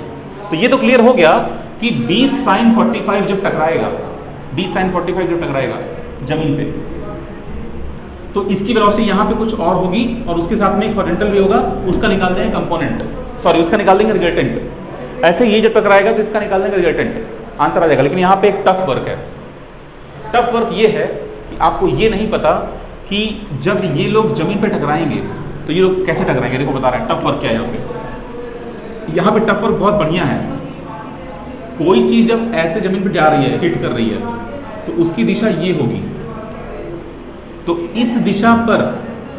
तो ये तो क्लियर हो गया कि 20 साइन 45 जब टकराएगा, 20 साइन 45 जब टकराएगा जमीन पे, तो इसकी वेलोसिटी यहाँ पे कुछ और होगी और उसके साथ में एक हॉरिजॉन्टल भी होगा, उसका निकाल देंगे कंपोनेंट, सॉरी उसका निकाल देंगे रिजल्टेंट। ऐसे ये जब टकराएगा तो इसका निकाल देंगे रिजल्टेंट, आंसर आ जाएगा। लेकिन यहाँ पे एक टफ वर्क है। टफ वर्क ये है कि आपको ये नहीं पता कि जब ये लोग जमीन पे टकराएंगे तो ये लोग कैसे टकराएंगे। देखो बता रहे हैं टफ वर्क क्या है यहाँ पे। यहाँ पे टफ वर्क बहुत बढ़िया है। कोई चीज़ जब ऐसे जमीन पे जा रही है, हिट कर रही है, तो उसकी दिशा ये होगी। तो इस दिशा पर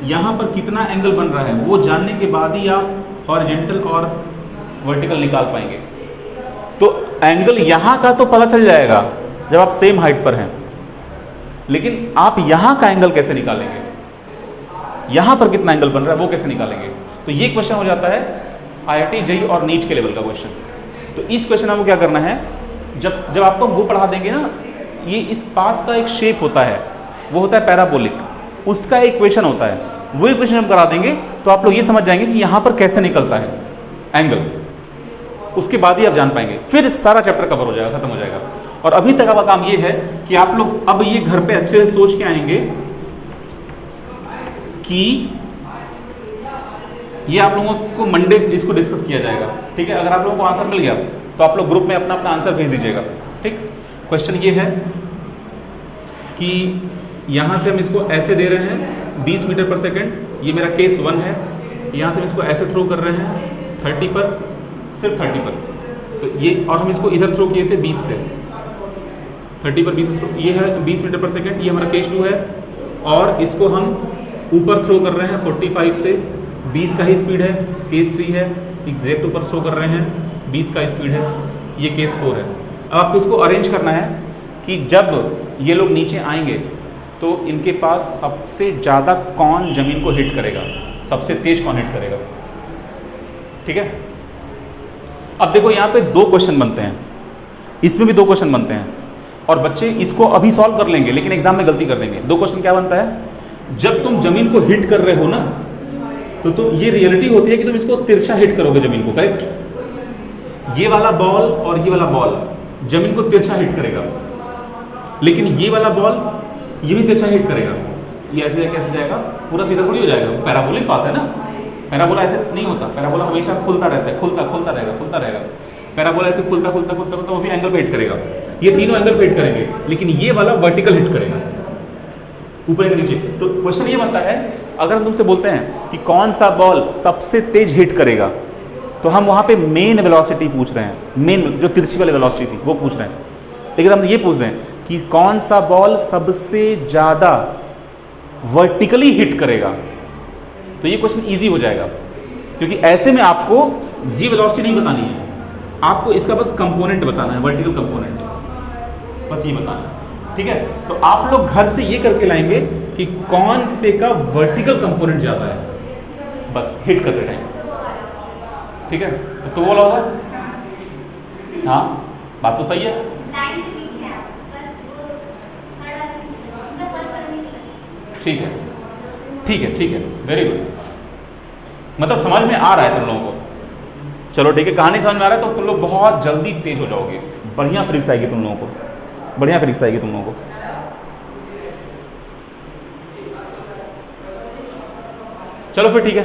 यहाँ पर कितना एंगल बन रहा है वो जानने के बाद ही आप हॉरिजॉन्टल और वर्टिकल निकाल पाएंगे। तो एंगल यहाँ का तो पता चल जाएगा जब आप सेम हाइट पर हैं, लेकिन आप यहाँ का एंगल कैसे निकालेंगे, यहाँ पर कितना एंगल बन रहा है वो कैसे निकालेंगे। तो ये क्वेश्चन हो जाता है IIT JEE और नीट के लेवल का क्वेश्चन। तो इस क्वेश्चन में आपको क्या करना है, जब आपको वो पढ़ा देंगे ना, ये इस पाथ का एक शेप होता है, वो होता है पैराबोलिक, उसका एक इक्वेशन होता है, वो इक्वेशन हम करा देंगे तो आप लोग ये समझ जाएंगे कि यहाँ पर कैसे निकलता है एंगल। उसके बाद ही आप जान पाएंगे, फिर सारा चैप्टर कवर हो जाएगा, खत्म हो जाएगा। और अभी तक आपका काम ये है कि आप लोग अब ये घर पे अच्छे से सोच के आएंगे कि ये आप लोगों को मंडे इसको डिस्कस किया जाएगा, ठीक है। अगर आप लोगों को आंसर मिल गया तो आप लोग ग्रुप में अपना अपना आंसर भेज दीजिएगा, ठीक। क्वेश्चन ये है कि यहाँ से हम इसको ऐसे दे रहे हैं 20 मीटर पर सेकेंड, ये मेरा केस 1 है। यहाँ से हम इसको ऐसे थ्रो कर रहे हैं 30 पर, सिर्फ 30 पर, तो ये, और हम इसको इधर थ्रो किए थे 20 से, 30 पर 20 से, ये है 20 मीटर पर सेकेंड, ये हमारा केस 2 है। और इसको हम ऊपर थ्रो कर रहे हैं 45 से, 20 का ही स्पीड है, केस 3 है। एग्जैक्ट ऊपर थ्रो कर रहे हैं 20 का स्पीड है, ये केस 4 है। अब आपको इसको अरेंज करना है कि जब ये लोग नीचे आएंगे तो इनके पास सबसे ज़्यादा कौन ज़मीन को हिट करेगा, सबसे तेज कौन हिट करेगा, ठीक है। अब देखो यहाँ पे 2 क्वेश्चन बनते हैं, इसमें भी 2 क्वेश्चन बनते हैं, और बच्चे इसको अभी सॉल्व कर लेंगे लेकिन एग्जाम में गलती कर देंगे। 2 क्वेश्चन क्या बनता है, जब तुम जमीन को हिट कर रहे हो ना, तो तुम, ये रियलिटी होती है कि तुम इसको तिरछा हिट करोगे जमीन को, करेक्ट। ये वाला बॉल और ये वाला बॉल जमीन को तिरछा हिट करेगा, लेकिन ये वाला बॉल ये भी तिरछा हिट करेगा। ये ऐसे कैसे जाएगा, पूरा सीधा थोड़ी हो जाएगा, पैराबोलिक पाथ है ना, पैराबोला ऐसे नहीं होता, पैराबोला हमेशा खुलता रहता है, खुलता खुलता रहेगा, खुलता रहेगा। पैराबोला ऐसे खुलता खुलता खुलता खुलता वो भी एंगल पे हिट करेगा, ये तीनों एंगल पे हिट करेंगे, लेकिन ये वाला वर्टिकल हिट करेगा, ऊपर या नीचे। तो क्वेश्चन ये बनता है, अगर हम तुमसे बोलते हैं कि कौन सा बॉल सबसे तेज हिट करेगा, तो हम वहां पे मेन वेलोसिटी पूछ रहे हैं, मेन जो तिरछी वाली वेलोसिटी थी वो पूछ रहे हैं। लेकिन हम ये पूछ रहे हैं कि कौन सा बॉल सबसे ज्यादा वर्टिकली हिट करेगा, तो ये क्वेश्चन इजी हो जाएगा, क्योंकि ऐसे में आपको ये वेलोसिटी नहीं बतानी है, आपको इसका बस कंपोनेंट बताना है, वर्टिकल कंपोनेंट, बस ये बताना है। ठीक है, तो आप लोग घर से ये करके लाएंगे कि कौन से का वर्टिकल कंपोनेंट ज्यादा है, बस हिट करते टाइम। ठीक है, तो वो होगा। हाँ, बात तो सही है। लाइन से लिखे हैं आप, बस वो थर्ड वाला नहीं चलेगा, उनका फर्स्ट वाला नहीं चलेगा। ठीक है, ठीक है, ठीक है, वेरी गुड, मतलब समझ में आ रहा है तुम लोगों को। चलो ठीक है, कहानी समझ में आ रहा है तो तुम लोग बहुत जल्दी तेज हो जाओगे, बढ़िया फिजिक्स आएगी तुम लोगों को, बढ़िया फिजिक्स आएगी तुम लोगों को। चलो फिर ठीक है।